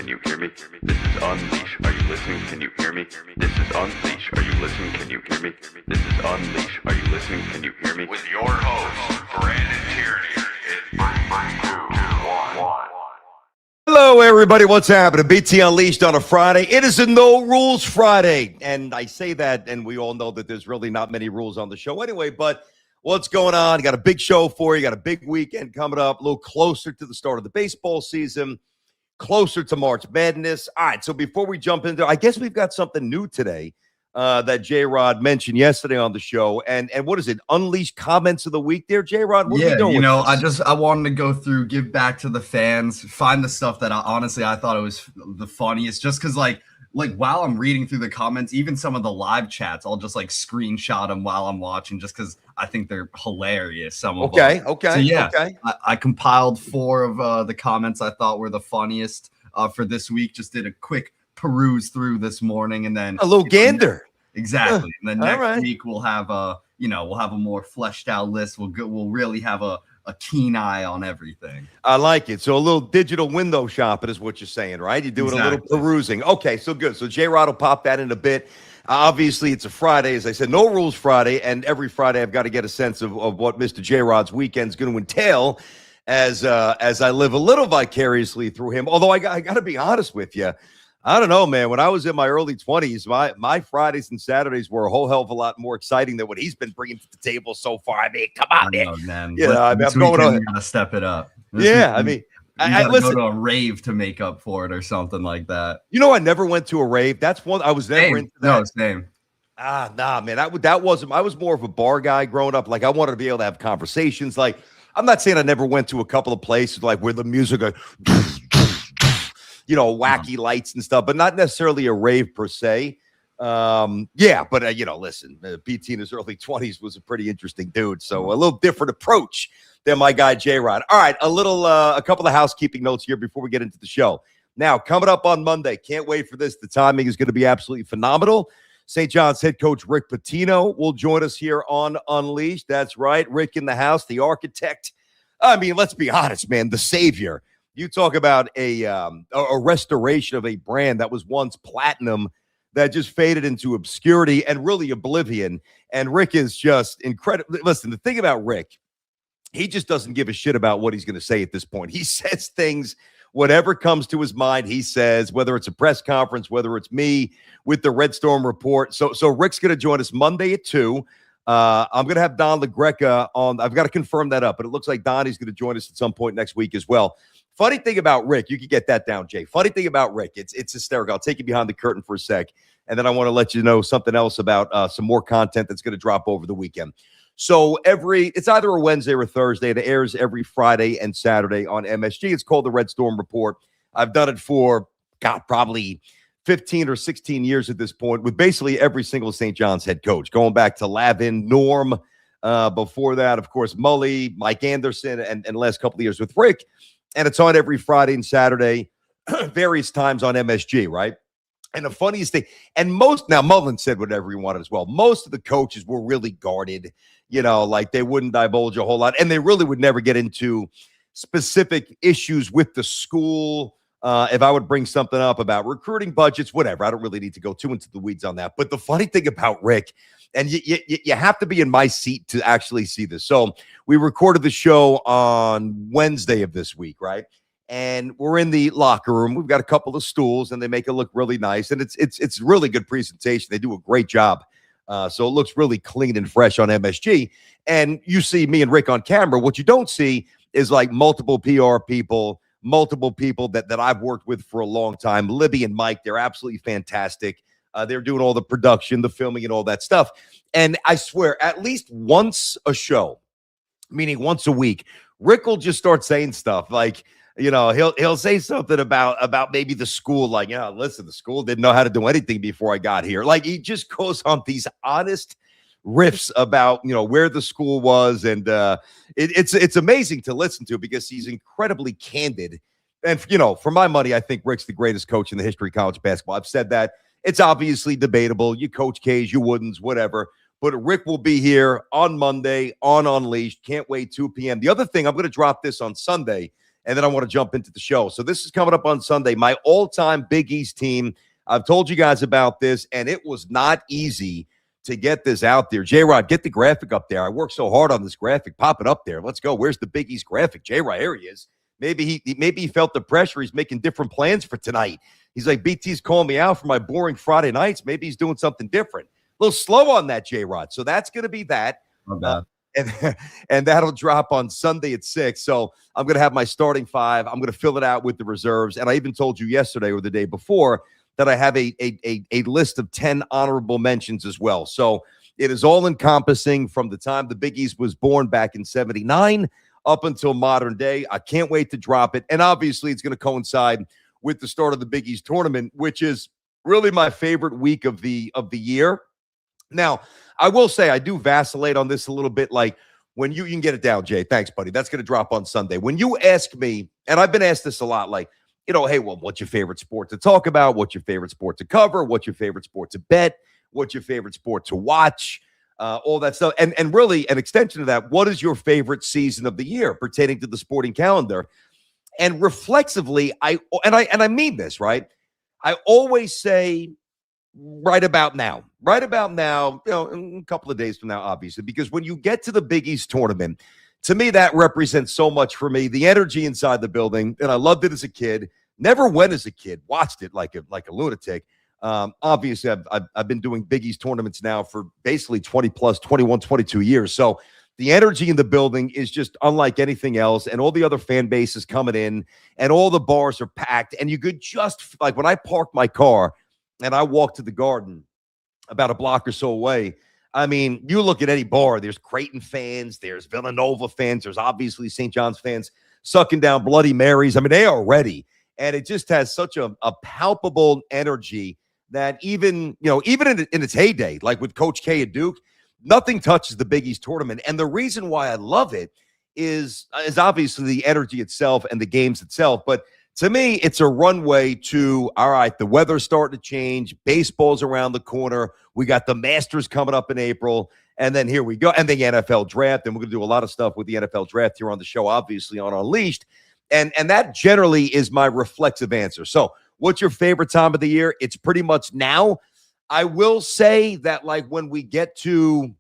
Can you hear me? This is Unleash. Are you listening? Can you hear me? This is Unleash. Are you listening? Can you hear me? This is Unleash. Are you listening? Can you hear me? With your host, Brandon Tierney. In 3, 2, 1. Hello, everybody. What's happening? BT Unleashed on a Friday. It is a No Rules Friday. And I say that, and we all know that there's really not many rules on the show anyway, but what's going on? Got a big show for you. Got a big weekend coming up, a little closer to the start of the baseball season, closer to March Madness. All right, so before we jump into, I guess we've got something new today that J-Rod mentioned yesterday on the show. And what is it? Unleashed comments of the week there, J-Rod? What are we doing I wanted to go through, give back to the fans, find the stuff that I thought it was the funniest, just because like while I'm reading through the comments, even some of the live chats, I'll just like screenshot them while I'm watching, just because I think they're hilarious. Some of them. Okay. So yeah, okay. I compiled 4 of the comments I thought were the funniest for this week. Just did a quick peruse through this morning, and then a little gander. Exactly. And then next right. week we'll have a more fleshed out list. We'll really have a keen eye on everything. I like it. So a little digital window shopping is what you're saying, right? You're doing a little perusing. Okay, so good. So J-Rod will pop that in a bit. Obviously, it's a Friday. As I said, No Rules Friday. And every Friday, I've got to get a sense of what Mr. J-Rod's weekend is going to entail as I live a little vicariously through him. Although I got to be honest with you. I don't know, man. When I was in my early 20s, my Fridays and Saturdays were a whole hell of a lot more exciting than what he's been bringing to the table so far. I mean, come on, man. You know, I'm going to gotta step it up. I mean, I listen, go to a rave to make up for it or something like that. You know, I never went to a rave. That's one I was never into. That. No, same. Nah, man. That wasn't. I was more of a bar guy growing up. Like I wanted to be able to have conversations. Like I'm not saying I never went to a couple of places like where the music goes. Wacky lights and stuff, but not necessarily a rave per se. But listen, BT in his early 20s was a pretty interesting dude. So a little different approach than my guy J-Rod. All right, a couple of housekeeping notes here before we get into the show. Now, coming up on Monday, can't wait for this. The timing is going to be absolutely phenomenal. St. John's head coach Rick Pitino will join us here on Unleashed. That's right, Rick in the house, the architect. I mean, let's be honest, man, the savior. You talk about a restoration of a brand that was once platinum that just faded into obscurity and really oblivion. And Rick is just incredible. Listen, the thing about Rick, he just doesn't give a shit about what he's going to say at this point. He says things, whatever comes to his mind, he says, whether it's a press conference, whether it's me with the Red Storm Report. So Rick's going to join us Monday at 2. I'm going to have Don LaGreca on. I've got to confirm that up, but it looks like Donnie's going to join us at some point next week as well. Funny thing about Rick, you can get that down, Jay. Funny thing about Rick, it's hysterical. I'll take you behind the curtain for a sec, and then I want to let you know something else about some more content that's going to drop over the weekend. So it's either a Wednesday or a Thursday. It airs every Friday and Saturday on MSG. It's called the Red Storm Report. I've done it for, probably 15 or 16 years at this point with basically every single St. John's head coach, going back to Lavin, Norm, before that, of course, Mully, Mike Anderson, and the last couple of years with Rick. And it's on every Friday and Saturday, various times on MSG, right? And the funniest thing, and now Mullen said whatever he wanted as well. Most of the coaches were really guarded, like they wouldn't divulge a whole lot. And they really would never get into specific issues with the school. If I would bring something up about recruiting budgets, whatever, I don't really need to go too into the weeds on that. But the funny thing about Rick, and you have to be in my seat to actually see this. So we recorded the show on Wednesday of this week, right? And we're in the locker room. We've got a couple of stools, and they make it look really nice. And it's really good presentation. They do a great job. So it looks really clean and fresh on MSG. And you see me and Rick on camera. What you don't see is like multiple PR people, multiple people that I've worked with for a long time. Libby and Mike, they're absolutely fantastic. They're doing all the production, the filming, and all that stuff. And I swear, at least once a show, meaning once a week, Rick will just start saying stuff like, he'll say something about maybe the school, like, listen, the school didn't know how to do anything before I got here. Like, he just goes on these honest riffs about, where the school was. And it's amazing to listen to because he's incredibly candid. And, for my money, I think Rick's the greatest coach in the history of college basketball. I've said that. It's obviously debatable. You coach K's, you wouldn't, whatever. But Rick will be here on Monday on Unleashed. Can't wait, 2 p.m. The other thing, I'm going to drop this on Sunday, and then I want to jump into the show. So this is coming up on Sunday. My all-time Big East team. I've told you guys about this, and it was not easy to get this out there. J-Rod, get the graphic up there. I worked so hard on this graphic. Pop it up there. Let's go. Where's the Big East graphic? J-Rod, here he is. Maybe he felt the pressure. He's making different plans for tonight. He's like, BT's calling me out for my boring Friday nights. Maybe he's doing something different. A little slow on that, J-Rod. So that's going to be that. Not bad. And that'll drop on Sunday at 6. So I'm going to have my starting 5. I'm going to fill it out with the reserves. And I even told you yesterday or the day before that I have a list of 10 honorable mentions as well. So it is all encompassing from the time the Big East was born back in 79 up until modern day. I can't wait to drop it. And obviously it's going to coincide with the start of the Big East tournament, which is really my favorite week of the year. Now, I will say I do vacillate on this a little bit. Like when you can get it down, Jay. Thanks, buddy. That's going to drop on Sunday. When you ask me, and I've been asked this a lot, like, hey, well, what's your favorite sport to talk about? What's your favorite sport to cover? What's your favorite sport to bet? What's your favorite sport to watch? All that stuff. And really an extension of that, what is your favorite season of the year pertaining to the sporting calendar? And reflexively, I mean this, right? I always say right about now, a couple of days from now, obviously, because when you get to the Big East tournament, to me, that represents so much for me, the energy inside the building. And I loved it as a kid, never went as a kid, watched it like a lunatic. Obviously, I've been doing Big East tournaments now for basically 20 plus, 21, 22 years. So the energy in the building is just unlike anything else. And all the other fan bases coming in and all the bars are packed. And you could just, like when I park my car and I walk to the Garden about a block or so away, I mean, you look at any bar, there's Creighton fans, there's Villanova fans, there's obviously St. John's fans sucking down Bloody Marys. I mean, they are ready. And it just has such a palpable energy that even in its heyday, like with Coach K at Duke, nothing touches the Big East tournament. And the reason why I love it is obviously the energy itself and the games itself. But to me, it's a runway to, all right, the weather's starting to change. Baseball's around the corner. We got the Masters coming up in April. And then here we go. And the NFL draft. And we're going to do a lot of stuff with the NFL draft here on the show, obviously on Unleashed. And that generally is my reflexive answer. So what's your favorite time of the year? It's pretty much now. I will say that like when we get to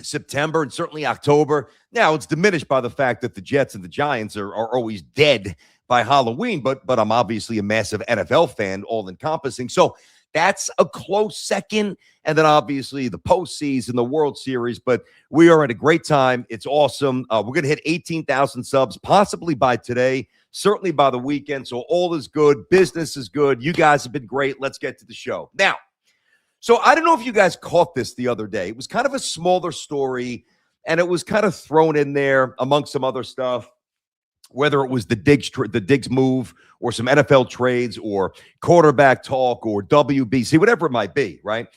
September and certainly October, now it's diminished by the fact that the Jets and the Giants are always dead by Halloween, but I'm obviously a massive NFL fan, all encompassing. So that's a close second. And then obviously the postseason, the World Series, but we are at a great time. It's awesome. We're going to hit 18,000 subs, possibly by today, certainly by the weekend. So all is good. Business is good. You guys have been great. Let's get to the show. Now, so I don't know if you guys caught this the other day. It was kind of a smaller story, and it was kind of thrown in there amongst some other stuff, whether it was the Diggs move or some NFL trades or quarterback talk or WBC, whatever it might be, right?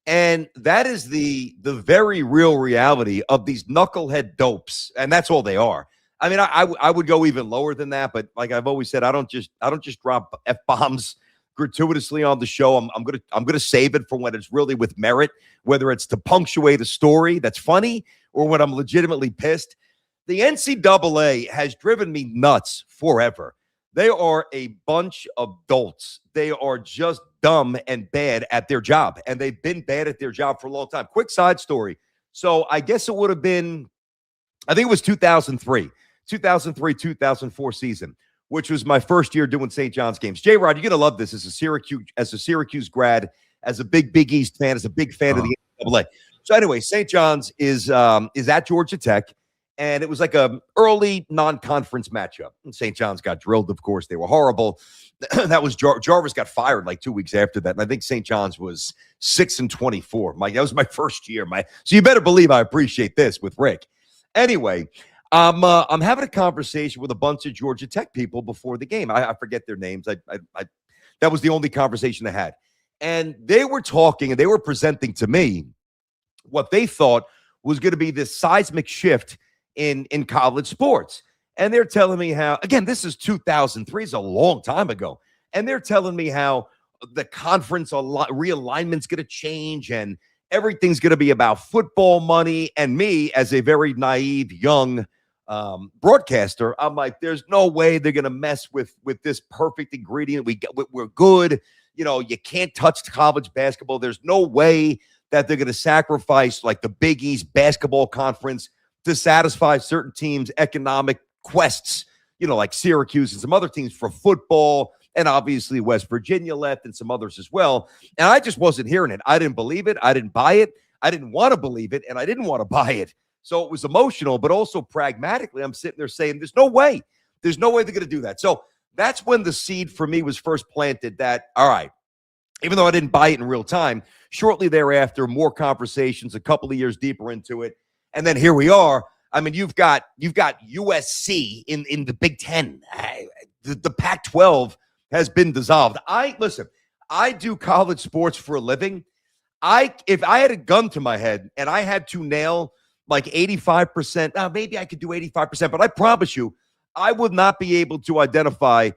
And that is the very real reality of these knucklehead dopes, and that's all they are. I mean, I would go even lower than that, but like I've always said, I don't just drop F-bombs gratuitously on the show. I'm gonna save it for when it's really with merit, whether it's to punctuate a story that's funny or when I'm legitimately pissed. The NCAA has driven me nuts forever. They are a bunch of dolts. They are just dumb and bad at their job, and they've been bad at their job for a long time. Quick side story. So I guess it would have been, I think it was 2003, 2004 season, which was my first year doing St. John's games. J-Rod, you're going to love this as a Syracuse grad, as a big Big East fan, as a big fan of the NCAA. So anyway, St. John's is at Georgia Tech, and it was like a early non-conference matchup. And St. John's got drilled, of course. They were horrible. That was Jarvis got fired like 2 weeks after that, and I think St. John's was 6-24. That was my first year. So you better believe I appreciate this with Rick. Anyway, I'm having a conversation with a bunch of Georgia Tech people before the game. I forget their names. I that was the only conversation I had. And they were talking and they were presenting to me what they thought was going to be this seismic shift in college sports. And they're telling me how, again, this is 2003, it's a long time ago. And they're telling me how the conference realignment's going to change and everything's going to be about football money. And me, as a very naive, young broadcaster, I'm like, there's no way they're gonna mess with this perfect ingredient. We're good. You can't touch college basketball. There's no way that they're gonna sacrifice like the Big East basketball conference to satisfy certain teams' economic quests. Like Syracuse and some other teams for football, and obviously West Virginia left and some others as well. And I just wasn't hearing it. I didn't believe it. I didn't buy it. I didn't want to believe it, and I didn't want to buy it. So it was emotional, but also pragmatically, I'm sitting there saying, there's no way. There's no way they're going to do that. So that's when the seed for me was first planted that, all right, even though I didn't buy it in real time, shortly thereafter, more conversations, a couple of years deeper into it. And then here we are. I mean, you've got USC in the Big Ten. The Pac-12 has been dissolved. Listen, I do college sports for a living. If I had a gun to my head and I had to nail like 85%, maybe I could do 85%, but I promise you, I would not be able to identify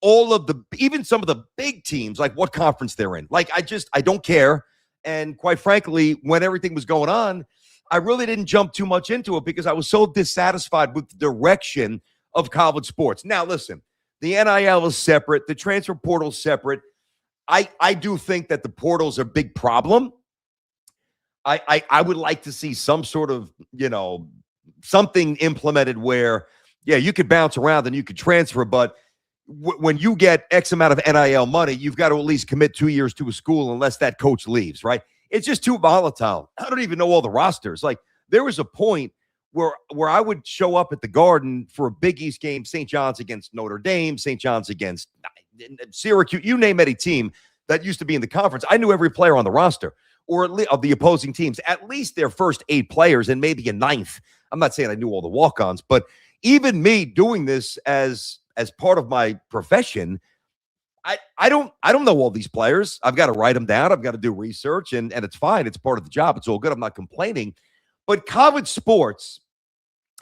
even some of the big teams, like what conference they're in. Like, I don't care. And quite frankly, when everything was going on, I really didn't jump too much into it because I was so dissatisfied with the direction of college sports. Now, listen, the NIL is separate. The transfer portal is separate. I do think that the portal's a big problem. I would like to see some sort of, something implemented where, you could bounce around and you could transfer, but when you get X amount of NIL money, you've got to at least commit 2 years to a school unless that coach leaves, right? It's just too volatile. I don't even know all the rosters. Like, there was a point where I would show up at the Garden for a Big East game, St. John's against Notre Dame, St. John's against Syracuse, you name any team that used to be in the conference. I knew every player on the roster or of the opposing teams, at least their first 8 players and maybe a ninth. I'm not saying I knew all the walk-ons, but even me doing this as part of my profession, I don't know all these players. I've got to write them down. I've got to do research, and it's fine. It's part of the job. It's all good. I'm not complaining. But college sports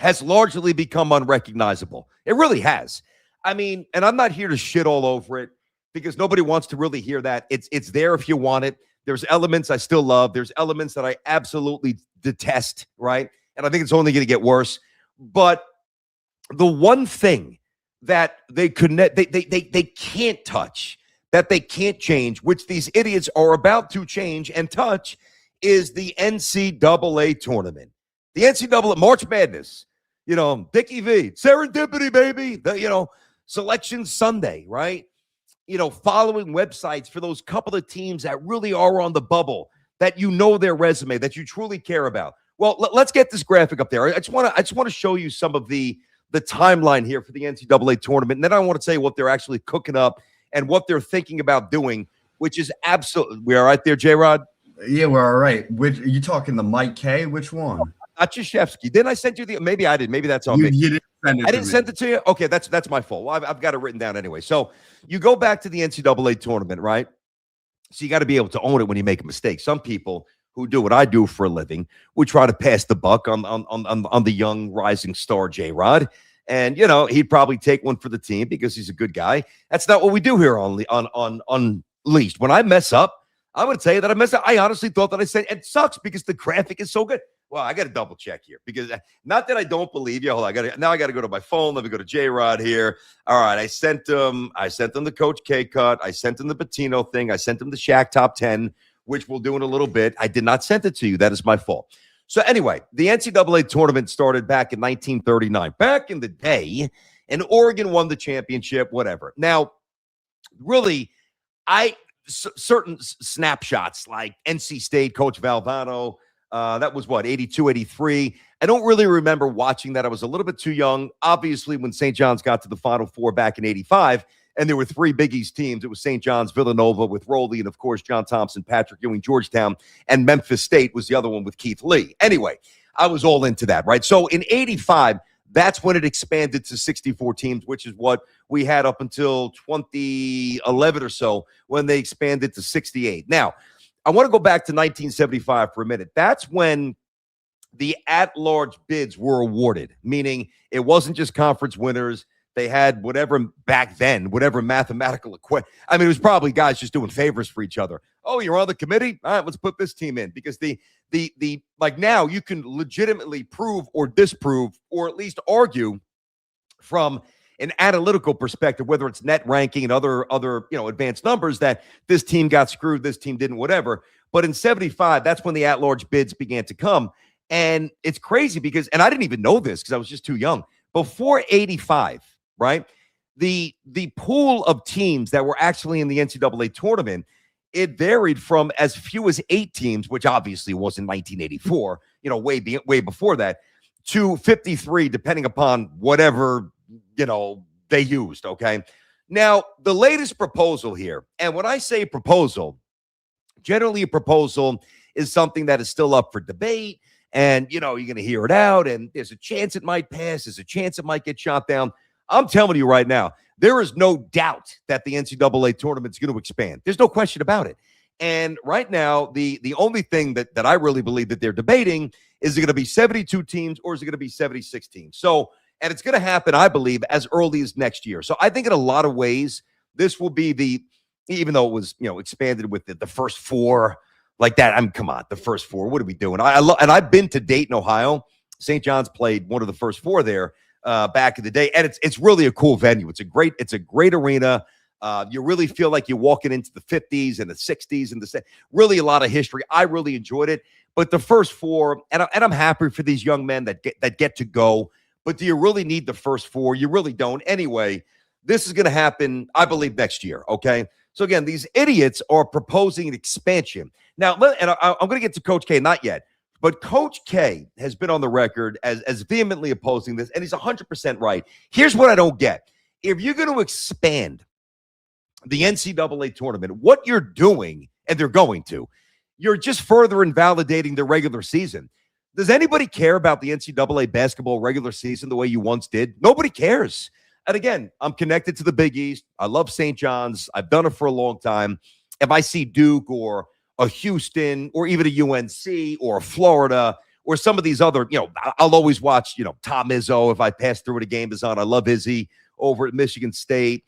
has largely become unrecognizable. It really has. I mean, and I'm not here to shit all over it because nobody wants to really hear that. It's there if you want it. There's elements I still love. There's elements that I absolutely detest, right? And I think it's only going to get worse. But the one thing that they can't touch, that they can't change, which these idiots are about to change and touch, is the NCAA tournament. The NCAA March Madness, Dickie V, serendipity, baby, Selection Sunday, right? Following websites for those couple of teams that really are on the bubble, that their resume, that you truly care about. Well, let's get this graphic up there. I just want to show you some of the timeline here for the NCAA tournament. And then I want to tell you what they're actually cooking up and what they're thinking about doing, which is absolutely. We all right there, J-Rod? Yeah, we're all right. Which are you talking, the Mike K? Which one? Not Krzyzewski. Didn't I send you maybe I did. Maybe that's on me. You didn't send it I didn't send it to you? Okay, that's my fault. Well, I've got it written down anyway. So you go back to the NCAA tournament, right? So you got to be able to own it when you make a mistake. Some people who do what I do for a living would try to pass the buck on the young rising star J-Rod. And, he'd probably take one for the team because he's a good guy. That's not what we do here on Unleashed. When I mess up, I'm going to tell you that I messed up. I honestly thought that I said it sucks because the graphic is so good. Well, I got to double check here because not that I don't believe you. Hold on, I got to go to my phone. Let me go to J-Rod here. All right, I sent him the Coach K cut. I sent him the Pitino thing. I sent him the Shaq top 10, which we'll do in a little bit. I did not send it to you. That is my fault. So anyway, the NCAA tournament started back in 1939. Back in the day, and Oregon won the championship, whatever. Now, really, certain snapshots like NC State, Coach Valvano, that was 82, 83. I don't really remember watching that. I was a little bit too young. Obviously, when St. John's got to the Final Four back in 85, and there were 3 Big East teams. It was St. John's, Villanova with Rowley, and of course, John Thompson, Patrick Ewing, Georgetown, and Memphis State was the other one with Keith Lee. Anyway, I was all into that, right? So in 85, that's when it expanded to 64 teams, which is what we had up until 2011 or so when they expanded to 68. Now, I want to go back to 1975 for a minute. That's when the at-large bids were awarded, meaning it wasn't just conference winners. They had whatever mathematical equipment. I mean, it was probably guys just doing favors for each other. Oh, you're on the committee? All right, let's put this team in, because the like now you can legitimately prove or disprove or at least argue from an analytical perspective, whether it's net ranking and other advanced numbers, that this team got screwed, this team didn't, whatever. But in 75, that's when the at-large bids began to come. And it's crazy because, and I didn't even know this because I was just too young. Before 85, right, the pool of teams that were actually in the NCAA tournament, it varied from as few as 8 teams, which obviously was in 1984, way before that, to 53, depending upon whatever, they used, okay? Now, the latest proposal here, and when I say proposal, generally a proposal is something that is still up for debate, and, you're going to hear it out, and there's a chance it might pass, there's a chance it might get shot down. I'm telling you right now, there is no doubt that the NCAA tournament is going to expand. There's no question about it. And right now, the only thing that I really believe that they're debating is it going to be 72 teams or is it going to be 76 teams? So, and it's going to happen, I believe, as early as next year. So I think in a lot of ways, this will be even though it was, expanded with the first 4 like that. I mean, come on, the first 4. What are we doing? And I've been to Dayton, Ohio. St. John's played one of the first 4 there back in the day, and it's really a cool venue. It's a great arena. You really feel like you're walking into the 50s and the 60s and really a lot of history. I really enjoyed it. But the first 4, and I'm happy for these young men that get to go. But do you really need the first 4? You really don't. Anyway, this is going to happen, I believe, next year. Okay. So again, these idiots are proposing an expansion. Now, and I'm going to get to Coach K, not yet. But Coach K has been on the record as vehemently opposing this, and he's 100% right. Here's what I don't get. If you're going to expand the NCAA tournament, what you're doing, and they're going to, you're just further invalidating the regular season. Does anybody care about the NCAA basketball regular season the way you once did? Nobody cares. And again, I'm connected to the Big East. I love St. John's. I've done it for a long time. If I see Duke or a Houston or even a UNC or a Florida or some of these other, I'll always watch, Tom Izzo if I pass through when a game is on. I love Izzy over at Michigan State.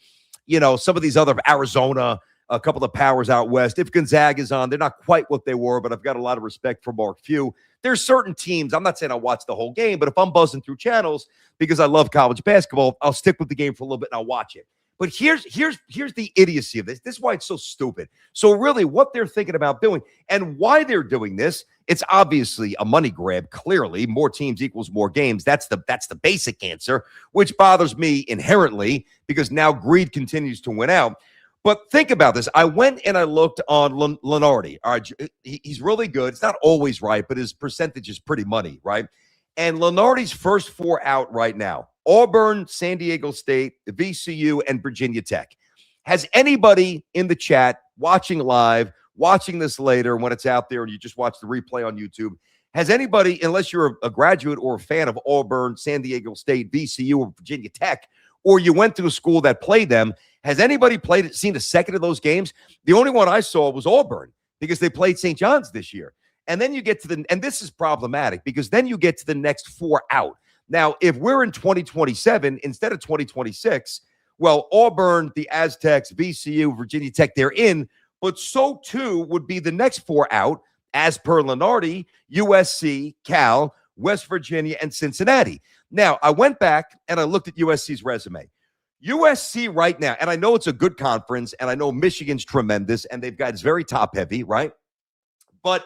Some of these other, Arizona, a couple of powers out west. If Gonzaga is on, they're not quite what they were, but I've got a lot of respect for Mark Few. There's certain teams, I'm not saying I watch the whole game, but if I'm buzzing through channels because I love college basketball, I'll stick with the game for a little bit and I'll watch it. But here's the idiocy of this. This is why it's so stupid. So really what they're thinking about doing and why they're doing this, it's obviously a money grab. Clearly, more teams equals more games. That's the basic answer, which bothers me inherently because now greed continues to win out. But think about this. I went and I looked on Lenardi. All right, he's really good. It's not always right, but his percentage is pretty money, right? And Lenardi's first 4 out right now: Auburn, San Diego State, VCU, and Virginia Tech. Has anybody in the chat watching live, watching this later when it's out there and you just watch the replay on YouTube, has anybody, unless you're a graduate or a fan of Auburn, San Diego State, VCU, or Virginia Tech, or you went to a school that played them, has anybody seen a second of those games? The only one I saw was Auburn because they played St. John's this year. And then you get to and this is problematic because then you get to the next 4 out. Now, if we're in 2027 instead of 2026, well, Auburn, the Aztecs, VCU, Virginia Tech, they're in, but so too would be the next 4 out as per Lenardi, USC, Cal, West Virginia, and Cincinnati. Now, I went back and I looked at USC's resume. USC right now, and I know it's a good conference, and I know Michigan's tremendous, and it's very top-heavy, right? But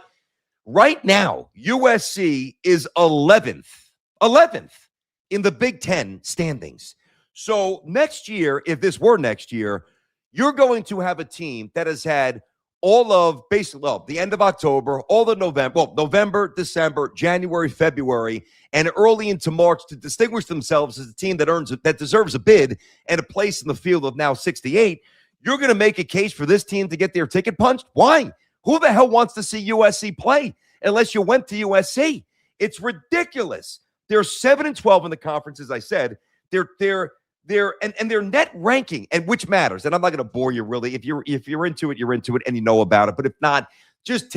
right now, USC is 11th in the Big Ten standings. So next year, if this were next year, you're going to have a team that has had all of the end of October, all of November, December, January, February, and early into March to distinguish themselves as a team that deserves a bid and a place in the field of now 68. You're going to make a case for this team to get their ticket punched? Why? Who the hell wants to see USC play unless you went to USC? It's ridiculous. They're 7-12 in the conference, as I said. They're net ranking, and which matters. And I'm not going to bore you really. If you're into it, you're into it, and you know about it. But if not, just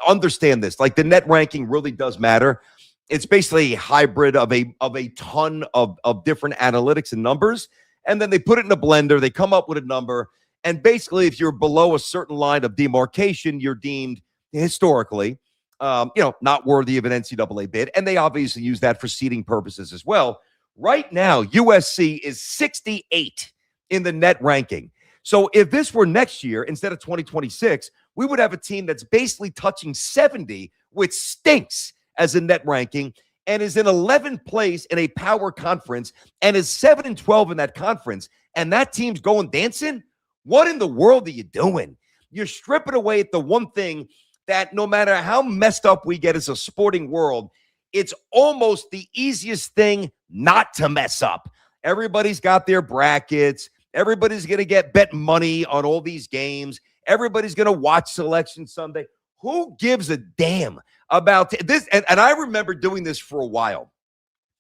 understand this. Like, the net ranking really does matter. It's basically a hybrid of a ton of different analytics and numbers, and then they put it in a blender. They come up with a number, And basically, if you're below a certain line of demarcation, you're deemed historically, not worthy of an NCAA bid. And they obviously use that for seeding purposes as well. Right now, USC is 68 in the net ranking. So if this were next year, instead of 2026, we would have a team that's basically touching 70, which stinks as a net ranking, and is in 11th place in a power conference and is 7-12 in that conference. And that team's going dancing? What in the world are you doing? You're stripping away at the one thing that no matter how messed up we get as a sporting world, it's almost the easiest thing not to mess up. Everybody's got their brackets. Everybody's going to get bet money on all these games. Everybody's going to watch Selection Sunday. Who gives a damn about this? And I remember doing this for a while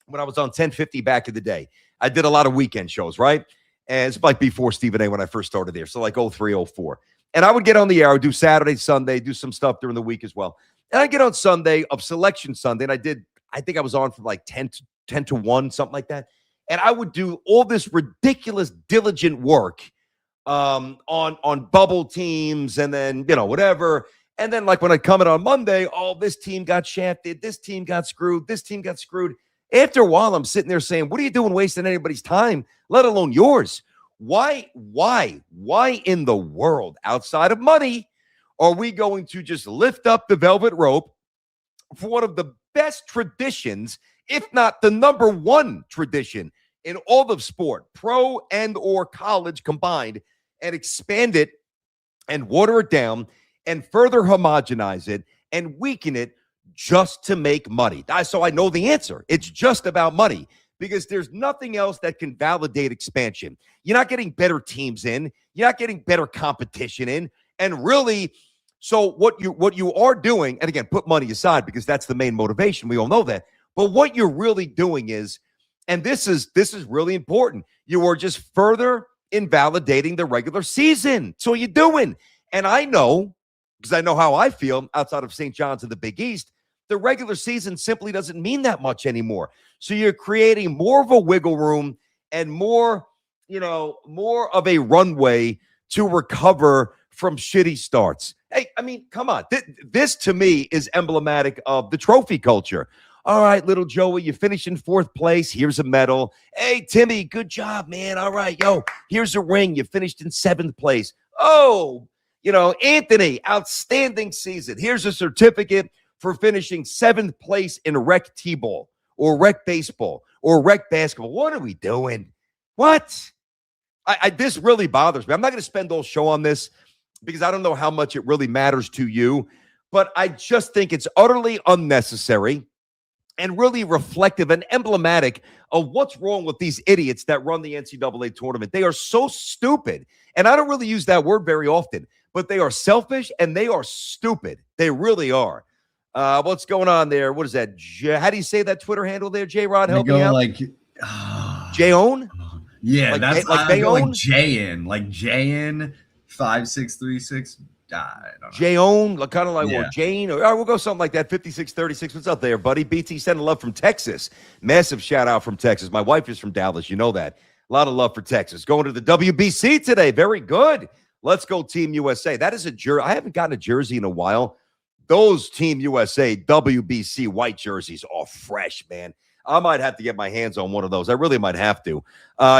when I was on 1050 back in the day. I did a lot of weekend shows, right? And it's like before Stephen A. when I first started there. So like 03, 04. And I would get on the air. I would do Saturday, Sunday, do some stuff during the week as well. And I get on Sunday of Selection Sunday. And I think I was on from like 10 to 1, something like that. And I would do all this ridiculous, diligent work on bubble teams and then, whatever. And then like when I come in on Monday, this team got shafted. This team got screwed. This team got screwed. After a while, I'm sitting there saying, what are you doing wasting anybody's time, let alone yours? Why in the world, outside of money, are we going to just lift up the velvet rope for one of the best traditions, if not the number one tradition in all of sport, pro and or college combined, and expand it and water it down and further homogenize it and weaken it just to make money? So I know the answer. It's just about money, because there's nothing else that can validate expansion. You're not getting better teams in. You're not getting better competition in. And really, so what you are doing, and again, put money aside because that's the main motivation. We all know that. But what you're really doing is, and this is really important, you are just further invalidating the regular season. So you're doing. And I know, because I know how I feel outside of St. John's and the Big East, the regular season simply doesn't mean that much anymore. So you're creating more of a wiggle room and more of a runway to recover from shitty starts. Hey, I mean, come on. This to me is emblematic of the trophy culture. All right, little Joey, you finished in 4th place. Here's a medal. Hey, Timmy, good job, man. All right, here's a ring. You finished in 7th place. Oh, Anthony, outstanding season. Here's a certificate for finishing 7th place in rec t-ball or rec baseball or rec basketball. What are we doing? What? This really bothers me. I'm not going to spend all show on this because I don't know how much it really matters to you, but I just think it's utterly unnecessary and really reflective and emblematic of what's wrong with these idiots that run the NCAA tournament. They are so stupid. And I don't really use that word very often, but they are selfish and they are stupid. They really are. What's going on there? What is that? How do you say that Twitter handle there, J-Rod? Help me out. J-Own? Yeah, that's like they own? Like J-in 5636. I don't know. J-Own, kind of like, Yeah. well, Jane, or we'll go something like that. 5636. What's up there, buddy? BT sending love from Texas. Massive shout out from Texas. My wife is from Dallas. You know that. A lot of love for Texas. Going to the WBC today. Very good. Let's go Team USA. That is a jersey. I haven't gotten a jersey in a while. Those Team USA WBC white jerseys are fresh, man. I might have to get my hands on one of those. I really might have to.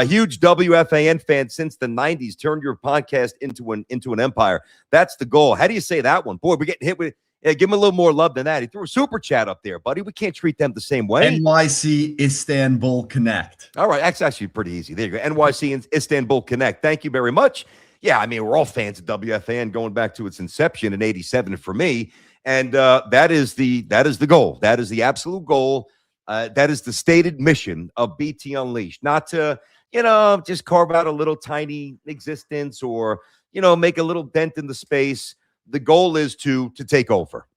Huge WFAN fan since the 90s. Turned your podcast into an empire. That's the goal. How do you say that one? Boy, we're getting hit with give him a little more love than that. He threw a super chat up there, buddy. We can't treat them the same way. NYC Istanbul Connect. All right, that's actually pretty easy. There you go. NYC and Istanbul Connect. Thank you very much. Yeah, I mean, we're all fans of WFAN going back to its inception in '87 for me. And that is the goal. That is the absolute goal. That is the stated mission of BT Unleashed, not to, just carve out a little tiny existence or, make a little dent in the space. The goal is to take over.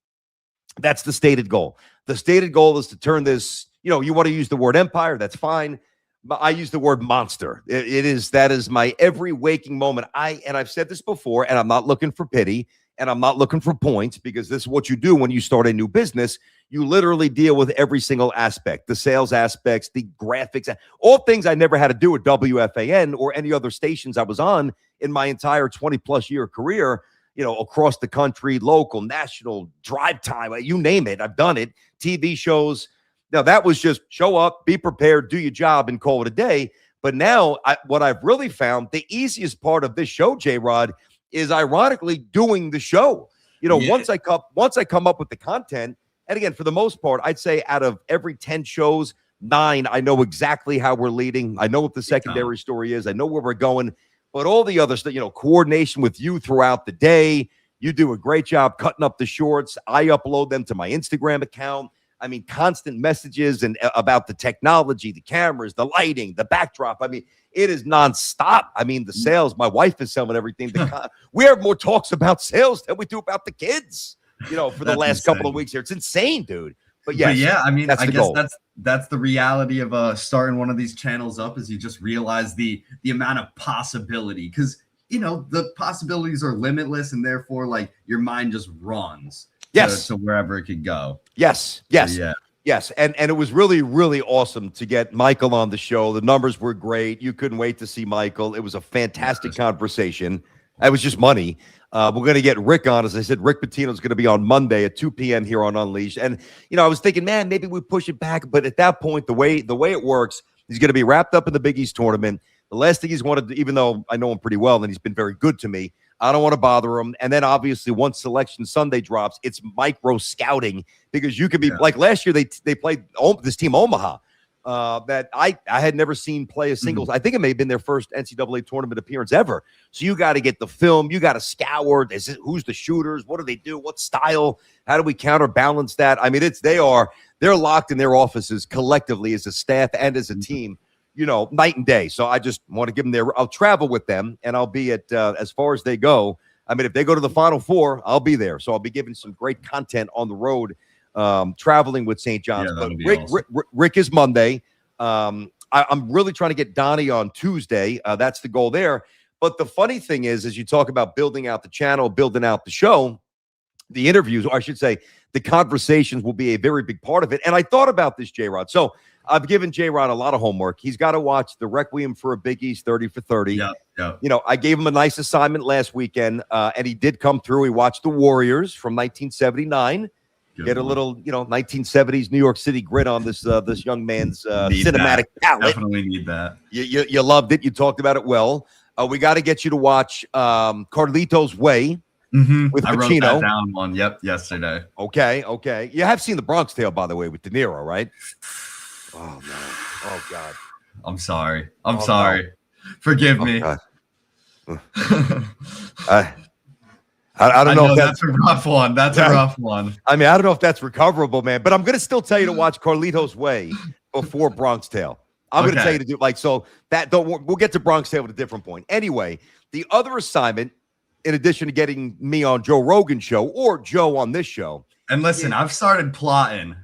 That's the stated goal. The stated goal is to turn this, you want to use the word empire, that's fine. But I use the word monster. That is my every waking moment. And I've said this before, and I'm not looking for pity. and I'm not looking for points because this is what you do when you start a new business. You literally deal with every single aspect, the sales aspects, the graphics, all things I never had to do at WFAN or any other stations I was on in my entire 20-plus year career, across the country, local, national, drive time, you name it. I've done it. TV shows. Now, that was just show up, be prepared, do your job, and call it a day. But now what I've really found, the easiest part of this show, J-Rod, is ironically doing the show. Once I come up with the content, and again, for the most part, I'd say out of every 10 shows, 9, I know exactly how we're leading. I know what the secondary story is. I know where we're going. But all the other stuff, coordination with you throughout the day. You do a great job cutting up the shorts. I upload them to my Instagram account. I mean, constant messages and about the technology, the cameras, the lighting, the backdrop. I mean, it is nonstop. I mean, the sales, my wife is selling everything. We have more talks about sales than we do about the kids, for the last couple of weeks here. It's insane, dude. But yeah, I mean, I guess that's the reality of starting one of these channels up, is you just realize the amount of possibility, because the possibilities are limitless, and therefore like your mind just runs to wherever it could go. Yes. And it was really, really awesome to get Michael on the show. The numbers were great. You couldn't wait to see Michael. It was a fantastic conversation. It was just money. We're going to get Rick on. As I said, Rick Pitino is going to be on Monday at 2 p.m. here on Unleashed. And, I was thinking, man, maybe we push it back. But at that point, the way it works, he's going to be wrapped up in the Big East tournament. The last thing he's wanted to, even though I know him pretty well and he's been very good to me, I don't want to bother him. And then obviously once Selection Sunday drops, it's micro scouting, because you could be like last year, they played this team Omaha that I had never seen play a singles. I think it may have been their first NCAA tournament appearance ever. So you got to get the film. You got to scour. Who's the shooters? What do they do? What style? How do we counterbalance that? I mean, they're locked in their offices collectively as a staff and as a team, night and day. So I just want to give them I'll travel with them, and I'll be at as far as they go. I mean, if they go to the Final Four, I'll be there. So I'll be giving some great content on the road, traveling with St. John's. But Rick is Monday. I'm really trying to get Donnie on Tuesday. That's the goal there. But the funny thing is, as you talk about building out the channel, building out the show, the interviews, or I should say, the conversations will be a very big part of it. And I thought about this, J-Rod. So I've given J-Rod a lot of homework. He's got to watch the Requiem for a Big East 30 for 30. Yeah. I gave him a nice assignment last weekend, and he did come through. He watched the Warriors from 1979. Get a little, 1970s New York City grit on this young man's cinematic palette. Definitely need that. You loved it. You talked about it well. We got to get you to watch Carlito's Way with Pitino. I wrote that down one. Yesterday. Okay. You have seen The Bronx Tale, by the way, with De Niro, right? Oh no! Oh God! I'm sorry. No. Forgive me. I don't know if that's a rough one. That's a rough one. I mean, I don't know if that's recoverable, man. But I'm going to still tell you to watch Carlito's Way before Bronx Tale. I'm going to tell you to do we'll get to Bronx Tale at a different point. Anyway, the other assignment, in addition to getting me on Joe Rogan's show or Joe on this show. And listen, I've started plotting.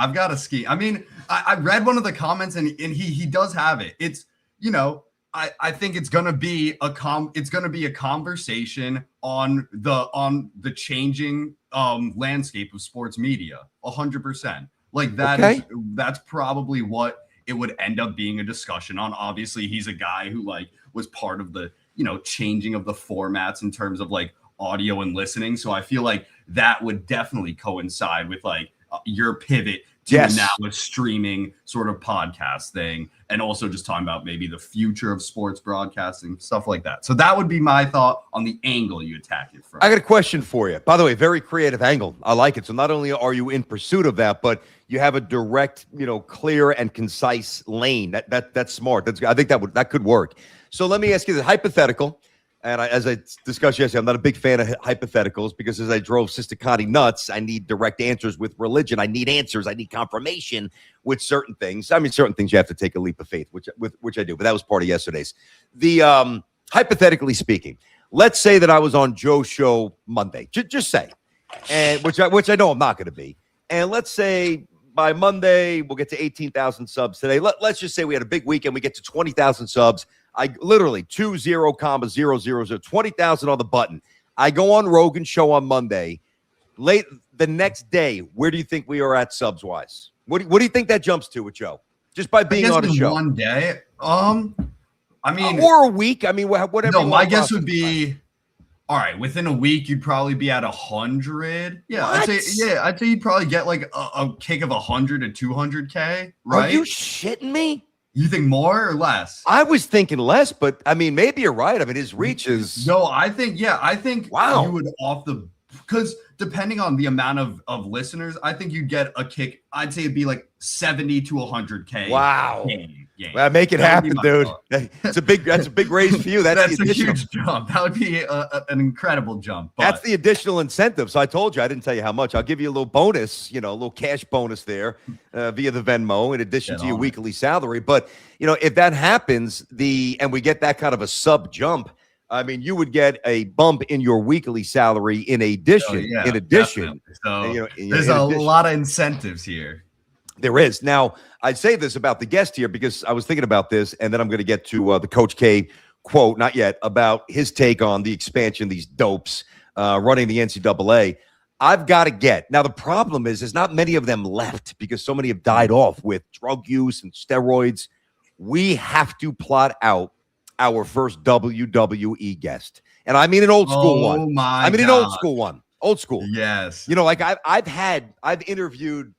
I've got a scheme. I mean, I read one of the comments, and he does have it. It's, I think it's gonna be a conversation on the changing landscape of sports media. 100%. Like that's probably what it would end up being a discussion on. Obviously, he's a guy who was part of the changing of the formats in terms of audio and listening. So I feel like that would definitely coincide with your pivot to now a streaming sort of podcast thing, and also just talking about maybe the future of sports broadcasting, stuff like that. So that would be my thought on the angle you attack it from. I got a question for you. By the way, very creative angle. I like it. So not only are you in pursuit of that, but you have a direct, clear and concise lane. That's smart. I think that could work. So let me ask you this hypothetical. And as I discussed yesterday, I'm not a big fan of hypotheticals, because as I drove Sister Connie nuts, I need direct answers with religion. I need answers. I need confirmation with certain things. I mean, certain things you have to take a leap of faith, which I do. But that was part of yesterday's. The hypothetically speaking, let's say that I was on Joe's show Monday. Just say, and which I know I'm not going to be. And let's say by Monday we'll get to 18,000 subs today. Let's just say we had a big weekend. We get to 20,000 subs. I literally 20,000, 20,000 on the button. I go on Rogan's show on Monday. Late the next day, where do you think we are at subs wise? What do you think that jumps to with Joe? Just by being on a show. One day. I mean, or a week. I mean, whatever. No, my guess would be, all right, within a week, you'd probably be at 100. Yeah, What? I'd say you'd probably get like a kick of 100 to 200K, right? Are you shitting me? You think more or less? I was thinking less, but I mean, maybe you're right. I mean, his reach is. No, I think Wow. you would because depending on the amount of listeners, I think you'd get a kick. I'd say it'd be like 70 to 100K. Wow. Game. Well, make it happen, dude. That's a big raise for you. That's a huge jump. That would be an incredible jump. But that's the additional incentive. So I told you, I didn't tell you how much. I'll give you a little bonus, a little cash bonus there via the Venmo in addition to your weekly salary. But, if that happens, and we get that kind of a sub jump, I mean, you would get a bump in your weekly salary in addition. So there's a lot of incentives here. There is. Now, I'd say this about the guest here because I was thinking about this, and then I'm going to get to the Coach K quote, not yet, about his take on the expansion, these dopes running the NCAA. I've got to get. Now, the problem is there's not many of them left because so many have died off with drug use and steroids. We have to plot out our first WWE guest. And I mean an old school one. An old school one. Old school. Yes. I've interviewed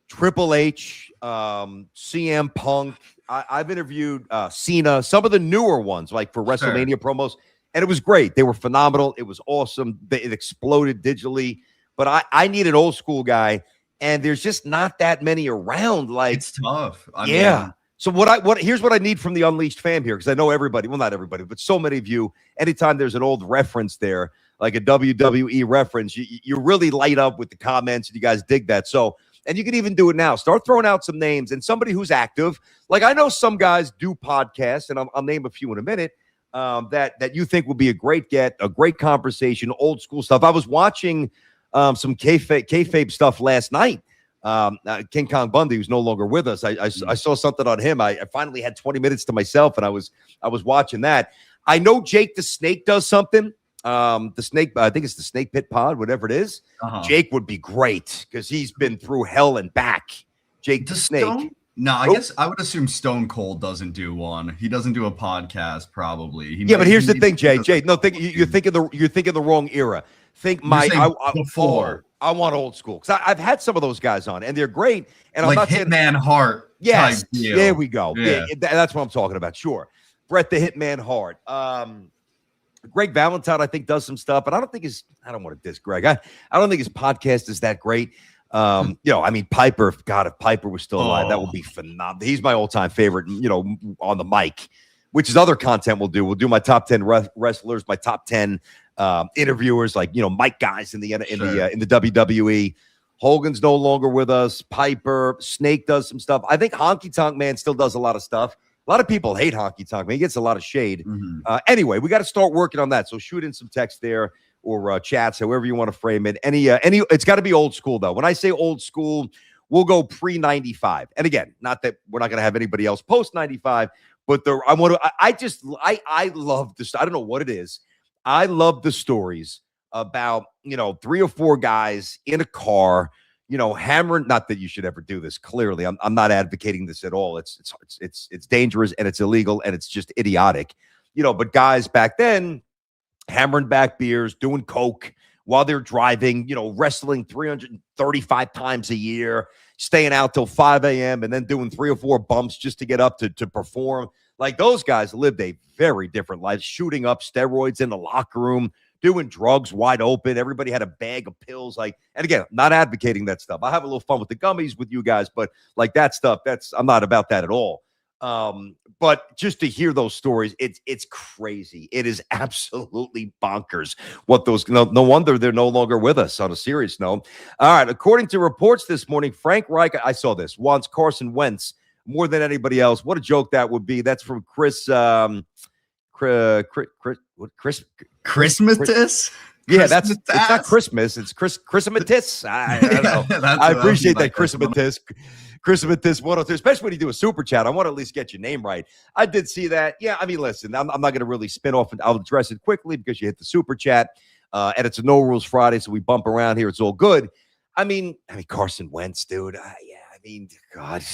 Triple H, CM Punk. I've interviewed Cena, some of the newer ones, like for WrestleMania promos, and it was great. They were phenomenal. It was awesome. It exploded digitally. But I need an old school guy, and there's just not that many around. Like it's tough. I mean, so here's what I need from the Unleashed fam here, because I know everybody, well, not everybody, but so many of you, anytime there's an old reference there, like a WWE reference, you really light up with the comments, and you guys dig that. So. And you can even do it now. Start throwing out some names and somebody who's active. Like I know some guys do podcasts, and I'll name a few in a minute, that you think would be a great get, a great conversation, old school stuff. I was watching some kayfabe stuff last night. King Kong Bundy, who's no longer with us. I saw something on him. I finally had 20 minutes to myself, and I was watching that. I know Jake the Snake does something. The Snake, I think it's the Snake Pit Pod, whatever it is. Jake would be great because he's been through hell and back. Jake the Snake. I guess I would assume Stone Cold doesn't do one. He doesn't do a podcast, probably. But here's the thing, Jay. No, you're thinking the wrong era. Before. I want old school because I've had some of those guys on, and they're great. And like I'm not Hitman Hart. Yes, type deal. There we go. Yeah. That's what I'm talking about. Sure, Bret the Hitman Hart. Greg Valentine, I think, does some stuff, but I don't want to diss Greg. I don't think his podcast is that great. I mean, Piper, God, if Piper was still alive, that would be phenomenal. He's my all-time favorite, on the mic, which is other content we'll do. We'll do my top 10 wrestlers, my top 10 interviewers, like, mic guys in the WWE. Hogan's no longer with us. Piper, Snake does some stuff. I think Honky Tonk Man still does a lot of stuff. A lot of people hate Honky Tonk Man. He gets a lot of shade. Anyway, we got to start working on that. So shoot in some text there or chats, however you want to frame it. It's got to be old school though. When I say old school, we'll go pre-95. And again, not that we're not going to have anybody else post-95, but I love this. I don't know what it is. I love the stories about, 3 or 4 guys in a car, hammering. Not that you should ever do this. Clearly, I'm not advocating this at all. It's dangerous and it's illegal and it's just idiotic, But guys back then, hammering back beers, doing coke while they're driving, wrestling 335 times a year, staying out till 5 a.m. and then doing 3 or 4 bumps just to get up to perform. Like those guys lived a very different life, shooting up steroids in the locker room, doing drugs wide open. Everybody had a bag of pills. And again, not advocating that stuff. I have a little fun with the gummies with you guys, but like that stuff, I'm not about that at all. But just to hear those stories, it's crazy. It is absolutely bonkers what those, no wonder they're no longer with us on a serious note. All right. According to reports this morning, Frank Reich, I saw this, wants Carson Wentz more than anybody else. What a joke that would be. That's from Chris, Yeah, it's not Christmas. It's Christmas. I don't know. I appreciate that Christmas. Christmas 102, especially when you do a super chat. I want to at least get your name right. I did see that. Yeah, I mean, listen, I'm not going to really spin off, and I'll address it quickly because you hit the super chat, and it's a No Rules Friday, so we bump around here. It's all good. I mean, Carson Wentz, dude. God.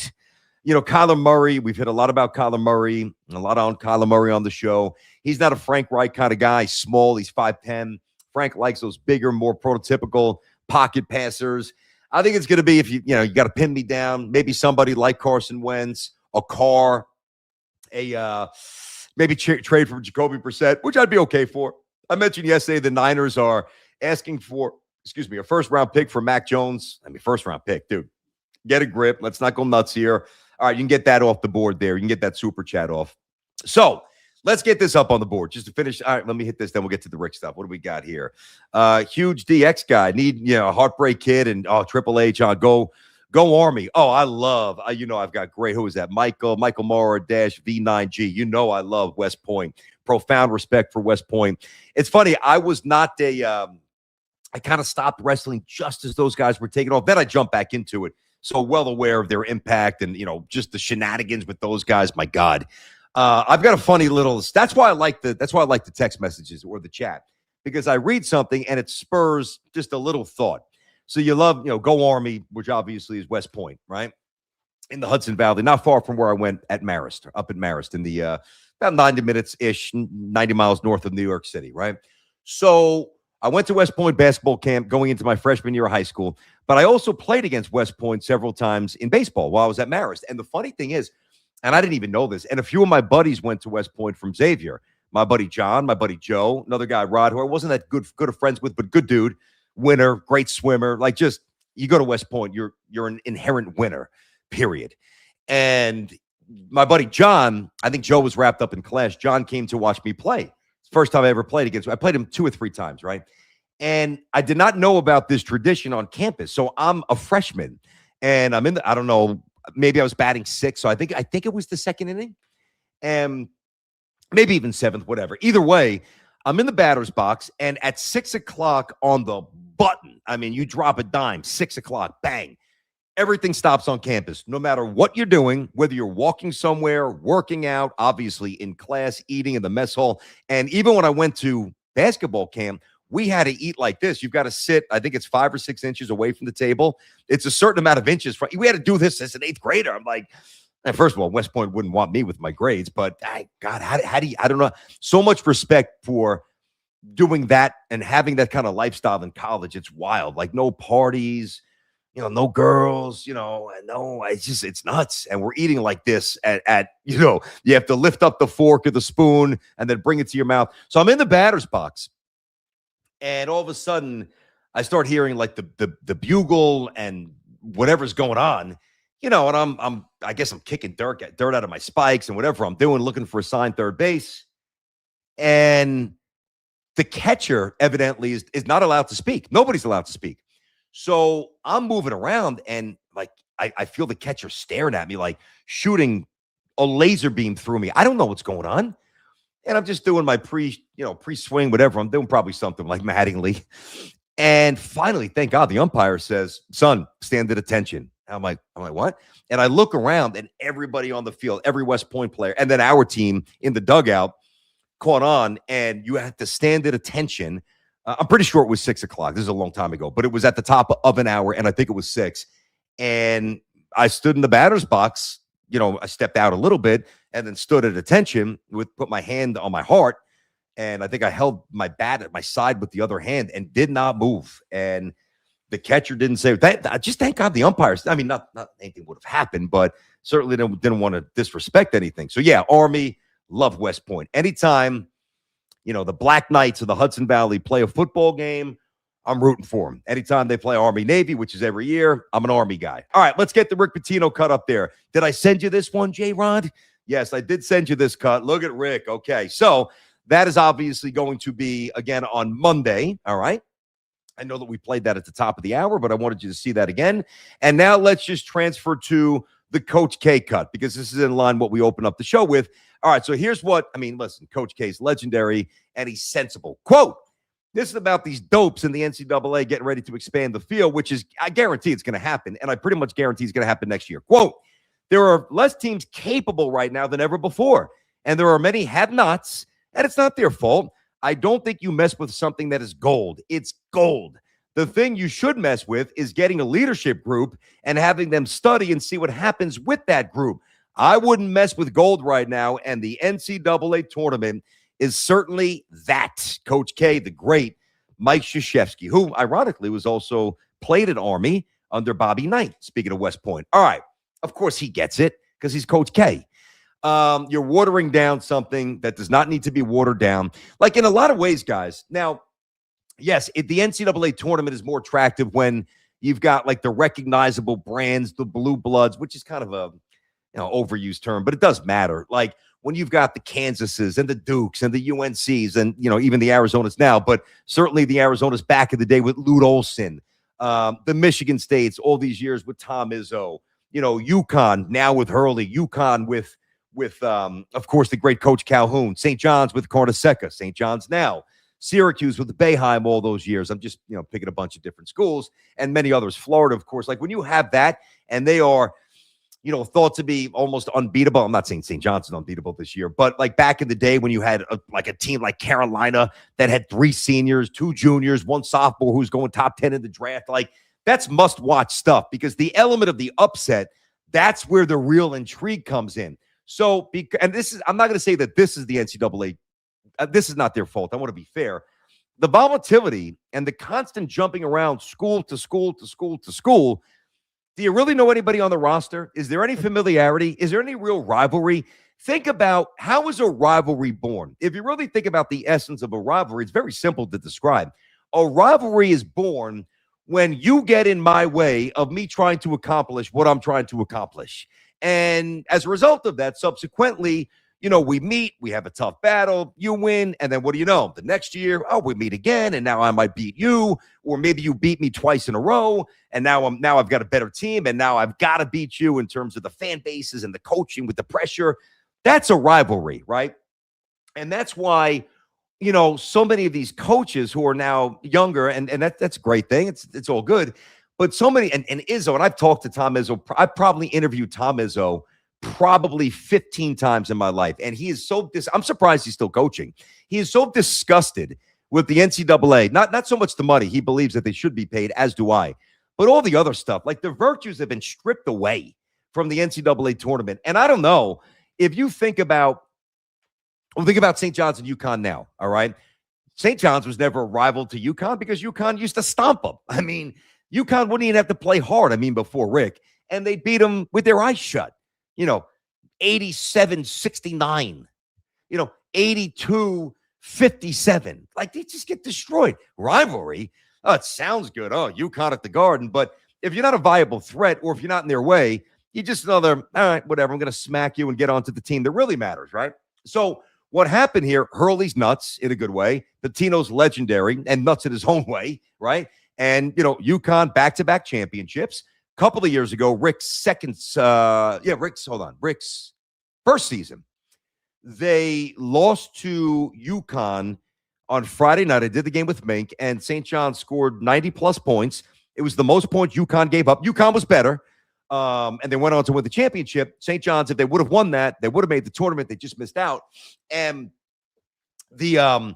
Kyler Murray, we've hit a lot about Kyler Murray, a lot on Kyler Murray on the show. He's not a Frank Reich kind of guy. He's small. He's 5'10". Frank likes those bigger, more prototypical pocket passers. I think it's going to be if you got to pin me down, maybe somebody like Carson Wentz, a Carr, maybe trade for Jacoby Brissett, which I'd be okay for. I mentioned yesterday the Niners are asking for, a first-round pick for Mac Jones. First-round pick, dude. Get a grip. Let's not go nuts here. All right, you can get that off the board there. You can get that super chat off. So let's get this up on the board just to finish. All right, let me hit this. Then we'll get to the Rick stuff. What do we got here? Huge DX guy. Need a Heartbreak Kid and Triple H on go Army. Oh, I love. I've got great. Who is that? Michael Mara -V9G. I love West Point. Profound respect for West Point. It's funny. I was not I kind of stopped wrestling just as those guys were taking off. Then I jumped back into it. So well aware of their impact and, just the shenanigans with those guys. My God. I've got a funny little, that's why I like the text messages or the chat, because I read something and it spurs just a little thought. So you love, Go Army, which obviously is West Point, right? In the Hudson Valley, not far from where I went at Marist, up at Marist in the, about 90 minutes-ish, 90 miles north of New York City, right? So I went to West Point basketball camp going into my freshman year of high school, but I also played against West Point several times in baseball while I was at Marist. And the funny thing is, and I didn't even know this, and a few of my buddies went to West Point from Xavier. My buddy John, my buddy Joe, another guy, Rod, who I wasn't that good of friends with, but good dude, winner, great swimmer. Like, just, you go to West Point, you're an inherent winner, period. And my buddy John, I think Joe was wrapped up in class. John came to watch me play. First time I ever played against him. I played him 2 or 3 times, right? And I did not know about this tradition on campus. So I'm a freshman, and I'm I don't know, maybe I was batting 6th. So I think it was the second inning, and maybe even 7th, whatever. Either way, I'm in the batter's box, and at 6 o'clock on the button, you drop a dime, 6 o'clock, bang. Everything stops on campus, no matter what you're doing, whether you're walking somewhere, working out, obviously in class, eating in the mess hall. And even when I went to basketball camp, we had to eat like this. You've got to sit, I think it's 5 or 6 inches away from the table. It's a certain amount of inches. We had to do this as an 8th grader. I'm like, and first of all, West Point wouldn't want me with my grades, but God, how do you, I don't know. So much respect for doing that and having that kind of lifestyle in college. It's wild. Like, no parties, no girls, no, it's nuts. And we're eating like this at you have to lift up the fork or the spoon and then bring it to your mouth. So I'm in the batter's box, and all of a sudden I start hearing like the bugle and whatever's going on, and I guess I'm kicking dirt out of my spikes and whatever I'm doing, looking for a signed third base. And the catcher evidently is not allowed to speak. Nobody's allowed to speak. So I'm moving around, and like I feel the catcher staring at me, like shooting a laser beam through me. I don't know what's going on. And I'm just doing my pre-swing, whatever. I'm doing probably something like Mattingly. And finally, thank God, the umpire says, "Son, stand at attention." I'm like, what? And I look around, and everybody on the field, every West Point player, and then our team in the dugout caught on, and you had to stand at attention. I'm pretty sure it was 6 o'clock. This is a long time ago, but it was at the top of an hour, and I think it was 6. And I stood in the batter's box. I stepped out a little bit and then stood at attention put my hand on my heart. And I think I held my bat at my side with the other hand and did not move. And the catcher didn't say that. Just thank God the umpires. Not anything would have happened, but certainly didn't want to disrespect anything. So yeah, Army, love West Point. Anytime, the Black Knights of the Hudson Valley play a football game, I'm rooting for them. Anytime they play Army Navy, which is every year, I'm an Army guy. All right, let's get the Rick Pitino cut up there. Did I send you this one, J-Rod? Yes, I did send you this cut. Look at Rick. Okay, so that is obviously going to be, again, on Monday. All right. I know that we played that at the top of the hour, but I wanted you to see that again. And now let's just transfer to the Coach K cut, because this is in line what we open up the show with. All right, so here's what, listen, Coach K is legendary, and he's sensible. Quote, This is about these dopes in the NCAA getting ready to expand the field, which is, I guarantee it's going to happen. And I pretty much guarantee it's going to happen next year. Quote, there are less teams capable right now than ever before. And there are many have-nots, and it's not their fault. I don't think you mess with something that is gold. It's gold. The thing you should mess with is getting a leadership group and having them study and see what happens with that group. I wouldn't mess with gold right now, and the NCAA tournament is certainly that. Coach K, the great Mike Krzyzewski, who ironically was also played at Army under Bobby Knight, speaking of West Point. All right. Of course he gets it because he's Coach K. You're watering down something that does not need to be watered down. Like in a lot of ways, guys. Now, yes, the NCAA tournament is more attractive when you've got like the recognizable brands, the blue bloods, which is kind of a overused term, but it does matter. Like when you've got the Kansases and the Dukes and the UNCs and, even the Arizonas now, but certainly the Arizonas back in the day with Lute Olson, the Michigan States, all these years with Tom Izzo, UConn now with Hurley, UConn with of course, the great Coach Calhoun, St. John's with Carnesecca, St. John's now, Syracuse with Boeheim all those years. I'm just, picking a bunch of different schools and many others. Florida, of course. Like when you have that and they are, thought to be almost unbeatable. I'm not saying St. John's is unbeatable this year, but like back in the day when you had a team like Carolina that had 3 seniors, 2 juniors, 1 sophomore who's going top 10 in the draft, like that's must-watch stuff because the element of the upset, that's where the real intrigue comes in. So, and this is, I'm not going to say that this is the NCAA. This is not their fault. I want to be fair. The volatility and the constant jumping around school to school to school to school. Do you really know anybody on the roster? Is there any familiarity? Is there any real rivalry? Think about how is a rivalry born? If you really think about the essence of a rivalry, it's very simple to describe. A rivalry is born when you get in my way of me trying to accomplish what I'm trying to accomplish. And as a result of that, subsequently, we meet, we have a tough battle, you win, and then what do you know? The next year, we meet again, and now I might beat you, or maybe you beat me twice in a row, and now I've got a better team, and now I've got to beat you in terms of the fan bases and the coaching with the pressure. That's a rivalry, right? And that's why, so many of these coaches who are now younger, and that's a great thing. It's all good. But so many, and Izzo, and I've talked to Tom Izzo, I've probably interviewed Tom Izzo probably 15 times in my life. And he is so, I'm surprised he's still coaching. He is so disgusted with the NCAA, not so much the money. He believes that they should be paid, as do I. But all the other stuff, like the virtues have been stripped away from the NCAA tournament. And I don't know if you think about St. John's and UConn now, all right? St. John's was never a rival to UConn because UConn used to stomp them. I mean, UConn wouldn't even have to play hard, before Rick. And they beat them with their eyes shut. 87-69, 82-57. Like they just get destroyed. Rivalry. Oh, it sounds good. Oh, UConn at the Garden. But if you're not a viable threat or if you're not in their way, you just another, all right, whatever. I'm going to smack you and get onto the team that really matters, right? So what happened here, Hurley's nuts in a good way. Pitino's legendary and nuts in his own way, right? And, UConn back-to-back championships. Couple of years ago, Rick's first season, they lost to UConn on Friday night. I did the game with Mink, and St. John's scored 90-plus points. It was the most points UConn gave up. UConn was better, and they went on to win the championship. St. John's, if they would have won that, they would have made the tournament. They just missed out. And I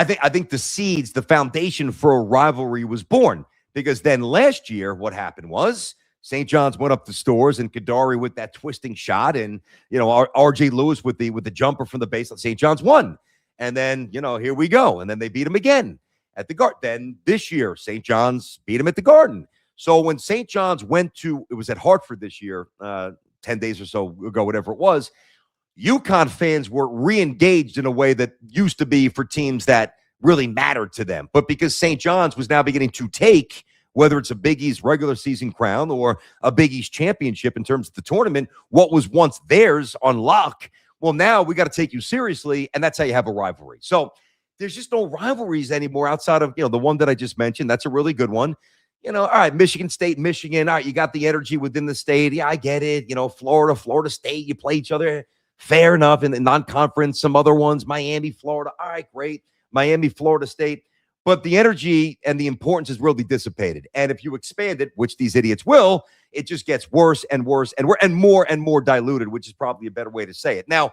think the seeds, the foundation for a rivalry was born. Because then last year, what happened was St. John's went up the stores and Kadari with that twisting shot and, R.J. Lewis with the jumper from the baseline. St. John's won. And then, here we go. And then they beat him again at the Garden. Then this year, St. John's beat him at the Garden. So when St. John's it was at Hartford this year, 10 days or so ago, whatever it was, UConn fans were re-engaged in a way that used to be for teams that really mattered to them. But because St. John's was now beginning to take, whether it's a Big East regular season crown or a Big East championship in terms of the tournament, what was once theirs on lock, well, now we got to take you seriously, and that's how you have a rivalry. So there's just no rivalries anymore outside of, the one that I just mentioned. That's a really good one. All right, Michigan State, Michigan. All right, you got the energy within the state. Yeah, I get it. Florida State, you play each other. Fair enough. In the non-conference, some other ones, Miami, Florida. All right, great. Miami, Florida State. but the energy and the importance is really dissipated. And if you expand it, which these idiots will, it just gets worse and worse and more diluted, which is probably a better way to say it. Now,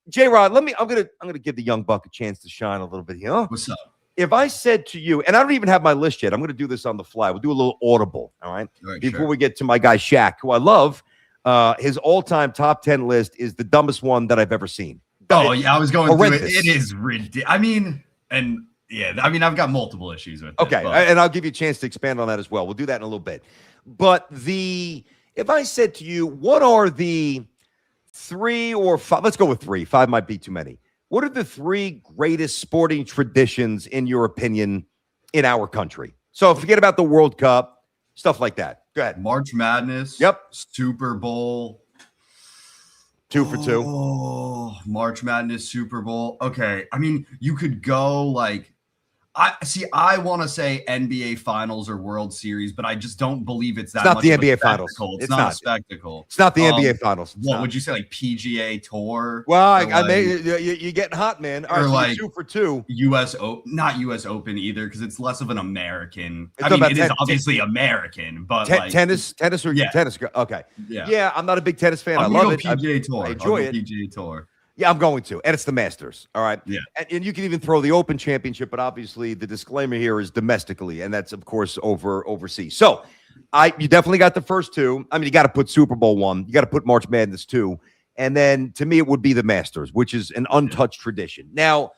J-Rod, I'm gonna give the young buck a chance to shine a little bit here. What's up? If I said to you, and I don't even have my list yet, I'm going to do this on the fly. We'll do a little audible, all right? Before we get to my guy Shaq, who I love, his all-time top 10 list is the dumbest one that I've ever seen. Oh, yeah, I was going horrendous. through it. It is ridiculous. I've got multiple issues with it. Okay, and I'll give you a chance to expand on that as well. We'll do that in a little bit. But if I said to you, what are the 3 or 5, let's go with 3. 5 might be too many. What are the 3 greatest sporting traditions, in your opinion, in our country? So forget about the World Cup, stuff like that. Go ahead. March Madness. Yep. Super Bowl. 2 for 2. Oh, March Madness, Super Bowl. Okay. I mean, you could go like, I want to say NBA Finals or World Series, but I just don't believe it's that. It's not much the of a NBA Finals. spectacle. It's It's not not. a spectacle. It's not the NBA Finals. What would you say, like PGA Tour? Well, you're getting hot, man. All right, Or so like 2 for 2. not US Open either, because it's less of an American. It's I mean, about it is 10 obviously American, but like tennis or Yeah. tennis? Okay. Yeah. Yeah, I'm not a big tennis fan. I I'm love gonna it. go PGA Tour. I enjoy I'll go it. PGA Tour. Yeah, I'm going to. And it's the Masters. All right. Yeah. And you can even throw the Open Championship, but obviously the disclaimer here is domestically, and that's, of course, overseas. So you definitely got the first 2. I mean, you got to put Super Bowl 1. You got to put March Madness 2. And then to me, it would be the Masters, which is an untouched tradition. Now,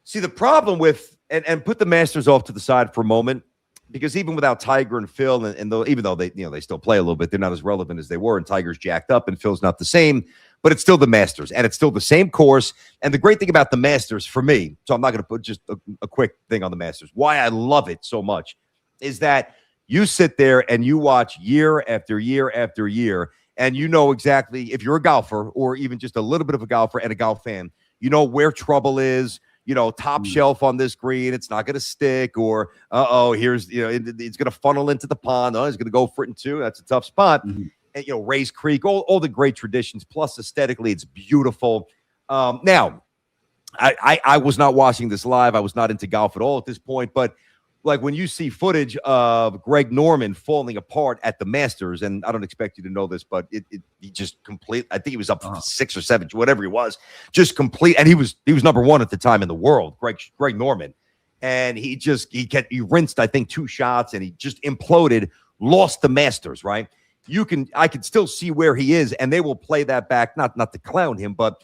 see, the problem with, and put the Masters off to the side for a moment, because even without Tiger and Phil, even though they still play a little bit, they're not as relevant as they were, and Tiger's jacked up and Phil's not the same, but it's still the Masters, and it's still the same course. And the great thing about the Masters for me, so I'm not going to put just a quick thing on the Masters, why I love it so much is that you sit there and you watch year after year after year, and you know exactly, if you're a golfer or even just a little bit of a golfer and a golf fan, you know where trouble is. Top shelf on this green, it's not going to stick, or here's it's going to funnel into the pond. Oh, he's going to go for it in 2. That's a tough spot. Mm-hmm. And Rays Creek, all the great traditions. Plus, aesthetically, it's beautiful. Now, I was not watching this live. I was not into golf at all at this point. But like when you see footage of Greg Norman falling apart at the Masters, and I don't expect you to know this, but he just complete. I think he was up 6 or 7, whatever he was, just complete. And he was number 1 at the time in the world, Greg Norman, and he rinsed, I think, 2 shots, and he just imploded, lost the Masters. Right? I can still see where he is, and they will play that back, not to clown him, but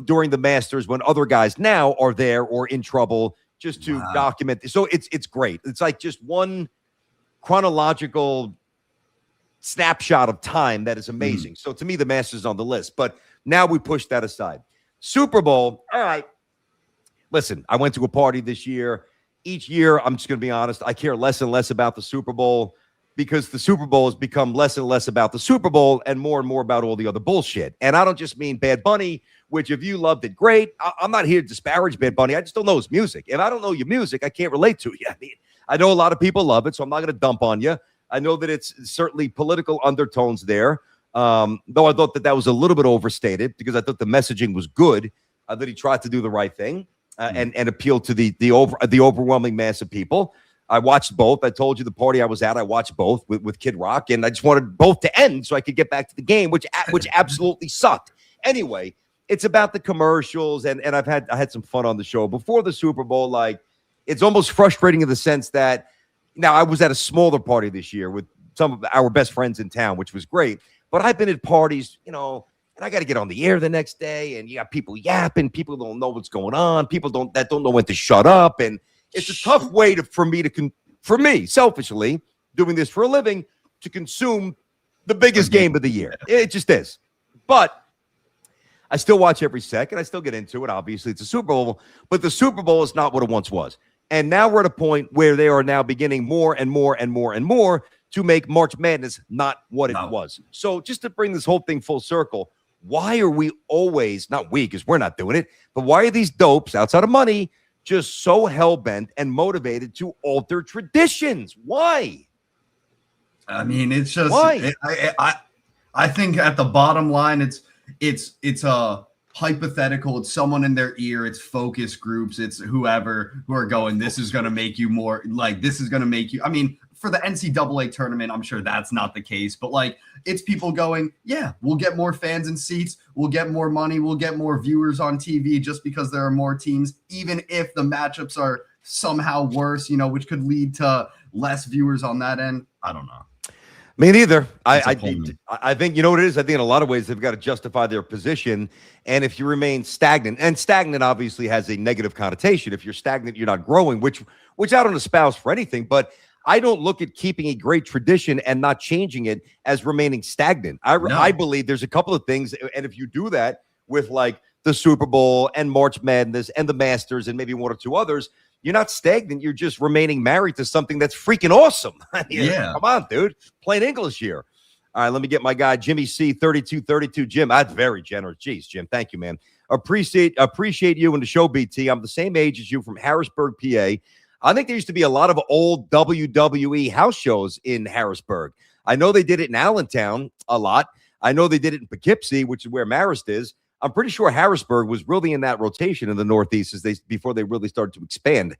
during the Masters when other guys now are there or in trouble, just to document. So it's great. It's like just one chronological snapshot of time that is amazing. So to me, the Masters is on the list, but now we push that aside. Super Bowl. All right. Listen, I went to a party this year. Each year, I'm just going to be honest, I care less and less about the Super Bowl, because the Super Bowl has become less and less about the Super Bowl and more about all the other bullshit. And I don't just mean Bad Bunny, which if you loved it, great. I'm not here to disparage Bad Bunny. I just don't know his music. If I don't know your music, I can't relate to you. I mean, I know a lot of people love it, so I'm not going to dump on you. I know that it's certainly political undertones there, though I thought that was a little bit overstated, because I thought the messaging was good, that he tried to do the right thing and appeal to the overwhelming mass of people. I watched both. I told you the party I was at, I watched both with Kid Rock, and I just wanted both to end so I could get back to the game, which absolutely sucked. Anyway, it's about the commercials, and I had some fun on the show before the Super Bowl. Like, it's almost frustrating in the sense that now I was at a smaller party this year with some of our best friends in town, which was great. But I've been at parties, and I got to get on the air the next day, and you got people yapping, people don't know what's going on, people don't know when to shut up, and it's a tough way for me, selfishly, doing this for a living, to consume the biggest game of the year. It just is. But I still watch every second. I still get into it. Obviously, it's a Super Bowl, but the Super Bowl is not what it once was. And now we're at a point where they are now beginning more and more to make March Madness not what it was. So just to bring this whole thing full circle, why are we always, not we, because we're not doing it, but why are these dopes outside of money just so hell-bent and motivated to alter traditions? Why? I mean, it's just why? I think at the bottom line, it's a hypothetical. It's someone in their ear. It's focus groups. It's whoever who are going, this is going to make you more like, this is going to make you. I mean, for the NCAA tournament, I'm sure that's not the case, but like it's people going, yeah, we'll get more fans and seats. We'll get more money. We'll get more viewers on TV just because there are more teams, even if the matchups are somehow worse, you know, which could lead to less viewers on that end. I don't know. Me neither. I think, you know what it is? I think in a lot of ways they've got to justify their position. And if you remain stagnant, and stagnant obviously has a negative connotation. If you're stagnant, you're not growing, which I don't espouse for anything. But I don't look at keeping a great tradition and not changing it as remaining stagnant. I believe there's a couple of things. And if you do that with like the Super Bowl and March Madness and the Masters and maybe one or two others, you're not stagnant. You're just remaining married to something that's freaking awesome. Yeah. Come on, dude. Plain English here. All right, let me get my guy, Jimmy C, 3232. Jim, that's very generous. Jeez, Jim, thank you, man. Appreciate you and the show, BT. I'm the same age as you from Harrisburg, PA. I think there used to be a lot of old WWE house shows in Harrisburg. I know they did it in Allentown a lot. I know they did it in Poughkeepsie, which is where Marist is. I'm pretty sure Harrisburg was really in that rotation in the Northeast before they really started to expand.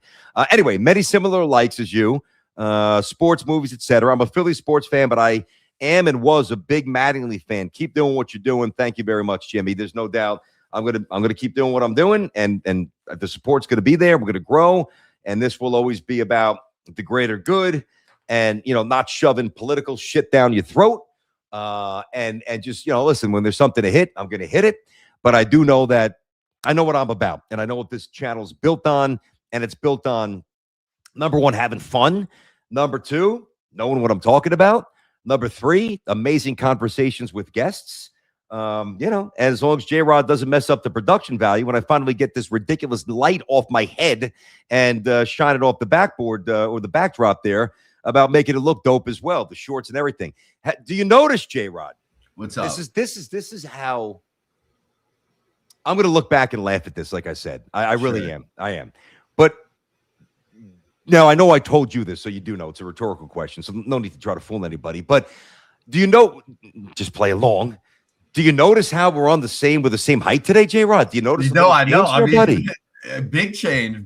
Anyway, many similar likes as you, sports, movies, etc. I'm a Philly sports fan, but I am and was a big Mattingly fan. Keep doing what you're doing. Thank you very much, Jimmy. There's no doubt I'm gonna keep doing what I'm doing, and the support's gonna be there. We're gonna grow. And this will always be about the greater good and, you know, not shoving political shit down your throat. And just, you know, listen, when there's something to hit, I'm going to hit it. But I do know that I know what I'm about. And I know what this channel is built on. And it's built on, number one, having fun. Number two, knowing what I'm talking about. Number three, amazing conversations with guests. You know, as long as J-Rod doesn't mess up the production value, when I finally get this ridiculous light off my head and shine it off the backboard or the backdrop there, about making it look dope as well, the shorts and everything. Do you notice, J-Rod? What's up? This is how I'm going to look back and laugh at this. Like I said, I really am. I am. But now I know I told you this, so you do know it's a rhetorical question, so no need to try to fool anybody. But do you know? Just play along. Do you notice how we're on the same height today, J-Rod? Do you notice? No, I know. I mean, buddy? Big change,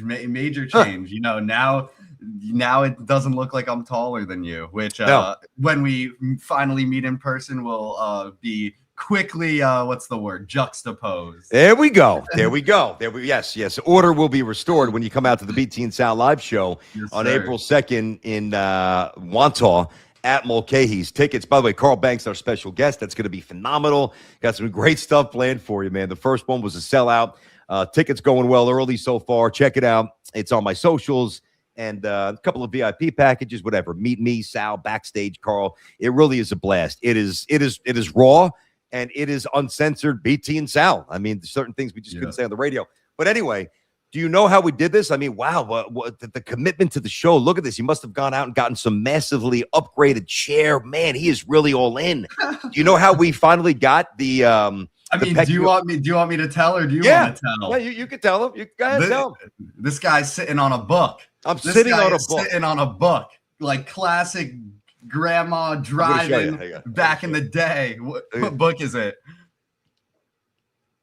major change. You know, now it doesn't look like I'm taller than you, which when we finally meet in person will be quickly, what's the word? Juxtaposed. There we go. Yes. Order will be restored when you come out to the BT and Sal live show on April 2nd in Wantagh. At Mulcahy's. Tickets, by the way, Carl Banks, our special guest. That's going to be phenomenal. Got some great stuff planned for you, man. The first one was a sellout. Tickets going well early so far. Check it out. It's on my socials and a couple of VIP packages, whatever. Meet me, Sal, backstage, Carl. It really is a blast. It is raw and it is uncensored. BT and Sal. I mean, certain things we just couldn't say on the radio. But anyway, do you know how we did this? I mean, wow, the commitment to the show. Look at this. He must have gone out and gotten some massively upgraded chair. Man, he is really all in. Do you know how we finally got the do you want me to tell or do you want to tell? Yeah, you can tell him. You guys tell him. This guy's sitting on a book. Sitting on a book. Like classic grandma driving back in the day. What book is it?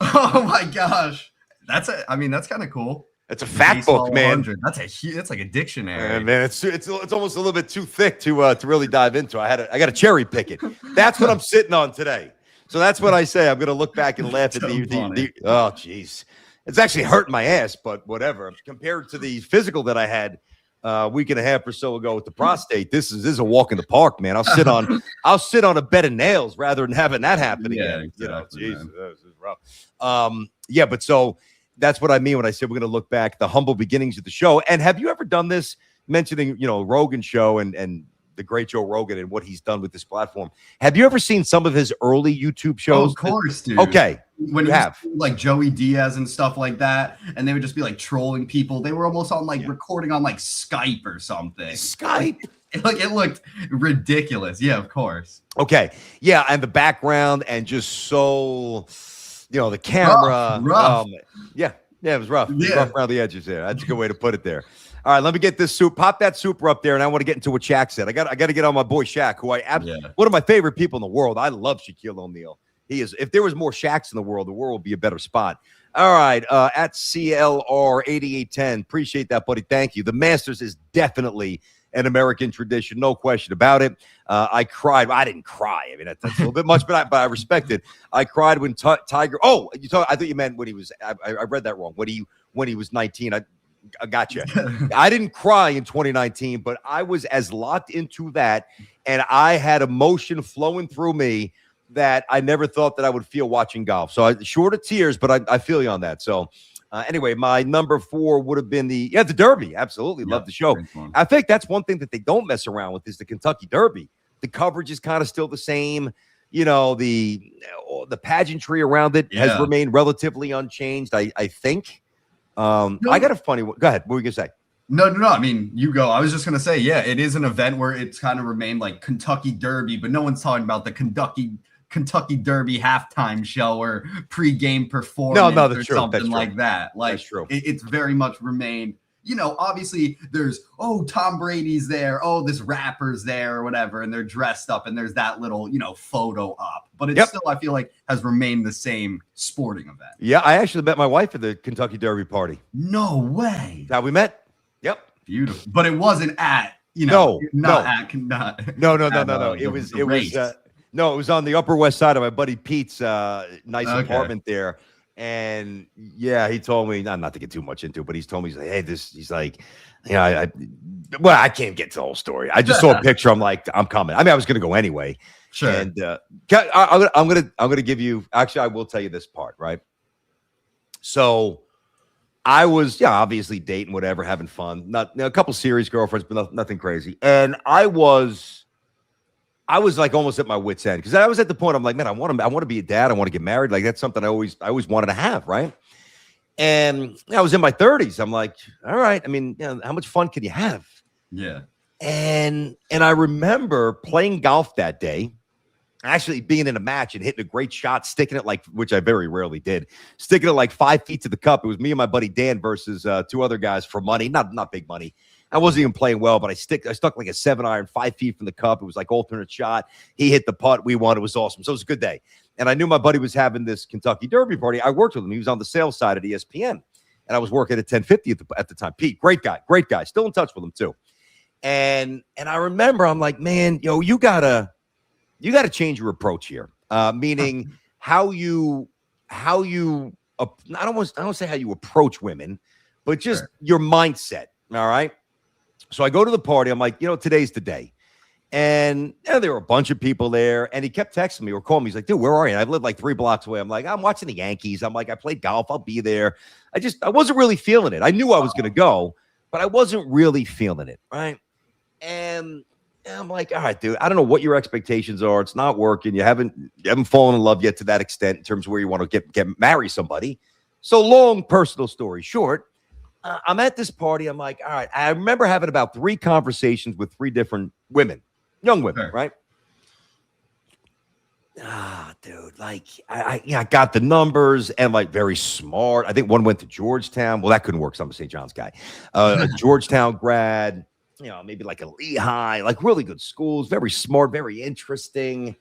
Oh my gosh. That's kind of cool. It's a fact book, man. That's like a dictionary. Man, it's almost a little bit too thick to really dive into. I got to cherry pick it. That's what I'm sitting on today. So that's what I say. I'm going to look back and laugh at the oh, jeez. It's actually hurting my ass, but whatever. Compared to the physical that I had a week and a half or so ago with the prostate, this is a walk in the park, man. I'll sit on a bed of nails rather than having that happen again. Exactly, you know, Jesus, this is rough. Yeah, but so that's what I mean when I said we're going to look back the humble beginnings of the show. And have you ever done this, mentioning, you know, Rogan show and the great Joe Rogan and what he's done with this platform? Have you ever seen some of his early YouTube shows? Oh, of course, dude. Okay. When you have like Joey Diaz and stuff like that, and they would just be like trolling people. They were almost on like recording on like Skype or something. Skype? Like it looked ridiculous. Yeah, of course. Okay. Yeah, and the background and just so... You know, the camera. Rough. It was rough. It was rough around the edges there. That's a good way to put it there. All right, let me get this soup. Pop that super up there, and I want to get into what Shaq said. I got to get on my boy Shaq, who one of my favorite people in the world. I love Shaquille O'Neal. He is. If there was more Shaqs in the world would be a better spot. All right, at CLR8810. Appreciate that, buddy. Thank you. The Masters is definitely an American tradition, no question about it. I cried. I didn't cry. I mean, that's a little bit much, but I respect it. I cried when Tiger. Oh, I thought you meant when he was. I read that wrong. When he was 19. I gotcha. I didn't cry in 2019, but I was as locked into that, and I had emotion flowing through me that I never thought that I would feel watching golf. So short of tears, but I feel you on that. So anyway, my number 4 would have been the Derby. Absolutely. Love the show. I think that's one thing that they don't mess around with is the Kentucky Derby. The coverage is kind of still the same. You know, the pageantry around it has remained relatively unchanged, I think. I got a funny one. Go ahead. What were you going to say? No. I mean, you go. I was just going to say, it is an event where it's kind of remained like Kentucky Derby, but no one's talking about the Kentucky Derby halftime show or pregame performance or something like that. Like, that's true. It's very much remained, obviously there's, Tom Brady's there. This rapper's there or whatever. And they're dressed up and there's that little, photo up. But it's still, I feel like, has remained the same sporting event. Yeah, I actually met my wife at the Kentucky Derby party. No way. That's how we met. Yep. Beautiful. But it wasn't at, No. It was on the Upper West Side of my buddy Pete's nice apartment there. And he told me not to get too much into it, but he's told me, he's like, hey, I can't get to the whole story. I just saw a picture. I'm like, I'm coming. I mean, I was going to go anyway. Sure. And I'm going to give you, actually, I will tell you this part, right? So I was, obviously dating, whatever, having fun. A couple serious girlfriends, but nothing crazy. And I was like almost at my wit's end because I was at the point I'm like, man, I want to be a dad. I want to get married. Like that's something I always wanted to have, right? And I was in my 30s. I'm like, all right. I mean, how much fun can you have? Yeah. And I remember playing golf that day, actually being in a match and hitting a great shot, sticking it which I very rarely did, sticking it like 5 feet to the cup. It was me and my buddy Dan versus 2 other guys for money, not big money. I wasn't even playing well, but I stuck like a 7-iron 5 feet from the cup. It was like alternate shot. He hit the putt. We won. It was awesome. So it was a good day. And I knew my buddy was having this Kentucky Derby party. I worked with him. He was on the sales side at ESPN. And I was working at 1050 at the time. Pete, great guy. Still in touch with him too. And I remember I'm like, man, you gotta change your approach here. Meaning how you I don't want to say how you approach women, but just your mindset. All right. So I go to the party. I'm like, today's the day. And there were a bunch of people there. And he kept texting me or calling me. He's like, dude, where are you? I live like 3 blocks away. I'm like, I'm watching the Yankees. I'm like, I played golf. I'll be there. I wasn't really feeling it. I knew I was going to go, but I wasn't really feeling it. Right. And I'm like, all right, dude, I don't know what your expectations are. It's not working. You haven't fallen in love yet to that extent in terms of where you want to marry somebody. So long personal story short, I'm at this party. I'm like, all right. I remember having about 3 conversations with 3 different women, young women, right? Dude, like I got the numbers and like very smart. I think one went to Georgetown. Well, that couldn't work. So I'm a St. John's guy. A Georgetown grad, maybe like a Lehigh, like really good schools, very smart, very interesting.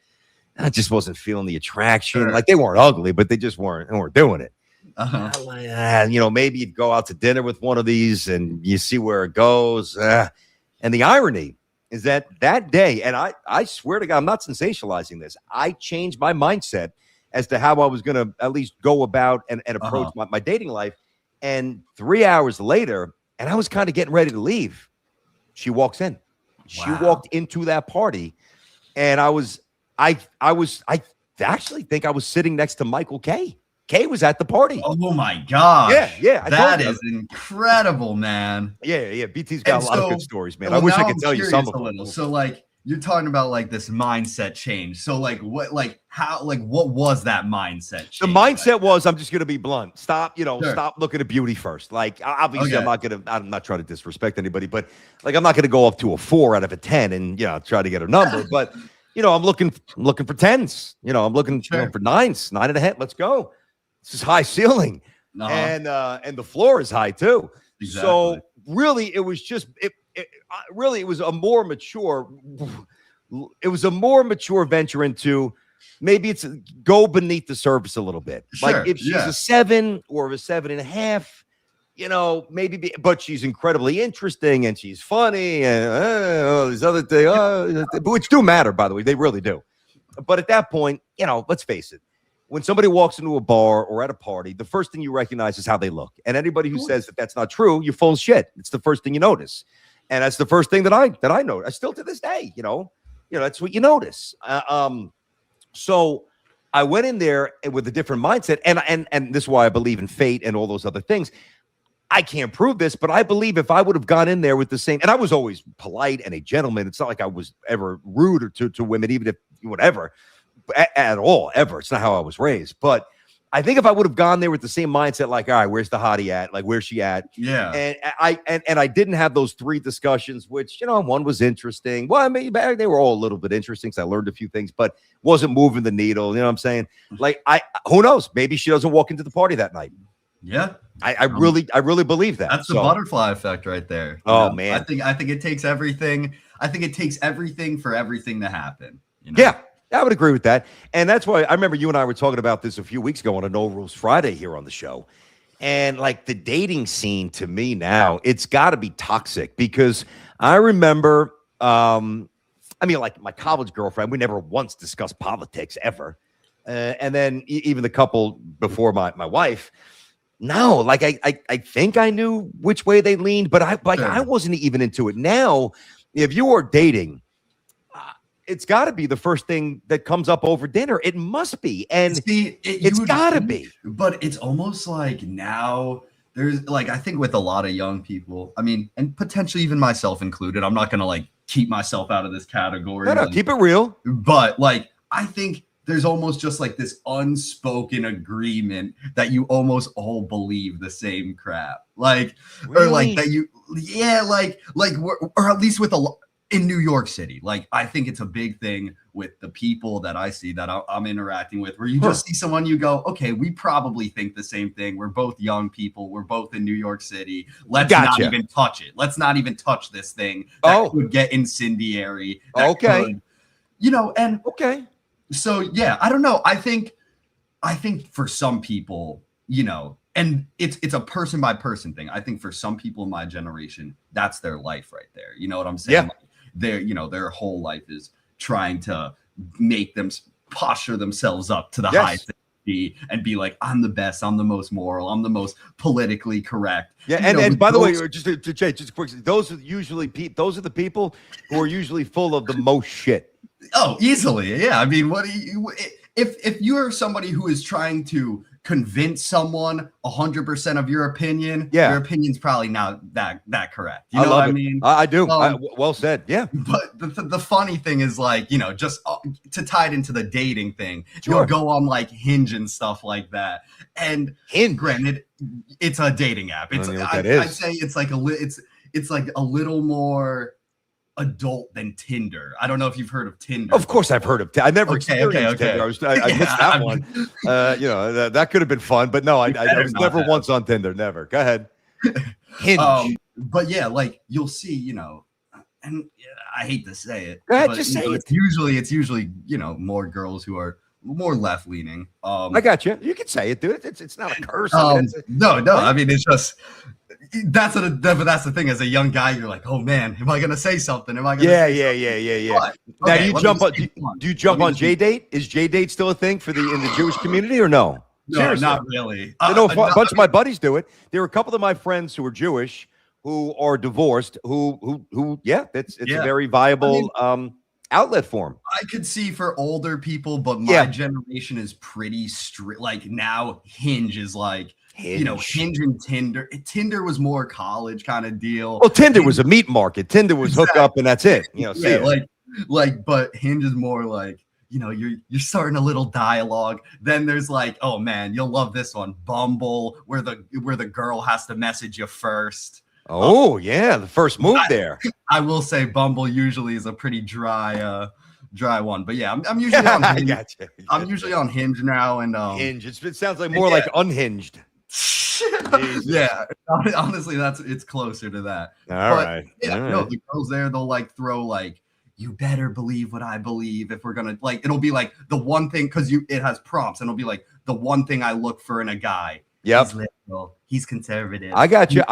I just wasn't feeling the attraction. Like they weren't ugly, but they just weren't doing it. Maybe you'd go out to dinner with one of these and you see where it goes. And the irony is that day, and I swear to God, I'm not sensationalizing this. I changed my mindset as to how I was going to at least go about and approach my dating life. And 3 hours later, and I was kind of getting ready to leave, she walks in. She walked into that party, and I actually think I was sitting next to Michael Kay. Kay was at the party. Oh my gosh. Yeah. That is incredible, man. Yeah. BT's got a lot of good stories, man. I wish I could tell you some of them. So like you're talking about like this mindset change. So like what was that mindset change? The mindset was I'm just gonna be blunt. Stop looking at beauty first. Like obviously I'm not trying to disrespect anybody, but like I'm not gonna go up to a 4 out of a 10 and try to get a number. But I'm looking for 10s. I'm looking for 9s, 9.5. Let's go. This is high ceiling, and the floor is high too. Exactly. So really, it was just it was a more mature venture into maybe it's go beneath the surface a little bit. Sure, like if she's a 7 or a 7.5, maybe, but she's incredibly interesting and she's funny and all these other things, which do matter, by the way, they really do. But at that point, let's face it. When somebody walks into a bar or at a party, the first thing you recognize is how they look. And anybody who says that that's not true, you're full of shit. It's the first thing you notice. And that's the first thing that I know. I still to this day, that's what you notice. So I went in there with a different mindset. And this is why I believe in fate and all those other things. I can't prove this, but I believe if I would have gone in there with the same, and I was always polite and a gentleman. It's not like I was ever rude or to women, even if whatever. At all, ever. It's not how I was raised. But I think if I would have gone there with the same mindset, like, all right, where's the hottie at? Like, where's she at? Yeah. And I didn't have those 3 discussions, which, one was interesting. Well, I mean, they were all a little bit interesting because I learned a few things, but wasn't moving the needle. You know what I'm saying? Like, who knows? Maybe she doesn't walk into the party that night. Yeah. I really believe that. That's the butterfly effect right there. Oh, man. I think it takes everything. I think it takes everything for everything to happen. Yeah. I would agree with that. And that's why I remember you and I were talking about this a few weeks ago on a No Rules Friday here on the show. And like the dating scene to me now, it's got to be toxic because I remember, like my college girlfriend, we never once discussed politics ever. And then even the couple before my wife, no, like I think I knew which way they leaned, but I wasn't even into it. Now, if you are dating, it's got to be the first thing that comes up over dinner. It must be. And it's got to be. But it's almost like now there's like, I think with a lot of young people, I mean, and potentially even myself included, I'm not going to like keep myself out of this category. No, keep it real. But like, I think there's almost just like this unspoken agreement that you almost all believe the same crap. Like, really? Or like that or at least with a lot. In New York City, like I think it's a big thing with the people that I see that I'm interacting with, where you just see someone, you go, okay, we probably think the same thing. We're both young people. We're both in New York City. Let's not even touch it. Let's not even touch this thing that could get incendiary. Okay. Could, So yeah, I don't know. I think for some people, and it's a person by person thing. I think for some people in my generation, that's their life right there. You know what I'm saying? Yeah. Like, their whole life is trying to make them posture themselves up to the highest and be like, I'm the best, I'm the most moral, I'm the most politically correct. Yeah, and by the way, just quick, those are the people who are usually full of the most shit. Oh, easily. Yeah. I mean, if you're somebody who is trying to convince someone 100% of your opinion, your opinion's probably not that correct. You know what I mean? I do. Well said. Yeah. But the funny thing is, like, just to tie it into the dating thing, you'll go on like Hinge and stuff like that. And granted, it's a dating app. I'd say it's like a little more adult than Tinder. I don't know if you've heard of Tinder. Of course I've heard of Tinder. I never experienced Tinder. I missed that one. That could have been fun, but no, I was never once on Tinder. Never. Go ahead. Hinge. But yeah, like you'll see, and I hate to say it. Go ahead, but, just say it. It's usually, more girls who are more left leaning. I got you. You can say it, dude. It's not a curse. No. I mean, it's just that's the thing. As a young guy, you're like, oh man, am I gonna say something? Am I gonna? Yeah. But, now, do you jump on J-Date? Is J-Date still a thing in the Jewish community or no? No, seriously? Not really. I know a bunch of my buddies do it. There are a couple of my friends who are Jewish who are divorced. It's a very viable outlet for them. I could see for older people, but my generation is pretty strict. Like now, Hinge is like. Hinge and Tinder. Tinder was more college kind of deal. Well, Tinder was a meat market. Tinder was hook up and that's it. But Hinge is more like, you're starting a little dialogue. Then there's like, oh man, you'll love this one, Bumble, where the girl has to message you first. Oh yeah, the first move there. I will say Bumble usually is a pretty dry one, but yeah, I'm usually on Hinge. I'm usually on Hinge now, and Hinge. It sounds like more like unhinged. Yeah, honestly, it's closer to that. All right. The girls there, they'll like throw like you better believe what I believe. If we're gonna like, it'll be like the one thing because it has prompts, and it'll be like the one thing I look for in a guy. Yep. He's liberal. He's conservative. I got you.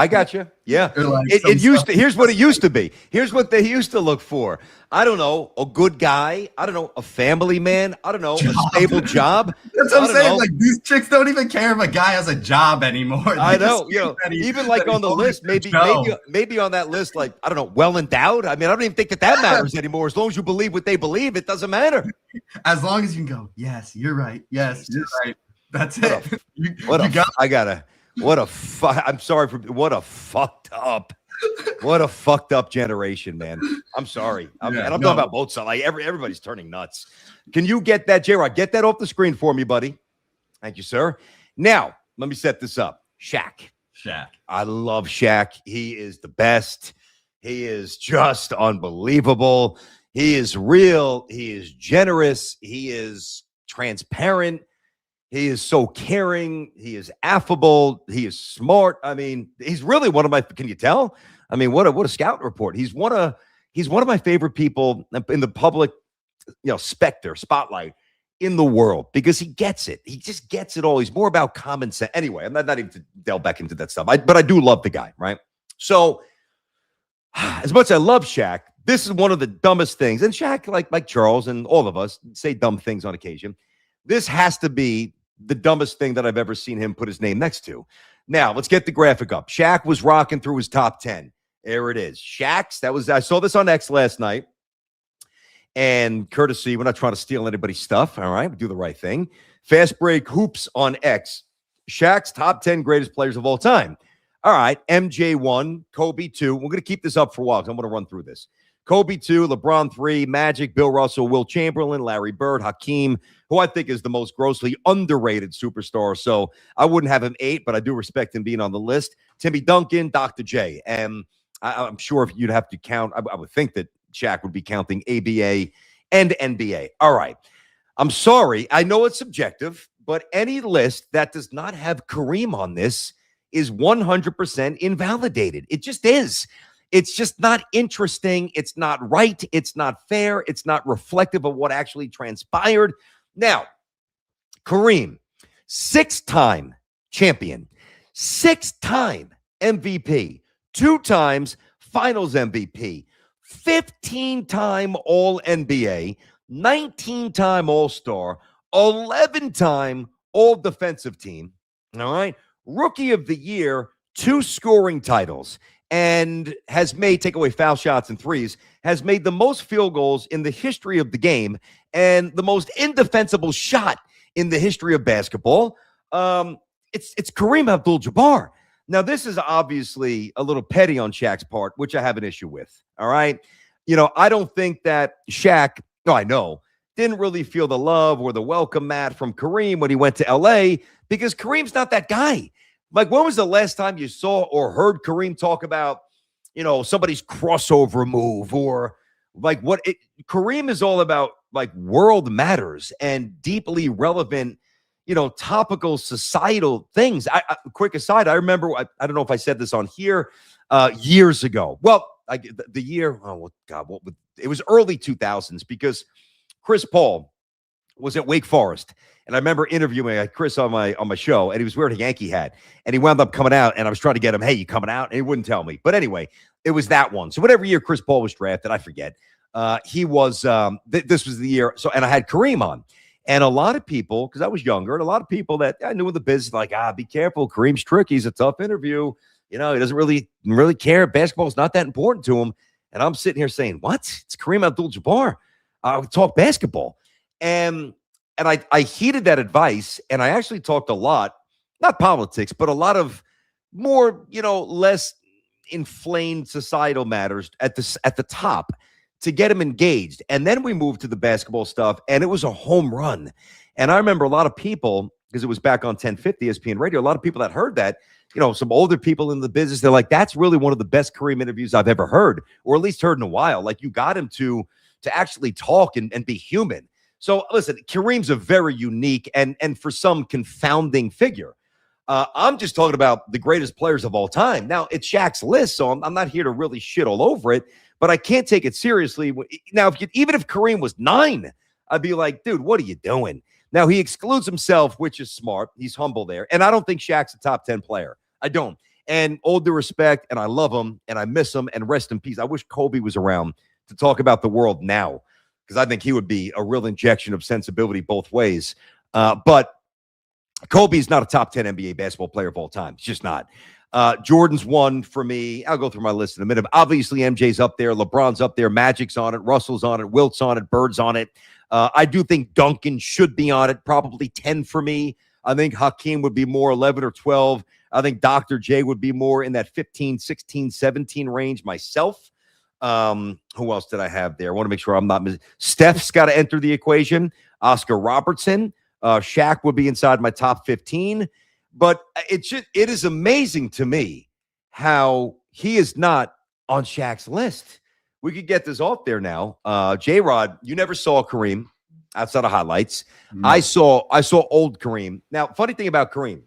Yeah. Like It used to. Here's what it used to be. Here's what they used to look for. I don't know, a good guy. I don't know, a family man. I don't know, a stable job. That's what I'm saying. Like these chicks don't even care if a guy has a job anymore. I know. Even like on the list, maybe on that list, like I don't know, well endowed. I mean, I don't even think that matters anymore. As long as you believe what they believe, it doesn't matter. As long as you can go, yes, you're right. Yes, you're right. That's it. I'm sorry for what a fucked up generation, man. I'm sorry. I'm talking about both sides. Like everybody's turning nuts. Can you get that, J-Rod? Get that off the screen for me, buddy. Thank you, sir. Now, let me set this up. Shaq. I love Shaq. He is the best. He is just unbelievable. He is real. He is generous. He is transparent. He is so caring. He is affable. He is smart. I mean, he's really one of my. Can you tell? I mean, what a scouting report. He's one of my favorite people in the public, spotlight in the world because he gets it. He just gets it all. He's more about common sense. Anyway, I'm not even to delve back into that stuff. But I do love the guy, right? So, as much as I love Shaq, this is one of the dumbest things. And Shaq, like Charles and all of us, say dumb things on occasion. This has to be the dumbest thing that I've ever seen him put his name next to. Now, let's get the graphic up. Shaq was rocking through his top 10. There it is. Shaq's. I saw this on X last night. And courtesy, we're not trying to steal anybody's stuff. All right, we do the right thing. Fast break hoops on X. Shaq's top 10 greatest players of all time. All right, MJ 1, Kobe 2. We're going to keep this up for a while because I'm going to run through this. Kobe 2, LeBron 3, Magic, Bill Russell, Will Chamberlain, Larry Bird, Hakeem, who I think is the most grossly underrated superstar. So I wouldn't have him 8, but I do respect him being on the list. Timmy Duncan, Dr. J. And I'm sure if you'd have to count, I would think that Shaq would be counting ABA and NBA. All right. I'm sorry. I know it's subjective, but any list that does not have Kareem on this is 100% invalidated. It just is. It's just not interesting. It's not right. It's not fair. It's not reflective of what actually transpired. Now, Kareem, 6-time champion, 6-time MVP, 2 times finals MVP, 15-time All-NBA, 19-time All-Star, 11-time All-Defensive Team, all right? Rookie of the Year, 2 scoring titles, and has made, take away foul shots and threes, has made the most field goals in the history of the game and the most indefensible shot in the history of basketball. It's Kareem Abdul-Jabbar. Now, this is obviously a little petty on Shaq's part, which I have an issue with, all right? I don't think that Shaq, didn't really feel the love or the welcome mat from Kareem when he went to L.A. because Kareem's not that guy. Like, when was the last time you saw or heard Kareem talk about, somebody's crossover move or like Kareem is all about like world matters and deeply relevant, topical societal things. Quick aside, I remember, I don't know if I said this on here years ago. Well, the year, it was early 2000s because Chris Paul was at Wake Forest. And I remember interviewing Chris on my show, and he was wearing a Yankee hat. And he wound up coming out, and I was trying to get him, hey, you coming out? And he wouldn't tell me. But anyway, it was that one. So whatever year Chris Paul was drafted, I forget. He was, this was the year. So, and I had Kareem on. And a lot of people, because I was younger, and a lot of people that I knew in the business, like, be careful. Kareem's tricky. He's a tough interview. He doesn't really care. Basketball's not that important to him. And I'm sitting here saying, what? It's Kareem Abdul-Jabbar. We talk basketball. And I heeded that advice, and I actually talked a lot, not politics, but a lot of more, less inflamed societal matters at the top to get him engaged. And then we moved to the basketball stuff, and it was a home run. And I remember a lot of people, because it was back on 1050 ESPN radio, a lot of people that heard that, some older people in the business, they're like, that's really one of the best Kareem interviews I've ever heard, or at least heard in a while. Like, you got him to actually talk and be human. So listen, Kareem's a very unique and for some confounding figure. I'm just talking about the greatest players of all time. Now, it's Shaq's list, so I'm not here to really shit all over it. but I can't take it seriously. Now, even if Kareem was 9, I'd be like, dude, what are you doing? Now, he excludes himself, which is smart. He's humble there. And I don't think Shaq's a top 10 player. I don't. And all due respect, and I love him, and I miss him, and rest in peace. I wish Kobe was around to talk about the world now, because I think he would be a real injection of sensibility both ways. But Kobe's not a top 10 NBA basketball player of all time. It's just not. Jordan's 1 for me. I'll go through my list in a minute. Obviously, MJ's up there. LeBron's up there. Magic's on it. Russell's on it. Wilt's on it. Bird's on it. I do think Duncan should be on it. Probably 10 for me. I think Hakeem would be more 11 or 12. I think Dr. J would be more in that 15, 16, 17 range myself. Who else did I have there? I want to make sure I'm not missing. Steph's got to enter the equation. Oscar Robertson. Shaq would be inside my top 15. But it is amazing to me how he is not on Shaq's list. We could get this off there now. J-Rod, you never saw Kareem outside of highlights. No. I saw old Kareem. Now, funny thing about Kareem,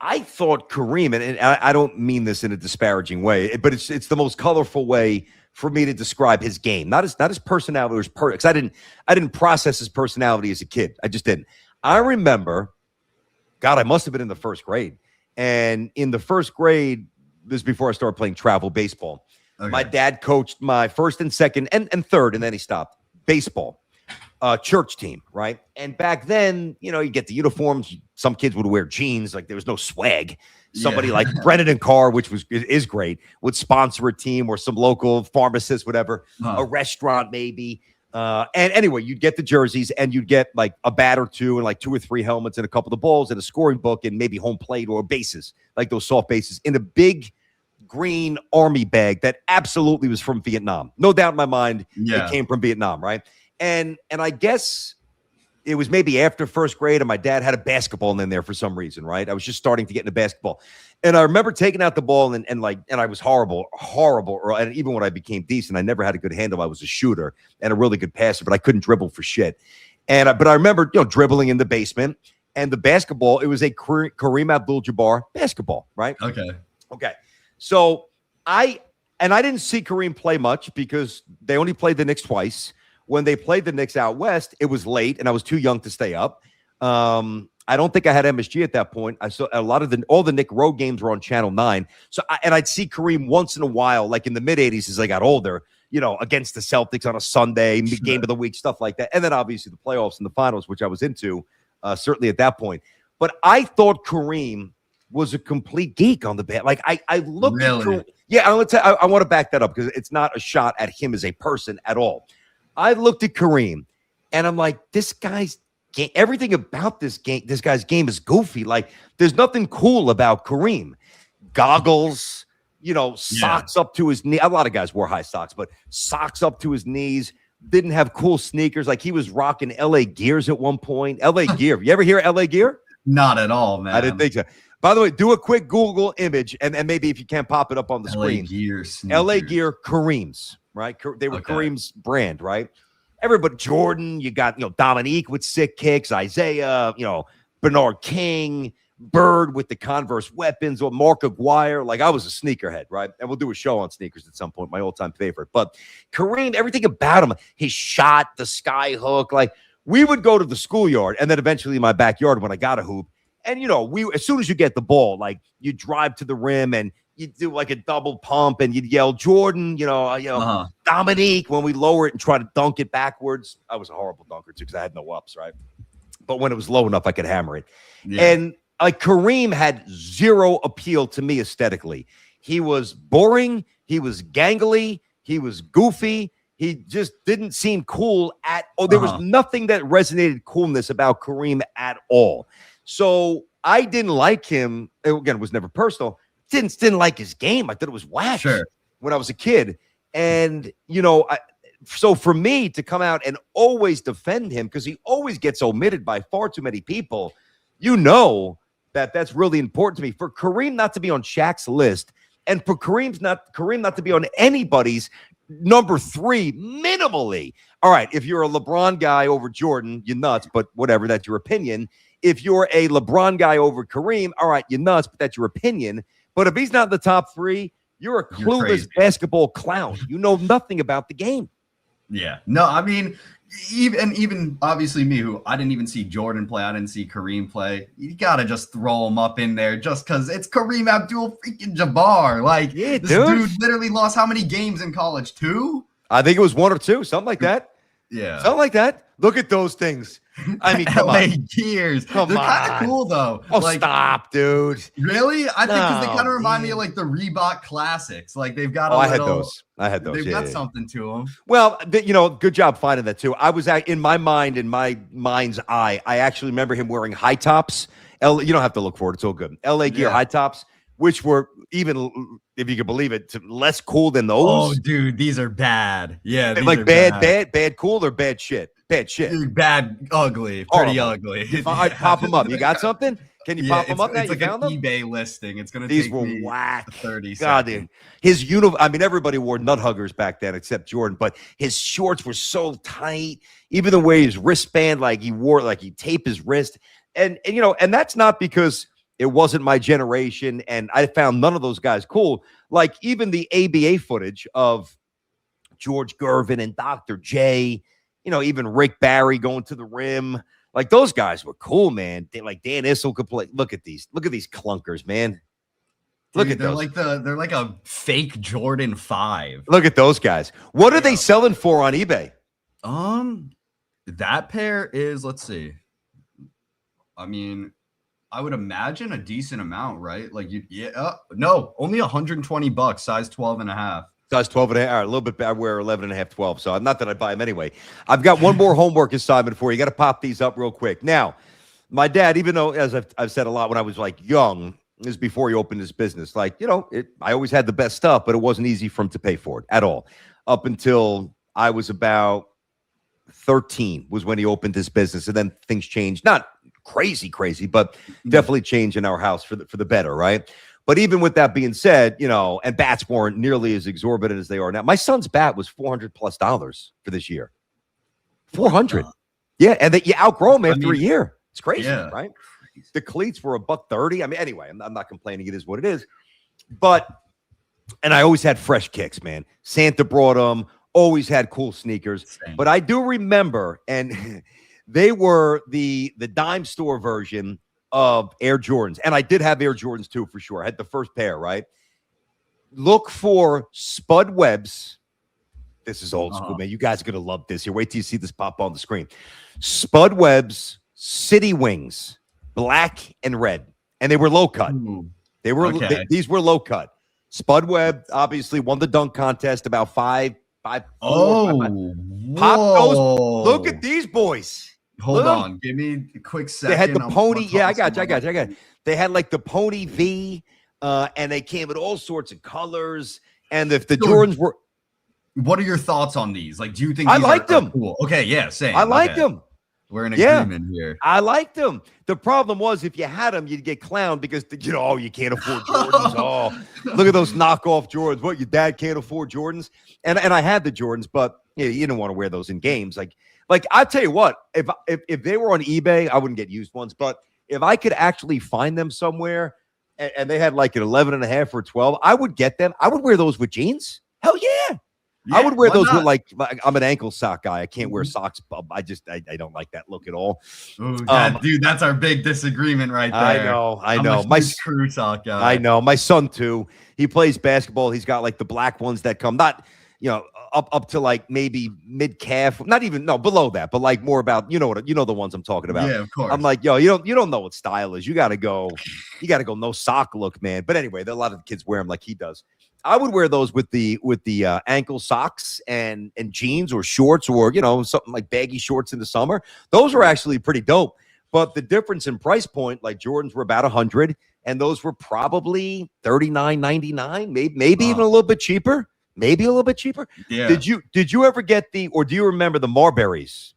I thought Kareem, and I don't mean this in a disparaging way, but it's the most colorful way for me to describe his game. Not his personality, or his because I didn't process his personality as a kid. I just didn't. I remember, God, I must have been in the first grade. And in the first grade, this is before I started playing travel baseball. Okay. My dad coached my first and second and third, and then he stopped, baseball, church team, right? And back then, you get the uniforms. Some kids would wear jeans, like there was no swag. Somebody like Brennan and Carr, which is great, would sponsor a team, or some local pharmacist, whatever, a restaurant maybe. And anyway, you'd get the jerseys, and you'd get like a bat or two, and like 2 or 3 helmets, and a couple of balls, and a scoring book, and maybe home plate or bases, like those soft bases, in a big green army bag that absolutely was from Vietnam. No doubt in my mind, it came from Vietnam, right? And I guess it was maybe after first grade, and my dad had a basketball in there for some reason, right? I was just starting to get into basketball. And I remember taking out the ball, and I was horrible. And even when I became decent, I never had a good handle. I was a shooter and a really good passer, but I couldn't dribble for shit. But I remember, dribbling in the basement, and the basketball, it was a Kareem Abdul-Jabbar basketball, right? Okay. So I didn't see Kareem play much because they only played the Knicks twice. When they played the Knicks out west, it was late, and I was too young to stay up. I don't think I had MSG at that point. I saw all the Knick road games were on Channel 9. So I'd see Kareem once in a while, like in the mid 80s as I got older, against the Celtics on a Sunday, game of the week, stuff like that. And then obviously the playoffs and the finals, which I was into, certainly at that point. But I thought Kareem was a complete geek on the bat. Like I looked at Kareem. Yeah, I want to back that up because it's not a shot at him as a person at all. I looked at Kareem, and I'm like, this guy's game, everything about this guy's game is goofy. Like, there's nothing cool about Kareem. Goggles, socks up to his knee. A lot of guys wore high socks, but socks up to his knees. Didn't have cool sneakers. Like, he was rocking LA Gears at one point. LA Gear. You ever hear LA Gear? Not at all, man. I didn't think so. By the way, do a quick Google image, and maybe if you can't pop it up on the screen. LA Gear Kareem's, right? They were Kareem's brand, right? Everybody, Jordan, you got, Dominique with sick kicks, Isaiah, Bernard King, Bird with the Converse weapons, or Mark Aguirre. Like, I was a sneakerhead, right? And we'll do a show on sneakers at some point, my all-time favorite. But Kareem, everything about him, his shot, the sky hook, like, we would go to the schoolyard, and then eventually in my backyard when I got a hoop. And, as soon as you get the ball, like, you drive to the rim and you do like a double pump and you'd yell, Jordan, Dominique, when we lower it and try to dunk it backwards. I was a horrible dunker too because I had no ups, right? But when it was low enough, I could hammer it. Yeah. And like Kareem had zero appeal to me aesthetically. He was boring. He was gangly. He was goofy. He just didn't seem cool at all. There was nothing that resonated coolness about Kareem at all. So I didn't like him. Again, it was never personal. Didn't like his game. I thought it was whack when I was a kid. And, so for me to come out and always defend him, because he always gets omitted by far too many people, that's really important to me. For Kareem not to be on Shaq's list, and for Kareem not to be on anybody's number 3 minimally. All right, if you're a LeBron guy over Jordan, you're nuts, but whatever, that's your opinion. If you're a LeBron guy over Kareem, all right, you're nuts, but that's your opinion. But if he's not in the top 3, You're a You're clueless crazy. basketball clown. You know nothing about the game. Yeah. No, I mean, even obviously me, who I didn't even see Jordan play. I didn't see Kareem play. You got to just throw him up in there just because it's Kareem Abdul freaking Jabbar. Like, Yeah, this dude. dude literally lost how many games in college? 2? I think it was 1 or 2, something like that. Yeah. Something like that. Look at those things. I mean, come LA on. Gears. Come They're kind on. of cool though. Oh, like, stop, dude. really? I think because they No, kind of remind me man. of like the Reebok classics. Like they've got. I had those. They've Yeah, got yeah. something to them. Well, good job finding that too. I was in my mind, in my mind's eye, I actually remember him wearing high tops. You don't have to look for it. It's all good. LA Gear high tops, which were even, if you can believe it, less cool than those. Oh, dude, these are bad. Yeah, these like are bad cool or bad shit? Bad shit. Bad, ugly, pretty Horrible. ugly. All right, pop them up. You got something? Can you pop them up? Now It's you like an found them? eBay listing. It's gonna These take were me whack. 30 God, seconds. dude. His uniform. I mean, everybody wore nut huggers back then except Jordan, but his shorts were so tight. Even the way his wristband, like he wore, like he taped his wrist, and that's not because it wasn't my generation, and I found none of those guys cool. Like even the ABA footage of George Gervin and Dr. J, even Rick Barry going to the rim. Like those guys were cool, man. Like Dan Issel could play. Look at these clunkers, man. Look Dude, at those. They're like a fake Jordan 5. Look at those guys. What are they selling for on eBay? That pair is, let's see. I mean, I would imagine a decent amount, right? Like no, only $120, size 12 and a half. Size 12 and a half, a little bit bad. I wear 11 and a half, 12. So not that I buy them anyway. I've got one more homework assignment for you. You got to pop these up real quick. Now, my dad, even though, as I've said a lot, when I was like young, this is before he opened his business. Like, I always had the best stuff, but it wasn't easy for him to pay for it at all. Up until I was about 13 was when he opened his business. And then things changed. Not crazy, but definitely changed in our house for the better, right? But even with that being said, and bats weren't nearly as exorbitant as they are now. My son's bat was $400+ for this year. 400. Yeah, and you outgrow them after a year. It's crazy, right? The cleats were $130. I mean, anyway, I'm not complaining. It is what it is. And I always had fresh kicks, man. Santa brought them. Always had cool sneakers. Same. But I do remember, and they were the dime store version of Air Jordans. And I did have Air Jordans too, for sure. I had the first pair, right? Look for Spud Webb's. This is old school, man. You guys are going to love this. Here, wait till you see this pop on the screen. Spud Webb's City Wings, black and red. And they were low cut. They were these were low cut. Spud Webb obviously won the dunk contest about 5'4". Pop those. Look at these boys. Hold on. Give me a quick second. They had the pony. Yeah, I got you. They had like the pony V, and they came in all sorts of colors. And if the Jordans were. What are your thoughts on these? Like, do you think I these liked them? Cool? Okay, yeah, same. I liked them. We're in agreement here. I liked them. The problem was if you had them, you'd get clowned because, you can't afford Jordans. Oh, look at those knockoff Jordans. What, your dad can't afford Jordans? And I had the Jordans, but you didn't want to wear those in games. Like I'll tell you what, if they were on eBay, I wouldn't get used ones. But if I could actually find them somewhere and they had like an 11 and a half or 12, I would get them. I would wear those with jeans. Hell yeah. I would wear those with like I'm an ankle sock guy. I can't wear socks. I don't like that look at all. Ooh, dude, that's our big disagreement right there. I know. My screw sock guy. I know. My son too. He plays basketball. He's got like the black ones that come up to like maybe mid calf, not even below that, but like more about the ones I'm talking about. Yeah, of course. I'm like, you don't know what style is. You gotta go no sock look, man. But anyway, a lot of the kids wear them like he does. I would wear those with the ankle socks and jeans or shorts or something like baggy shorts in the summer. Those are actually pretty dope. But the difference in price point, like Jordans were about $100, and those were probably $39.99, maybe even a little bit cheaper. Maybe a little bit cheaper. Yeah. Did you ever get do you remember the Marberries?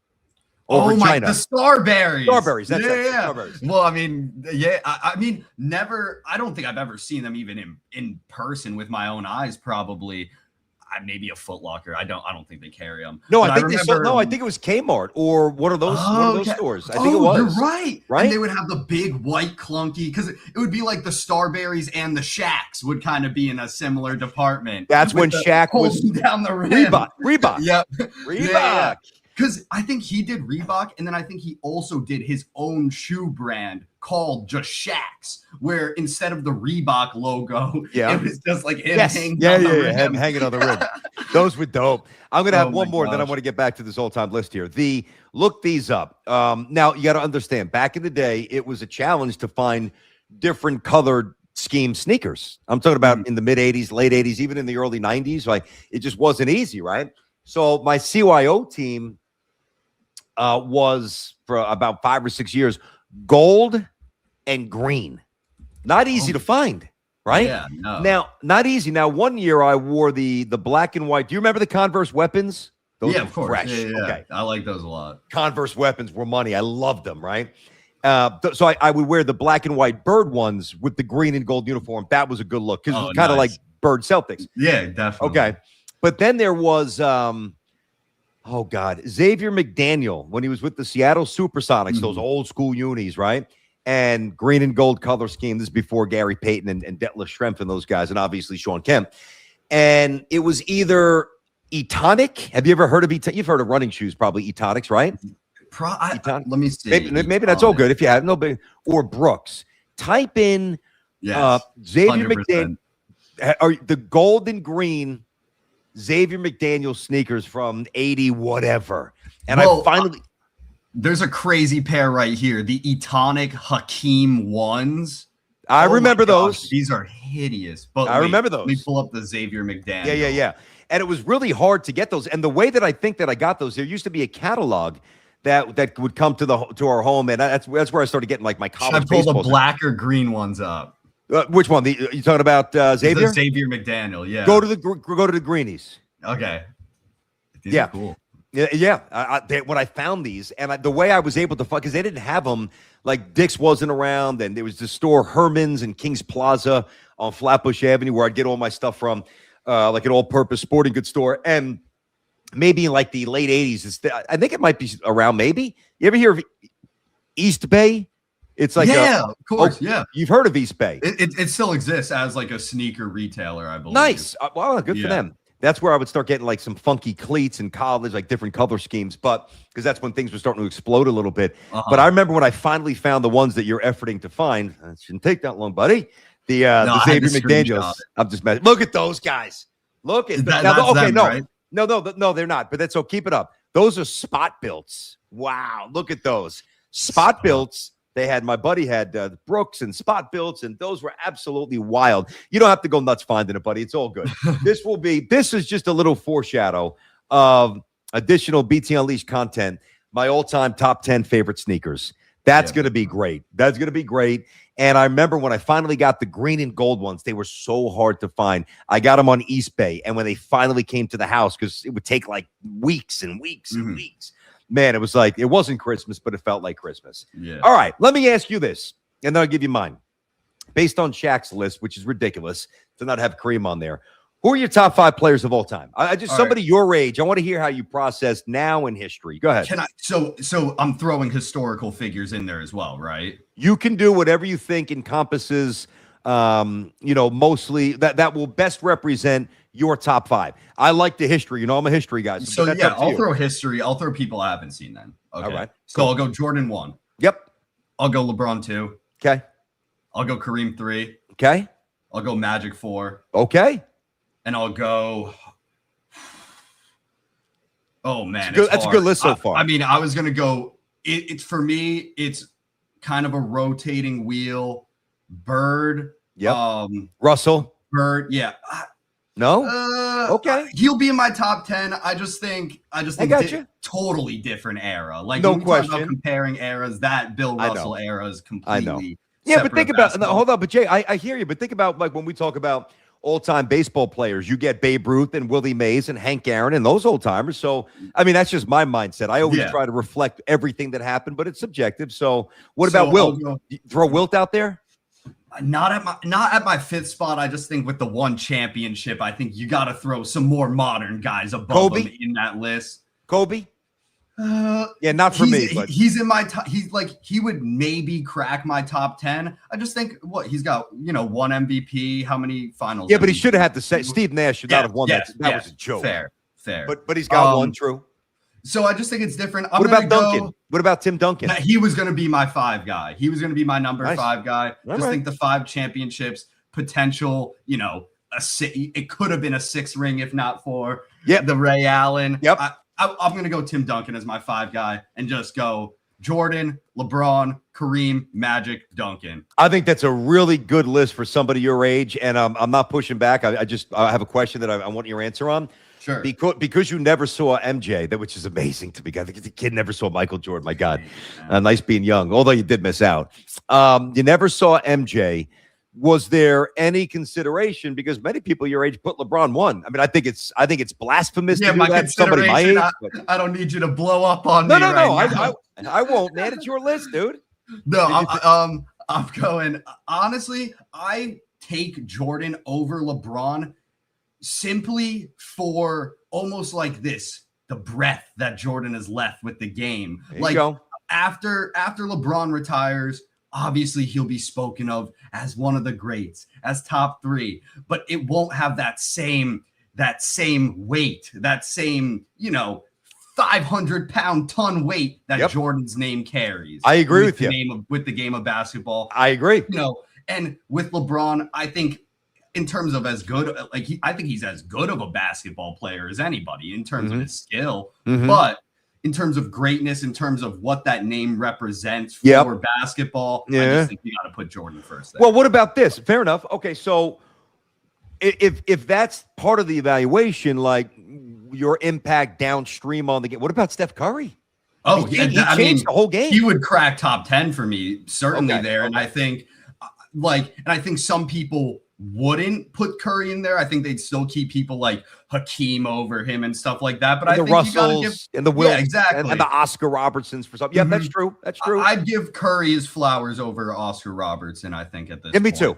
Over China? The Starberries. Starberries. That's yeah. Starberries. Well, I mean, yeah. I mean, never. I don't think I've ever seen them even in person with my own eyes. Probably. maybe a Foot Locker. I don't think they carry them. No, But I think they sold. No, I think it was Kmart or one of those stores. I think it was. You're right. Right. And they would have the big white clunky because it would be like the Starberries and the Shaqs would kind of be in a similar department. That's when Shaq was down the rim. Reebok. Yep. Reebok. Because I think he did Reebok, and then I think he also did his own shoe brand called just Shaq's, where instead of the Reebok logo, it was just like him hanging on the rim. Hanging on the rim. Those were dope. I'm going to have one more, then I want to get back to this all-time list here. Look these up. Now, you got to understand, back in the day, it was a challenge to find different colored scheme sneakers. I'm talking about in the mid-'80s, late 80s, even in the early 90s. Like, it just wasn't easy, right? So my CYO team was, for about 5 or 6 years, gold and green. Not easy to find, right? Yeah, no. Now, not easy. Now, one year I wore the black and white. Do you remember the Converse Weapons? Those of course. fresh. Yeah. Okay. I like those a lot. Converse Weapons were money. I loved them, right? So I would wear the black and white Bird ones with the green and gold uniform. That was a good look because it was kind of like Bird Celtics. Yeah, definitely. Okay. But then there was oh God, Xavier McDaniel when he was with the Seattle Supersonics, those old school unis, right? And green and gold color scheme. This is before Gary Payton and Detlef Schrempf and those guys, and obviously Sean Kemp. And it was either Etonic. Have you ever heard of Etonic? You've heard of running shoes, probably Etonics, right? Let me see. Maybe that's all good if you have no. Or Brooks. Type in Xavier 100%. McDaniel. Or the gold and green Xavier McDaniel sneakers from 80 whatever. And I finally there's a crazy pair right here. The Etonic Hakeem ones. I remember those. These are hideous. But I remember those. Let me pull up the Xavier McDaniel. Yeah. And it was really hard to get those. And the way that I think that I got those, there used to be a catalog that would come to our home, and that's where I started getting like my college. Should I pull the black or green ones up? Which one? You talking about Xavier? The Xavier McDaniel. Yeah. Go to the greenies. Okay. These are cool. Yeah. When I found these, and the way I was able to find, because they didn't have them, like Dick's wasn't around, and there was the store Herman's and Kings Plaza on Flatbush Avenue where I'd get all my stuff from, like an all-purpose sporting goods store, and maybe in like the late 80s. I think it might be around maybe. You ever hear of East Bay? It's like of course. You've heard of East Bay. It still exists as like a sneaker retailer, I believe. Nice. Well, good for them. That's where I would start getting like some funky cleats in college, like different color schemes. But because that's when things were starting to explode a little bit. But I remember when I finally found the ones that you're efforting to find. It shouldn't take that long, buddy. The Xavier McDaniels. I'm just messing. Look at those guys. Look at that. Right? No, they're not. But that's so. Keep it up. Those are spot builts. Wow, look at those spot builts. My buddy had Brooks and spot builts, and those were absolutely wild. You don't have to go nuts finding it, buddy. It's all good. This is just a little foreshadow of additional BT Unleashed content. My all-time top 10 favorite sneakers. That's going to be great. That's going to be great. And I remember when I finally got the green and gold ones, they were so hard to find. I got them on East Bay. And when they finally came to the house, because it would take like weeks and weeks and weeks, man, it was like, it wasn't Christmas, but it felt like Christmas. Yeah. All right, let me ask you this, and then I'll give you mine. Based on Shaq's list, which is ridiculous to not have Kareem on there, who are your top 5 players of all time? Somebody your age. I want to hear how you process now in history. Go ahead. So I'm throwing historical figures in there as well, right? You can do whatever you think encompasses, mostly that will best represent your top 5. I like the history. I'm a history guy. So I'll throw history. I'll throw people I haven't seen then. Okay. All right. So I'll go Jordan 1. Yep. I'll go LeBron 2. Okay. I'll go Kareem 3. Okay. I'll go Magic 4. Okay. And I'll go. Oh man, that's a good list so far. I mean, I was gonna go. It's for me. It's kind of a rotating wheel. Bird. Yep. Russell. Bird. Yeah. No. Okay. He'll be in my top 10. I just think. Totally different era. Like no when we question. talk about comparing eras, that Bill Russell era is completely. I know. Yeah, but think about. Hold on, but Jay, I hear you. But think about like when we talk about all-time baseball players, you get Babe Ruth and Willie Mays and Hank Aaron and those old-timers. So, I mean, that's just my mindset. I always try to reflect everything that happened, but it's subjective. So, what about Wilt? Throw Wilt out there? Not at my fifth spot. I just think with the one championship, I think you got to throw some more modern guys above him in that list. Kobe? Yeah, not for me, but he's in my top. He's like, he would maybe crack my top 10. I just think he's got, one MVP. How many finals? Yeah, but he should have had to say Steve Nash should not have won that. That was a joke. Fair. But he's got one, true. So I just think it's different. What about Duncan? What about Tim Duncan? He was going to be my 5 guy. He was going to be my number 5 guy. Think the 5 championships potential, it could have been a 6 ring if not for the Ray Allen. Yep. I'm going to go Tim Duncan as my 5 guy and just go Jordan, LeBron, Kareem, Magic, Duncan. I think that's a really good list for somebody your age, and I'm not pushing back. I have a question that I want your answer on. Sure. Because you never saw MJ, which is amazing to me. I think the kid never saw Michael Jordan. My God, nice being young. Although you did miss out. You never saw MJ. Was there any consideration? Because many people your age put LeBron 1. I mean, I think it's blasphemous to do that. Somebody my age. I don't need you to blow up on me. No. I won't, man. It's your list, dude. No, I'm going. Honestly, I take Jordan over LeBron. Simply for almost like the breath that Jordan has left with the game. After LeBron retires, obviously he'll be spoken of as one of the greats, as top 3, but it won't have that same weight, that same, 500-pound ton weight that Jordan's name carries. I agree with you. With the game of basketball. I agree. And with LeBron, I think in terms of as good, I think he's as good of a basketball player as anybody in terms of his skill, but in terms of greatness, in terms of what that name represents for basketball, I just think you got to put Jordan first there. Well, what about this? Fair enough. Okay, so if that's part of the evaluation, like your impact downstream on the game, what about Steph Curry? Oh, he changed the whole game. He would crack top 10 for me, certainly there. And I think, some people wouldn't put Curry in there. I think they'd still keep people like Hakeem over him and stuff like that. But I think Russells and the Wills, exactly, and the Oscar Robertsons for something. Yeah, that's true. That's true. I'd give Curry his flowers over Oscar Robertson. I think at this. Me too.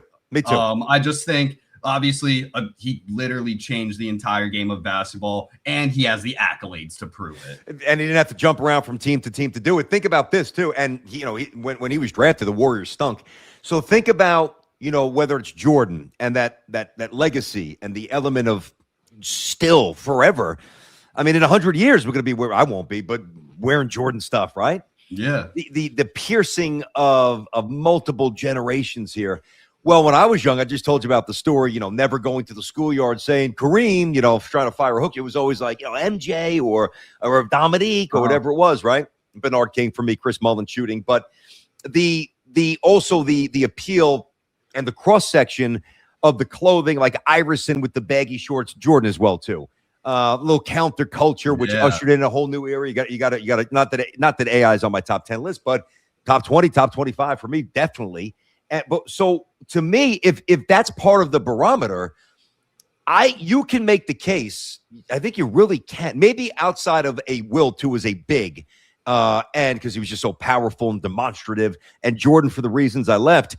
I just think obviously he literally changed the entire game of basketball, and he has the accolades to prove it. And he didn't have to jump around from team to team to do it. Think about this too. And when he was drafted, the Warriors stunk. So think about. Whether it's Jordan and that legacy and the element of still forever. I mean, in 100 years, we're going to be where I won't be, but wearing Jordan stuff, right? Yeah. The piercing of multiple generations here. Well, when I was young, I just told you about the story, never going to the schoolyard saying Kareem, trying to fire a hook. It was always like, MJ or Dominique or whatever it was, right? Bernard King for me, Chris Mullin shooting. But the appeal and the cross-section of the clothing, like Iverson with the baggy shorts, Jordan as well, too. A little counterculture, which ushered in a whole new era. You got to, not that AI is on my top 10 list, but top 20, top 25 for me, definitely. But so to me, if that's part of the barometer, you can make the case. I think you really can. Maybe outside of a Wilt, who was a big, and because he was just so powerful and demonstrative, and Jordan for the reasons I left.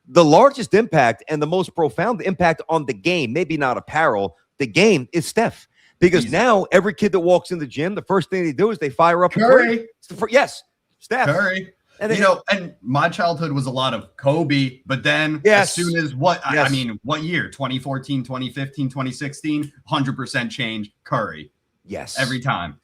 The largest impact and the most profound impact on the game, maybe not apparel, the game is Steph. Because now every kid that walks in the gym, the first thing they do is they fire up Curry. Yes, Steph. Curry. And and my childhood was a lot of Kobe, but then as soon as what year? 2014, 2015, 2016, 100% change, Curry. Yes. Every time,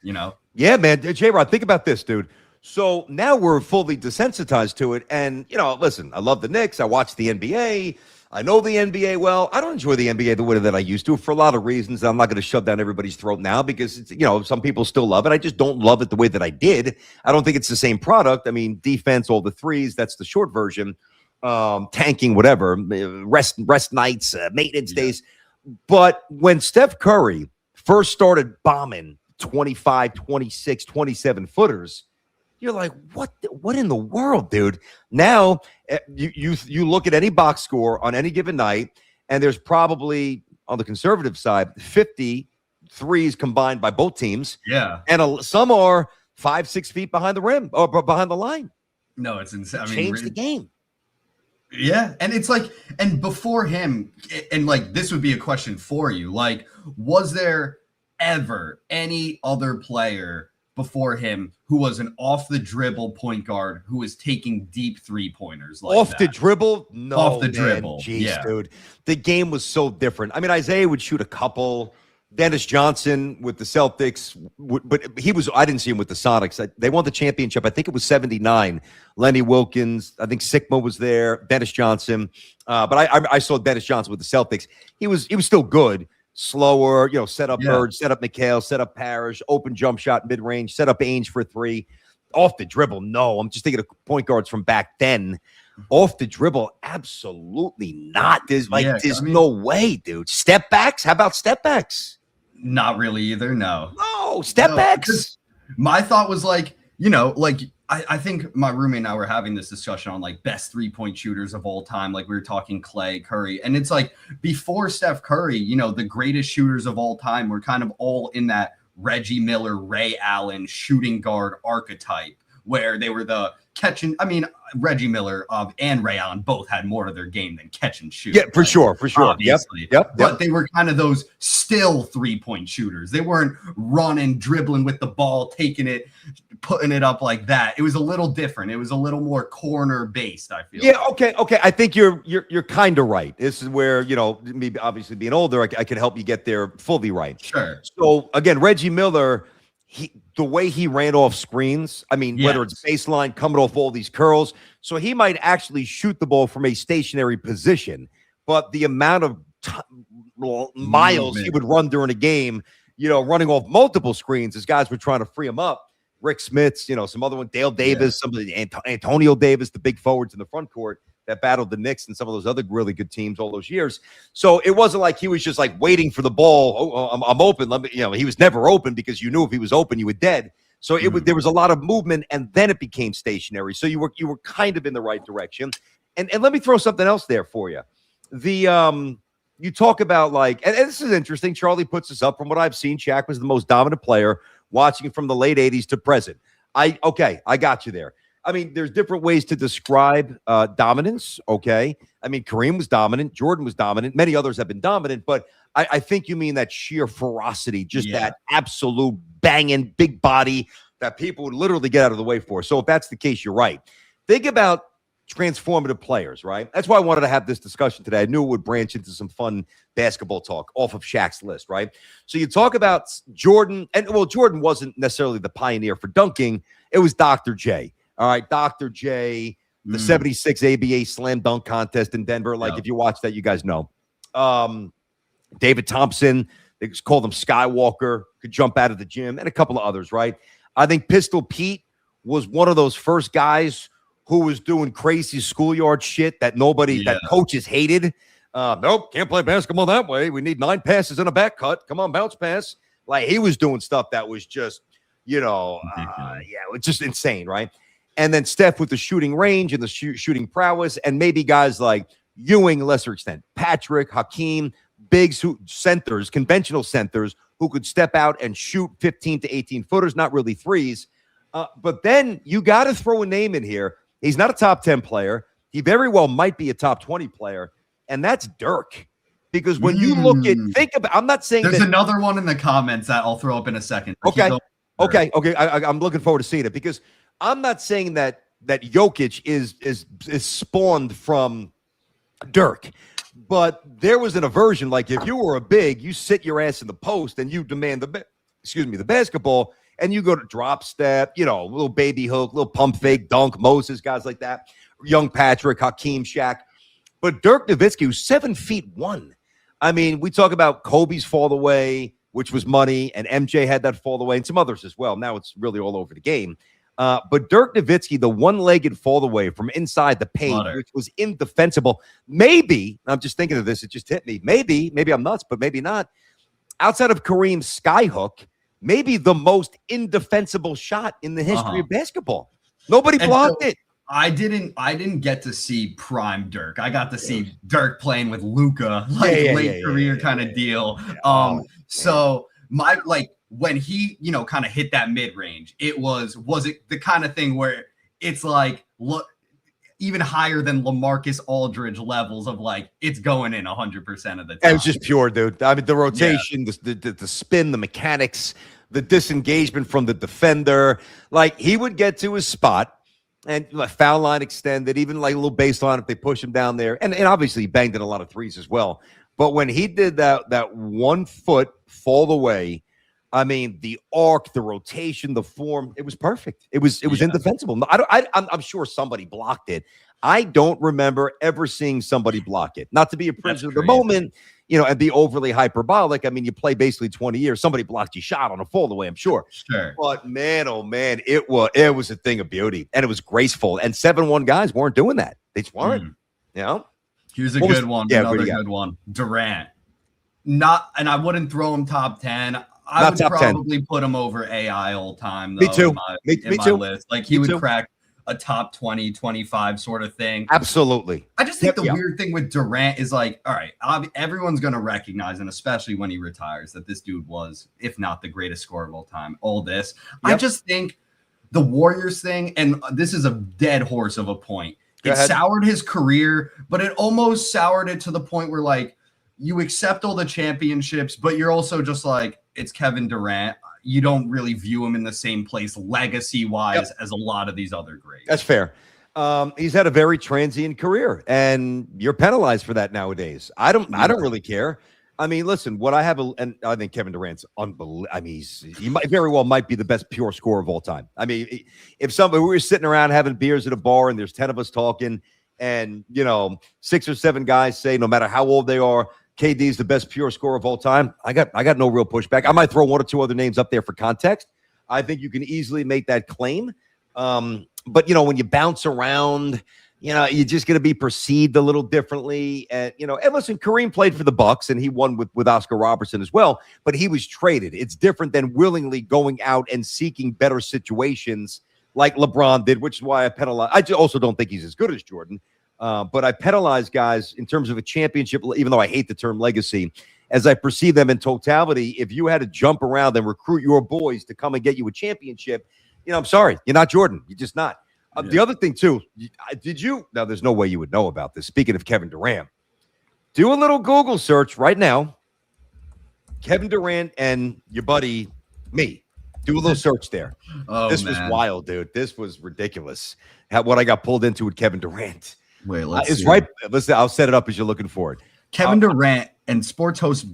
Yeah, man. J-Rod, think about this, dude. So now we're fully desensitized to it. And, listen, I love the Knicks. I watch the NBA. I know the NBA well. I don't enjoy the NBA the way that I used to for a lot of reasons. I'm not going to shove down everybody's throat now because, it's, some people still love it. I just don't love it the way that I did. I don't think it's the same product. I mean, defense, all the threes, that's the short version. Tanking, whatever, rest nights, maintenance days. But when Steph Curry first started bombing 25, 26, 27 footers, you're like, what in the world, dude? Now you look at any box score on any given night, and there's probably, on the conservative side, 50 threes combined by both teams. Yeah. And some are 5-6 feet behind the rim or behind the line. No, it's insane. Change the game. Yeah, and it's like, and before him, and like this would be a question for you, like, was there ever any other player before him who was an off the dribble point guard who was taking deep 3-pointers like Off that? the dribble? No, Off the man. dribble, Jeez, yeah. dude. The game was so different. I mean, Isaiah would shoot a couple. Dennis Johnson with the Celtics, but I didn't see him with the Sonics. They won the championship. I think it was 79. Lenny Wilkins, I think Sikma was there, Dennis Johnson. But I saw Dennis Johnson with the Celtics. He was still good. Slower, set up Bird, set up McHale, set up Parrish, open jump shot, mid-range, set up Ainge for 3. Off the dribble, no. I'm just thinking of point guards from back then. Off the dribble, absolutely not. There's no way, dude. Step backs? How about step backs? Not really either, no. No, step backs. My thought was like, I think my roommate and I were having this discussion on like best 3-point shooters of all time. Like we were talking Clay, Curry, and it's like before Steph Curry, the greatest shooters of all time were kind of all in that Reggie Miller, Ray Allen shooting guard archetype where they were the catching. I mean, Reggie Miller and Ray Allen both had more to their game than catch and shoot. Yeah, for sure. Obviously. Yep. But they were kind of those still 3-point shooters. They weren't running, dribbling with the ball, taking it, putting it up like that. It was a little different. It was a little more corner based, I feel. Yeah, okay. I think you're kind of right. This is where, me obviously being older, I could help you get there fully right. Sure. So again, Reggie Miller, the way he ran off screens, I mean, whether it's baseline, coming off all these curls, so he might actually shoot the ball from a stationary position, but the amount of miles he would run during a game, running off multiple screens as guys were trying to free him up. Rick Smiths, some other one, Dale Davis, some of the Antonio Davis, the big forwards in the front court that battled the Knicks and some of those other really good teams all those years. So it wasn't like he was just like waiting for the ball. Oh, I'm open. Let me, he was never open because you knew if he was open, you were dead. So there was a lot of movement, and then it became stationary. So you were kind of in the right direction. And let me throw something else there for you. You talk about like, and this is interesting. Charlie puts this up. From what I've seen, Shaq was the most dominant player watching from the late 80s to present. I got you there. I mean, there's different ways to describe dominance, okay? I mean, Kareem was dominant. Jordan was dominant. Many others have been dominant, but I think you mean that sheer ferocity, just that absolute banging big body that people would literally get out of the way for. So if that's the case, you're right. Think about transformative players, right? That's why I wanted to have this discussion today. I knew it would branch into some fun basketball talk off of Shaq's list, right? So you talk about Jordan, and well, Jordan wasn't necessarily the pioneer for dunking. It was Dr. J. All right, Dr. J, the 76 ABA slam dunk contest in Denver. Like, if you watch that, you guys know. David Thompson, they just called him Skywalker, could jump out of the gym, and a couple of others, right? I think Pistol Pete was one of those first guys who was doing crazy schoolyard shit that that coaches hated. Nope, can't play basketball that way. We need 9 passes and a back cut. Come on, bounce pass. Like, he was doing stuff that was just, it's just insane, right? And then Steph with the shooting range and the shooting prowess, and maybe guys like Ewing, lesser extent, Patrick, Hakeem, bigs, conventional centers who could step out and shoot 15 to 18 footers, not really threes. But then you got to throw a name in here. He's not a top 10 player. He very well might be a top 20 player, and that's Dirk. Because when you look at, I'm not saying there's another one in the comments that I'll throw up in a second. Okay. I'm looking forward to seeing it because I'm not saying that Jokic is spawned from Dirk, but there was an aversion. Like, if you were a big, you sit your ass in the post and you demand the basketball, and you go to drop step, little baby hook, little pump fake, dunk, Moses, guys like that, young Patrick, Hakeem, Shaq. But Dirk Nowitzki, who's 7'1". I mean, we talk about Kobe's fall away, which was money, and MJ had that fall away, and some others as well. Now it's really all over the game. But Dirk Nowitzki, the one-legged fall away from inside the paint, which was indefensible. Maybe, I'm just thinking of this, it just hit me. Maybe I'm nuts, but maybe not. Outside of Kareem's skyhook, maybe the most indefensible shot in the history of basketball. Nobody blocked it. I didn't get to see prime Dirk. I got to see Dirk playing with Luka, late career kind of deal. So when he, kind of hit that mid range, was it the kind of thing where it's like, look, even higher than LaMarcus Aldridge levels of like it's going in 100% of the time. It was just pure, dude. I mean, the rotation, the spin, the mechanics, the disengagement from the defender. Like, he would get to his spot and foul line extended, even like a little baseline if they push him down there. And obviously he banged in a lot of threes as well. But when he did that 1 foot fall away, I mean, the arc, the rotation, the form, it was perfect. It was indefensible. I'm sure somebody blocked it. I don't remember ever seeing somebody block it. Not to be a prisoner of the moment, and be overly hyperbolic. I mean, you play basically 20 years. Somebody blocked your shot on a fall away, I'm sure. Sure. But man, oh man, it was a thing of beauty, and it was graceful. And 7-1 guys weren't doing that. They just weren't. Here's a good one. Another good one. Durant. And I wouldn't throw him top 10. I would probably put him over AI all time, though. Me too. In my list. Like, he would crack a top 20, 25 sort of thing. Absolutely. I just think the weird thing with Durant is like, all right, everyone's going to recognize, and especially when he retires, that this dude was, if not the greatest scorer of all time, all this. I just think the Warriors thing, and this is a dead horse of a point. It soured his career, but it almost soured it to the point where, like, you accept all the championships, but you're also just like, it's Kevin Durant. You don't really view him in the same place legacy-wise as a lot of these other greats. That's fair. He's had a very transient career, and you're penalized for that nowadays. I don't really care. I mean, listen, what I have, and I think Kevin Durant's unbelievable. I mean, he might be the best pure scorer of all time. I mean, if we were sitting around having beers at a bar and there's 10 of us talking, and 6 or 7 guys say, no matter how old they are, KD's the best pure scorer of all time, I got no real pushback. I might throw 1 or 2 other names up there for context. I think you can easily make that claim. But when you bounce around, you're just going to be perceived a little differently. And and listen, Kareem played for the Bucks and he won with Oscar Robertson as well, but he was traded. It's different than willingly going out and seeking better situations like LeBron did, which is why I penalize. I also don't think he's as good as Jordan. But I penalize guys in terms of a championship, even though I hate the term legacy, as I perceive them in totality. If you had to jump around and recruit your boys to come and get you a championship, I'm sorry, you're not Jordan. You're just not. The other thing, too, now there's no way you would know about this. Speaking of Kevin Durant, do a little Google search right now. Kevin Durant and your buddy, me. Do a little search there. This was wild, dude. This was ridiculous. What I got pulled into with Kevin Durant. Wait, let's it's see. right. Listen, I'll set it up as you're looking for it. Kevin Durant and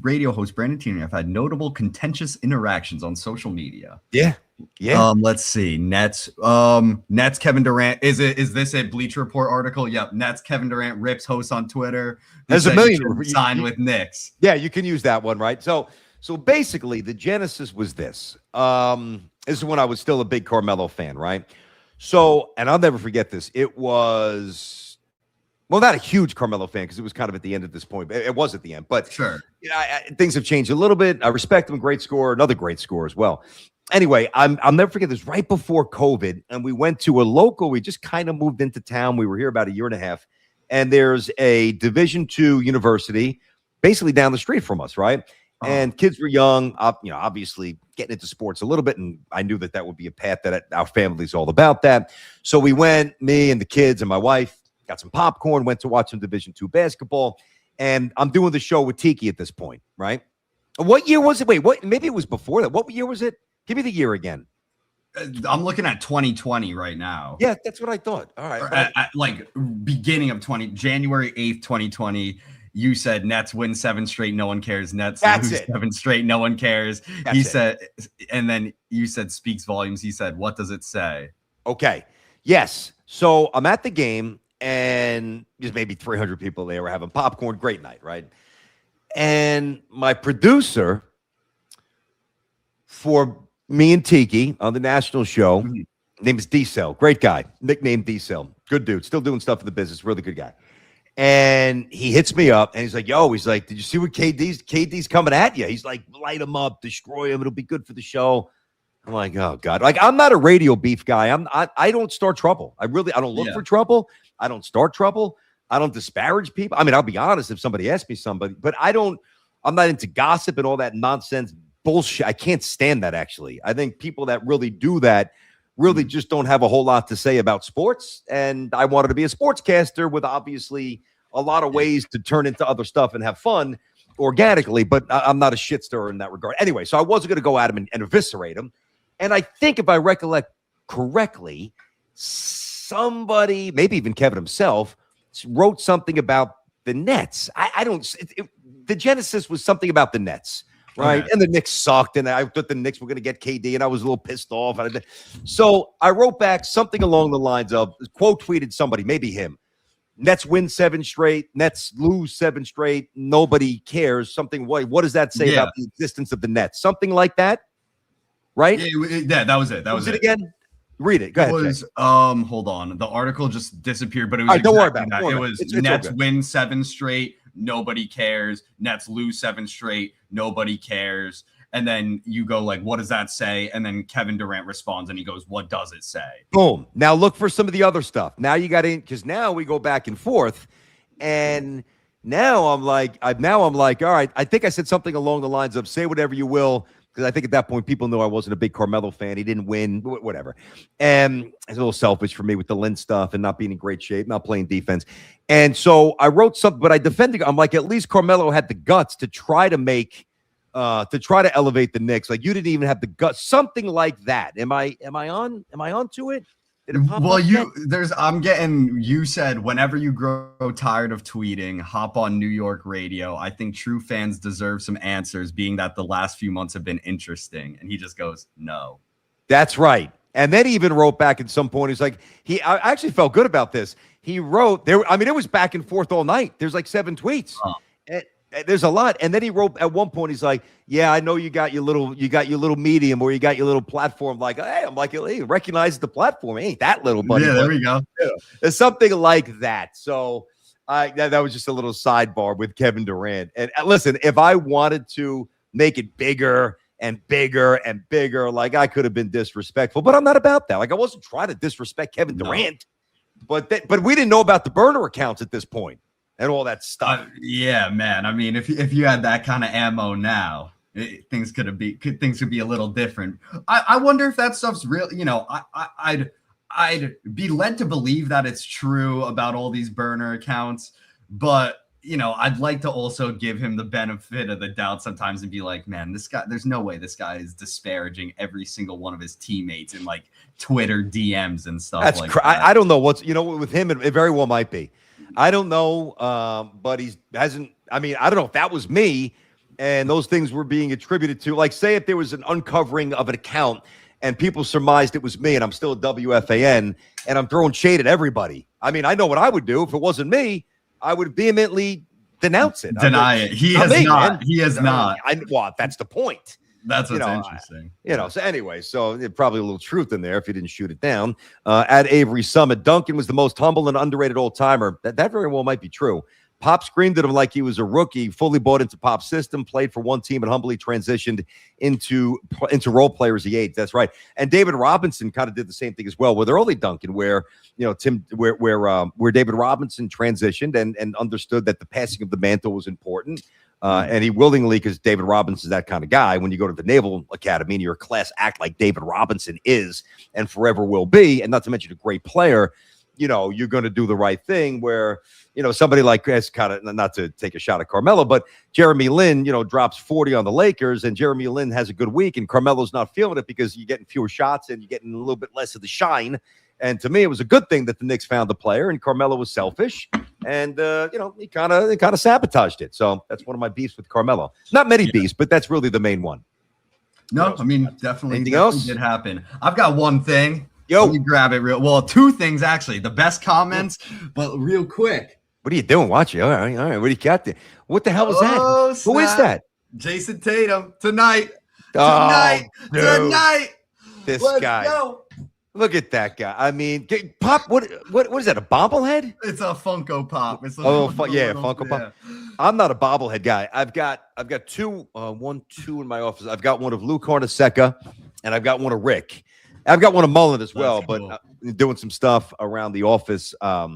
radio host Brandon Tierney have had notable contentious interactions on social media. Yeah. Let's see. Nets Kevin Durant. Is this a Bleacher Report article? Yep. Nets Kevin Durant rips host on Twitter. There's a million signed with Knicks. Yeah, you can use that one, right? So basically, the genesis was this. This is when I was still a big Carmelo fan, right? So, and I'll never forget this. It was. Well, not a huge Carmelo fan because it was kind of at the end at this point. It was at the end, but sure. Things have changed a little bit. I respect him. Great scorer. Another great scorer as well. Anyway, I'll never forget this. Right before COVID, and we went to a local. We just kind of moved into town. We were here about a year and a half, and there's a Division II university basically down the street from us, right? And kids were young, obviously getting into sports a little bit, and I knew that would be a path that our family's all about that. So we went, me and the kids and my wife. Got some popcorn, went to watch some Division II basketball, and I'm doing the show with Tiki at this point, right? What year was it? Wait, what? Maybe it was before that. What year was it? Give me the year again. I'm looking at 2020 right now. Yeah, that's what I thought. All right. Like beginning of January 8th, 2020. You said Nets win 7 straight, no one cares. Nets lose 7 straight, no one cares. He said, and then you said speaks volumes. He said, what does it say? Okay. Yes. So I'm at the game. And there's maybe 300 people there. We're having popcorn. Great night, right? And my producer for me and Tiki on the national show, name is D-Cell. Great guy. Nickname D-Cell. Good dude. Still doing stuff in the business. Really good guy. And he hits me up, and he's like, did you see what KD's coming at you? He's like, light him up, destroy him. It'll be good for the show. I'm like, oh, God. Like, I'm not a radio beef guy. I don't start trouble. I don't look for trouble. I don't start trouble. I don't disparage people. I mean, I'll be honest if somebody asks me but I'm not into gossip and all that nonsense bullshit. I can't stand that, actually. I think people that really do that really just don't have a whole lot to say about sports. And I wanted to be a sportscaster with obviously a lot of ways to turn into other stuff and have fun organically, but I'm not a shit stirrer in that regard. Anyway, so I wasn't going to go at him and eviscerate him. And I think if I recollect correctly, somebody, maybe even Kevin himself, wrote something about the Nets. The genesis was something about the Nets. Right. Okay. And the Knicks sucked. And I thought the Knicks were going to get KD. And I was a little pissed off. So I wrote back something along the lines of, quote tweeted somebody, maybe him. Nets win 7 straight. Nets lose 7 straight. Nobody cares. Something. What does that say about the existence of the Nets? Something like that. Right. Yeah, that was it. That was it again. Read it. Go ahead. It was, hold on. The article just disappeared, but it was right, don't worry about it. It was Nets win 7 straight. Nobody cares. Nets lose 7 straight. Nobody cares. And then you go like, what does that say? And then Kevin Durant responds and he goes, what does it say? Boom. Now look for some of the other stuff. Now you got in, because now we go back and forth. And now I'm like, all right, I think I said something along the lines of say whatever you will. Because I think at that point, people knew I wasn't a big Carmelo fan. He didn't win, whatever. And it's a little selfish for me with the Lynn stuff and not being in great shape, not playing defense. And so I wrote something, but I defended. I'm like, at least Carmelo had the guts to try to elevate the Knicks. Like you didn't even have the guts, something like that. Am I on to it? Well, you said whenever you grow tired of tweeting, hop on New York radio. I think true fans deserve some answers, being that the last few months have been interesting. And he just goes, no. That's right. And then he even wrote back at some point. He's like, I actually felt good about this. He wrote there. I mean, it was back and forth all night. There's like 7 tweets. There's a lot. And then he wrote at one point, he's like, yeah, I know you got your little medium or you got your little platform. Like, hey, I'm like, hey, recognize the platform. It ain't that little, buddy. Yeah, there we go. It's something like that. So that was just a little sidebar with Kevin Durant. And listen, if I wanted to make it bigger and bigger and bigger, like I could have been disrespectful, but I'm not about that. Like I wasn't trying to disrespect Kevin Durant, but we didn't know about the burner accounts at this point. And all that stuff. Yeah, man. I mean, if you had that kind of ammo now, things could be a little different. I wonder if that stuff's real. You know, I'd be led to believe that it's true about all these burner accounts, but you know, I'd like to also give him the benefit of the doubt sometimes and be like, man, this guy, there's no way this guy is disparaging every single one of his teammates in like Twitter DMs and stuff. That's like that. I don't know what's, you know, with him, it very well might be. I don't know, but I mean, I don't know if that was me and those things were being attributed to, like, say if there was an uncovering of an account and people surmised it was me and I'm still a WFAN and I'm throwing shade at everybody. I mean, I know what I would do if it wasn't me. I would vehemently denounce it. Deny it. He has not. He has not. Well, that's the point. That's what's interesting. So anyway, so probably a little truth in there if you didn't shoot it down. At Avery Summit, Duncan was the most humble and underrated old-timer. That very well might be true. Pop screamed at him like he was a rookie, fully bought into Pop's system, played for one team, and humbly transitioned into role player as he aged. That's right. And David Robinson kind of did the same thing as well with early Duncan, where where David Robinson transitioned and understood that the passing of the mantle was important. And he willingly, because David Robinson's that kind of guy, when you go to the Naval Academy and you're a class act like David Robinson is and forever will be, and not to mention a great player, you know, you're going to do the right thing where, you know, somebody like, that's kind of, not to take a shot at Carmelo, but Jeremy Lin, you know, drops 40 on the Lakers and Jeremy Lin has a good week and Carmelo's not feeling it because you're getting fewer shots and you're getting a little bit less of the shine. And to me, it was a good thing that the Knicks found the player and Carmelo was selfish and, he kind of sabotaged it. So that's one of my beefs with Carmelo. Not many beefs, but that's really the main one. No, I mean, definitely. Anything else? Did happen. I've got one thing. Yo, let me grab it well, 2 things actually. The best comments, but real quick. What are you doing? Watch it. All right. What do you got there? What the hell is that? Snap. Who is that? Jason Tatum tonight. This Let's guy. Go. Look at that guy. I mean, Pop. What is that? A bobblehead? It's a Funko Pop. It's Funko Pop. I'm not a bobblehead guy. I've got 2, 1, 2 in my office. I've got one of Lou Carnesecca, and I've got one of Rick. I've got one of Mullen as well, cool. But doing some stuff around the office. I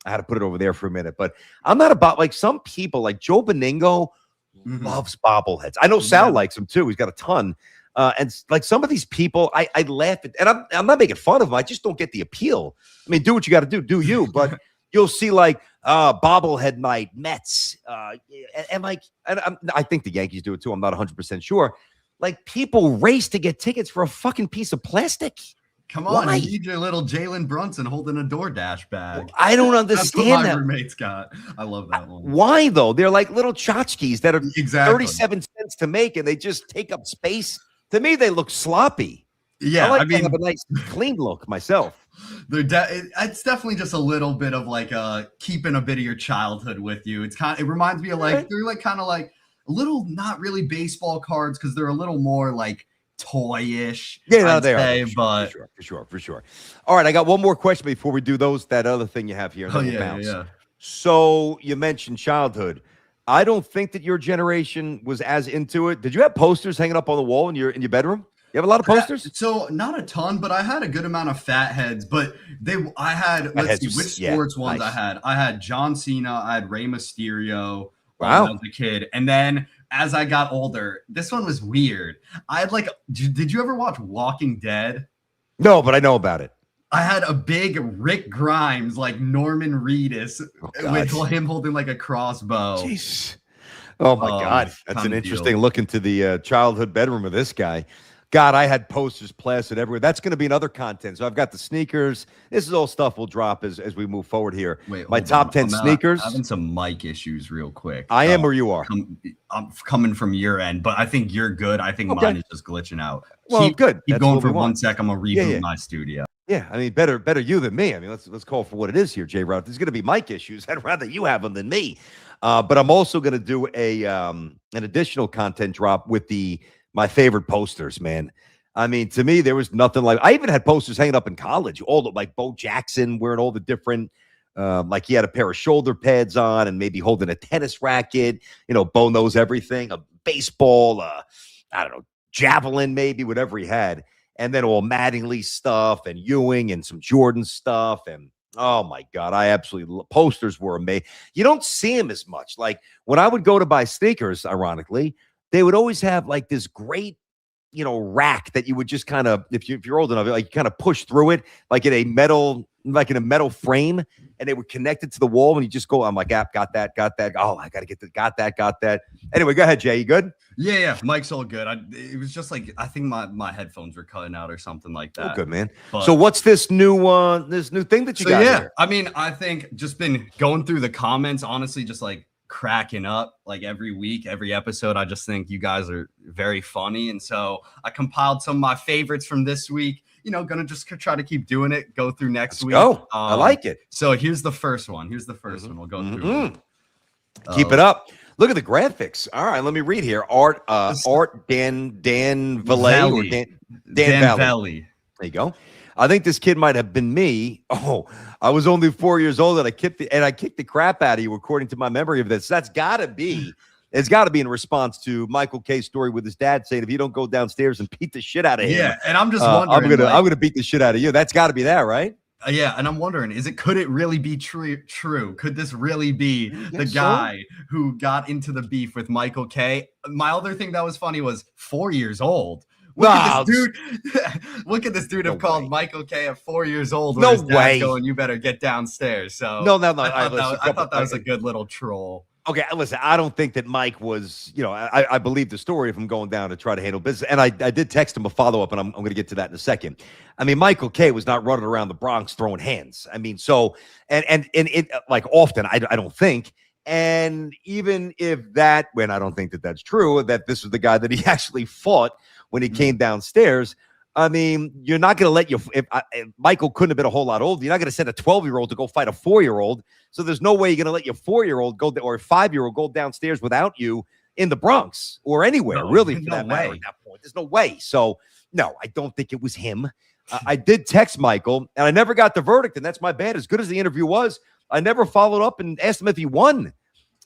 had to put it over there for a minute, but I'm not about like some people like Joe Beningo loves bobbleheads. I know Sal likes them too. He's got a ton. And like some of these people, I laugh at, and I'm not making fun of them. I just don't get the appeal. I mean, do what you got to do you. But you'll see like bobblehead night, Mets, and I think the Yankees do it too. I'm not 100% sure. Like people race to get tickets for a fucking piece of plastic. Come on, Why? you need your little Jalen Brunson holding a DoorDash bag. I don't That's understand what my that. roommates got. I love that one. Why though? They're like little tchotchkes that are Exactly. 37 cents to make, and they just take up space. To me, they look sloppy. Yeah, I like I mean, to have a nice clean look myself. It's definitely just a little bit of like keeping a bit of your childhood with you. It reminds me of like they're like kind of like a little not really baseball cards because they're a little more like toyish. Yeah, no, I'd they say, are. For sure. All right, I got one more question before we do that other thing you have here. Oh yeah. So you mentioned childhood. I don't think that your generation was as into it. Did you have posters hanging up on the wall in your bedroom? You have a lot of posters? So not a ton, but I had a good amount of fat heads. But I had let's see which sports ones nice. I had. I had John Cena, I had Rey Mysterio when Wow. I was a kid, and then as I got older, this one was weird. I had like, did you ever watch Walking Dead? No, but I know about it. I had a big Rick Grimes, like Norman Reedus, with him holding like a crossbow. Jeez. Oh my God. That's an interesting look into the childhood bedroom of this guy. God, I had posters plastered everywhere. That's going to be another content. So I've got the sneakers. This is all stuff we'll drop as we move forward here. Wait, my top 10 sneakers. I'm having some mic issues real quick. I am where you are. I'm coming from your end, but I think you're good. I think mine is just glitching out. Well, good. Keep going for 1 sec. I'm going to reboot my studio. Yeah, I mean, better you than me. I mean, let's call for what it is here, J-Rod. There's going to be mic issues. I'd rather you have them than me. But I'm also going to do an additional content drop with my favorite posters, man. I mean, to me, there was nothing like. I even had posters hanging up in college, all the like Bo Jackson wearing all the different, like he had a pair of shoulder pads on and maybe holding a tennis racket. You know, Bo knows everything. A baseball, I don't know, javelin, maybe whatever he had, and then all Mattingly stuff and Ewing and some Jordan stuff and. Oh my God, I absolutely posters were amazing. You don't see them as much. Like when I would go to buy sneakers, ironically, they would always have like this great, rack that you would just kind of, if you're old enough, like you kind of push through it, like in a metal frame, and they would connect it to the wall, and you just go, I'm like, got that. Oh, I got to get got that. Anyway, go ahead, Jay. You good? Yeah. Mike's all good. It was just like, I think my headphones were cutting out or something like that. Oh, good, man. But, so what's this new thing that you got here? I mean, I think just been going through the comments, honestly, just like cracking up like every week, every episode. I just think you guys are very funny. And so I compiled some of my favorites from this week. Gonna just try to keep doing it, go through next week. Oh, I like it. So here's the first one. One. We'll go through. Keep it up. Look at the graphics. All right, let me read here. Art Dan Valle or Dan Valley. There you go. I think this kid might have been me. Oh, I was only 4 years old and I kicked the crap out of you, according to my memory of this. That's got to be. It's got to be in response to Michael K's story with his dad saying, "If you don't go downstairs and beat the shit out of him, yeah." And I'm just wondering, I'm gonna beat the shit out of you. That's got to be that, right? Yeah, and I'm wondering, could it really be true? Could this really be the guy who got into the beef with Michael K? My other thing that was funny was 4 years old. Look at this dude have called Michael K at 4 years old. No way. Going, you better get downstairs. So no. I thought that was a good little troll. Okay, listen, I don't think that Mike was, I believe the story of him going down to try to handle business. And I did text him a follow-up, and I'm going to get to that in a second. I mean, Michael K was not running around the Bronx throwing hands. I mean, so, and it like often, I don't think. And even if I don't think that that's true, that this was the guy that he actually fought when he came downstairs. I mean, you're not going to let if Michael couldn't have been a whole lot older. You're not going to send a 12-year-old to go fight a 4-year-old. So there's no way you're going to let your 4-year-old go or a 5-year-old go downstairs without you in the Bronx or anywhere, really, for that matter at that point. There's no way. So, no, I don't think it was him. I did text Michael, and I never got the verdict, and that's my bad. As good as the interview was, I never followed up and asked him if he won.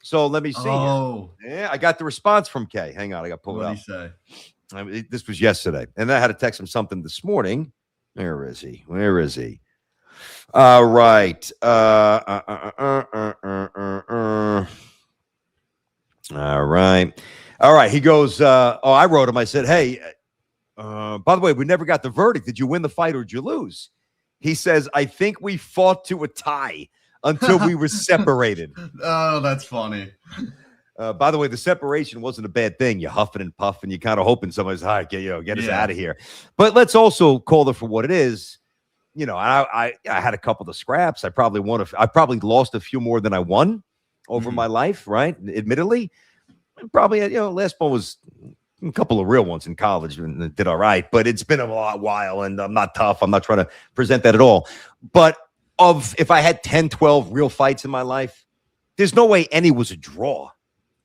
So let me see. Oh. Yeah, I got the response from Kay. Hang on, I got to pull it up. What did he say? I mean, this was yesterday, and then I had to text him something this morning. Where is he? All right. All right. He goes, I wrote him. I said, hey, By the way, we never got the verdict. Did you win the fight or did you lose? He says, I think we fought to a tie until we were separated. Oh, that's funny. By the way, the separation wasn't a bad thing. You're huffing and puffing. You're kind of hoping somebody's get us out of here. But let's also call it for what it is. I had a couple of scraps. I probably lost a few more than I won over my life, right? Admittedly, probably last one was a couple of real ones in college and did all right. But it's been a while, and I'm not tough. I'm not trying to present that at all. But if I had 10, 12 real fights in my life, there's no way any was a draw.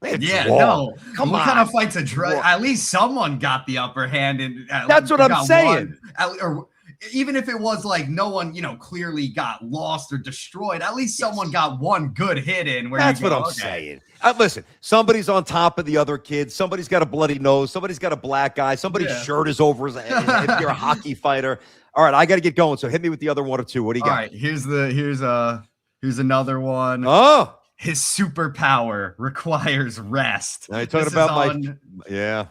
Yeah, draw. no. Come what on. kind of fight's a draw? At least someone got the upper hand, and that's what I'm saying. Or even if it was like no one, clearly got lost or destroyed, at least someone got one good hit in. That's what I'm saying. Listen, somebody's on top of the other kid. Somebody's got a bloody nose. Somebody's got a black eye. Somebody's shirt is over his head. If you're a hockey fighter. All right, I got to get going. So hit me with the other one or two. What do you got? All right, here's another one. Oh. His superpower requires rest. Now you're talking about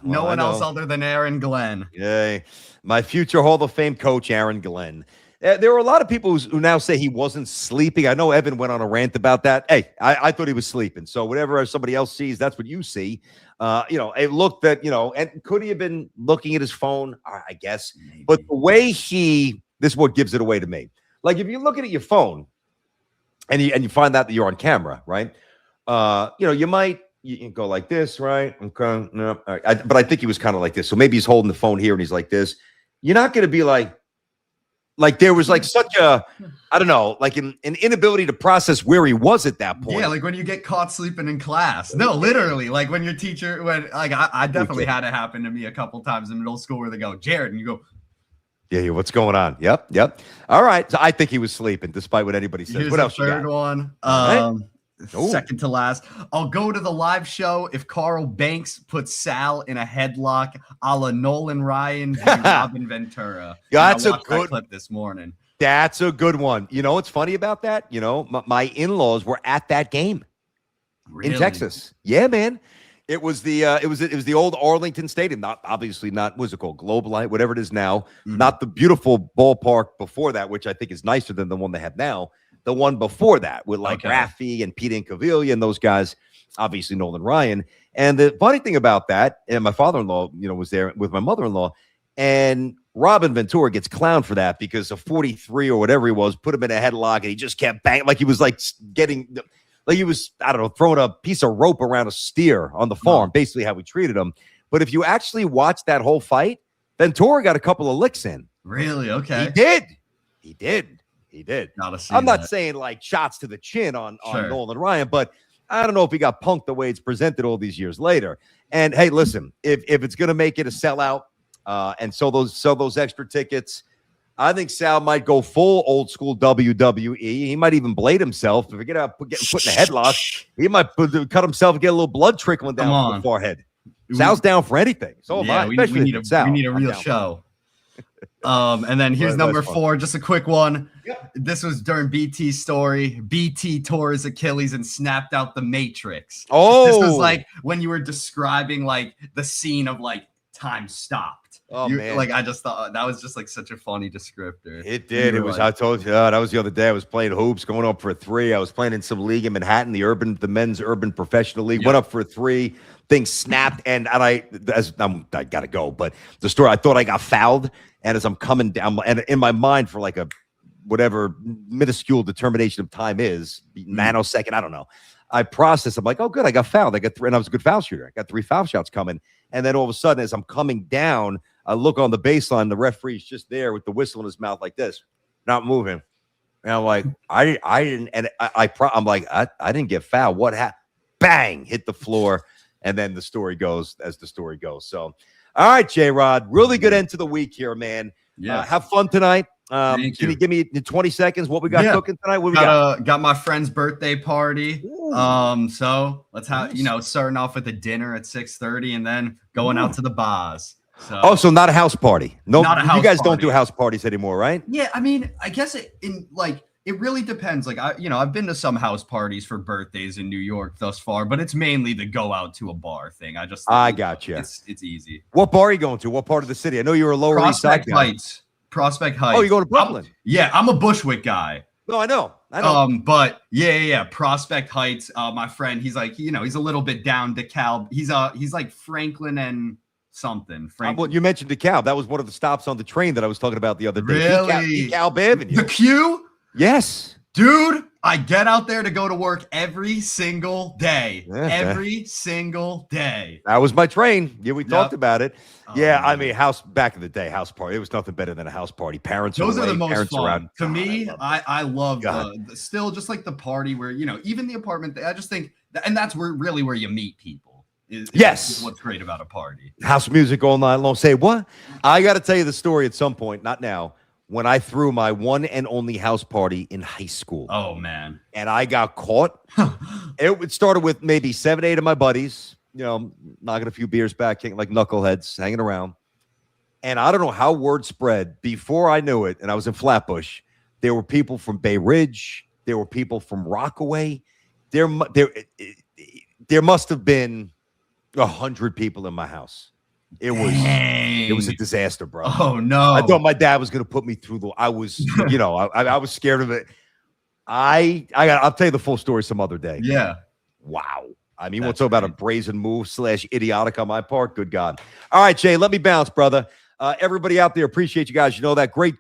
no one else other than Aaron Glenn. Yay. My future Hall of Fame coach, Aaron Glenn. There were a lot of people who now say he wasn't sleeping. I know Evan went on a rant about that. Hey, I thought he was sleeping. So whatever somebody else sees, that's what you see. It looked that, and could he have been looking at his phone? I guess. Maybe. But the way this is what gives it away to me. Like if you're looking at your phone, and you find out that you're on camera, right? You might go like this, right? Okay, no, all right. But I think he was kind of like this. So maybe he's holding the phone here and he's like this. You're not going to be like there was like such a, I don't know, like an inability to process where he was at that point. Yeah, like when you get caught sleeping in class. No, literally, like when your teacher, I definitely had it happen to me a couple times in middle school where they go, Jared, and you go, yeah, what's going on? Yep. All right. So I think he was sleeping, despite what anybody says. Here's what else? Third one. Second to last. I'll go to the live show if Carl Banks puts Sal in a headlock a la Nolan Ryan v. Robin Ventura. That's a good clip this morning. That's a good one. You know what's funny about that? My in-laws were at that game in Texas. Yeah, man. It was the old Arlington Stadium, what's it called? Globe Light, whatever it is now. Mm-hmm. Not the beautiful ballpark before that, which I think is nicer than the one they have now. The one before that with Raffy and Pete Incaviglia and those guys, obviously Nolan Ryan. And the funny thing about that, and my father-in-law, was there with my mother-in-law, and Robin Ventura gets clowned for that because a 43 or whatever he was put him in a headlock and he just kept banging like he was he was, I don't know, throwing a piece of rope around a steer on the farm, basically how we treated him. But if you actually watch that whole fight, Ventura got a couple of licks in. Really? Okay. He did. I'm not saying like shots to the chin on Nolan Ryan, but I don't know if he got punked the way it's presented all these years later. And hey, listen, if it's going to make it a sellout and sell those extra tickets, I think Sal might go full old school WWE. He might even blade himself. Forget about getting put in a headlock. He might cut himself and get a little blood trickling down the forehead. Sal's down for anything. So am I. We need a real show. And then here's number 4, just a quick one. Yep. This was during BT's story. BT tore his Achilles and snapped out the Matrix. Oh, this was like when you were describing like the scene of like time stopped. Oh, man. Like I just thought that was just like such a funny descriptor. It did. It was. I told you that was the other day. I was playing hoops, going up for a 3. I was playing in some league in Manhattan, the men's urban professional league. Went up for a 3. Thing snapped, and I gotta go. But the story, I thought I got fouled, and as I'm coming down, and in my mind for like a whatever minuscule determination of time is nanosecond, I don't know. I processed. I'm like, oh, good, I got fouled. I got 3, and I was a good foul shooter. I got 3 foul shots coming, and then all of a sudden, as I'm coming down, I look on the baseline. The referee's just there with the whistle in his mouth, like this, not moving. And I'm like, I didn't, and I'm like, I didn't get fouled. What happened? Bang! Hit the floor, and then the story goes as the story goes. So, all right, J-Rod, really good end to the week here, man. Yeah, have fun tonight. Can you give me 20 seconds what we got cooking tonight? What we got my friend's birthday party. So let's have starting off with a dinner at 6:30 and then going out to the bars. So not a house party. No, not a house you guys party. Don't do house parties anymore, right? Yeah, I mean, I guess in like It really depends. Like I've been to some house parties for birthdays in New York thus far, but it's mainly the go out to a bar thing. I got you. It's easy. What bar are you going to? What part of the city? I know you're a Lower East Side guy. Prospect Heights. Oh, you're going to Brooklyn? I'm a Bushwick guy. No, I know. But yeah. Prospect Heights. My friend, he's like, he's a little bit down DeKalb. He's like Franklin and something. Well, you mentioned DeKalb. That was one of the stops on the train that I was talking about the other day. Really? DeKalb Avenue. The Q? Yes. Dude, I get out there to go to work every single day. Every single day. That was my train. Yeah, we talked about it. Yeah, I mean, back in the day, house party. It was nothing better than a house party. Those are the most fun. To me, I love still just like the party where, even the apartment. I just think, and that's where you meet people. Is what's great about a party. House music all night long. Say what? I got to tell you the story at some point, not now, when I threw my one and only house party in high school. Oh, man. And I got caught. It started with maybe 7, 8 of my buddies, knocking a few beers back, like knuckleheads, hanging around. And I don't know how word spread. Before I knew it, and I was in Flatbush, there were people from Bay Ridge. There were people from Rockaway. There must have been 100 people in my house. It was a disaster, bro. Oh no! I thought my dad was going to put me through I was, I was scared of it. I'll tell you the full story some other day. Yeah. Wow. I mean, we'll talk about a brazen move / idiotic on my part. Good God. All right, Jay, let me bounce, brother. Everybody out there, appreciate you guys. You know that. Great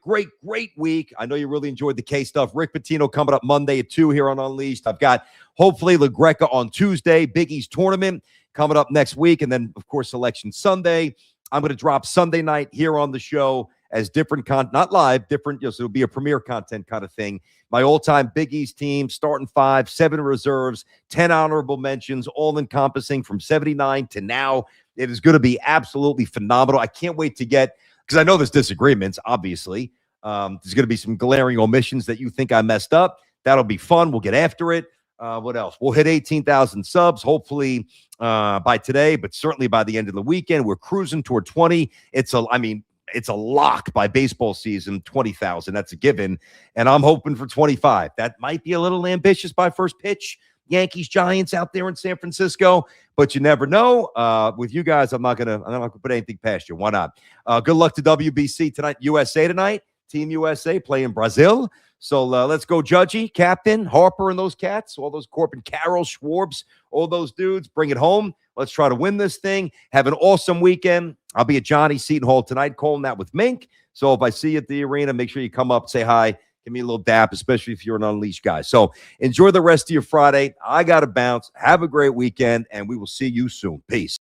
week. I know you really enjoyed the K stuff. Rick Pitino coming up Monday at 2 here on Unleashed. I've got hopefully LaGreca on Tuesday. Big East tournament coming up next week. And then, of course, Selection Sunday. I'm going to drop Sunday night here on the show as different content, not live, different. So it'll be a premiere content kind of thing. My all-time Big East team, starting 5, 7 reserves, 10 honorable mentions, all encompassing from 79 to now. It is going to be absolutely phenomenal. I can't wait to get, because I know there's disagreements, obviously. There's going to be some glaring omissions that you think I messed up. That'll be fun. We'll get after it. What else? We'll hit 18,000 subs, hopefully by today, but certainly by the end of the weekend. We're cruising toward 20. It's a lock by baseball season, 20,000. That's a given. And I'm hoping for 25. That might be a little ambitious by first pitch. Yankees, Giants out there in San Francisco, but you never know. With you guys, I'm not gonna put anything past you. Why not? Good luck to WBC tonight. USA tonight. Team USA playing Brazil. So let's go, Judgy, Captain, Harper, and those cats, all those Corbin Carroll, Schwarbs, all those dudes. Bring it home. Let's try to win this thing. Have an awesome weekend. I'll be at Johnny Seton Hall tonight, calling that with Mink. So if I see you at the arena, make sure you come up, say hi, give me a little dap, especially if you're an Unleashed guy. So enjoy the rest of your Friday. I got to bounce. Have a great weekend, and we will see you soon. Peace.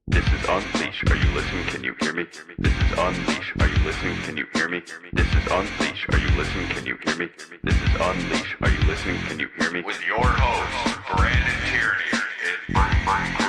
This is Unleash. Are you listening? Can you hear me? This is Unleash. Are you listening? Can you hear me? This is Unleash. Are you listening? Can you hear me? This is Unleash. Are you listening? Can you hear me? With your host, Brandon Tierney, and Mike.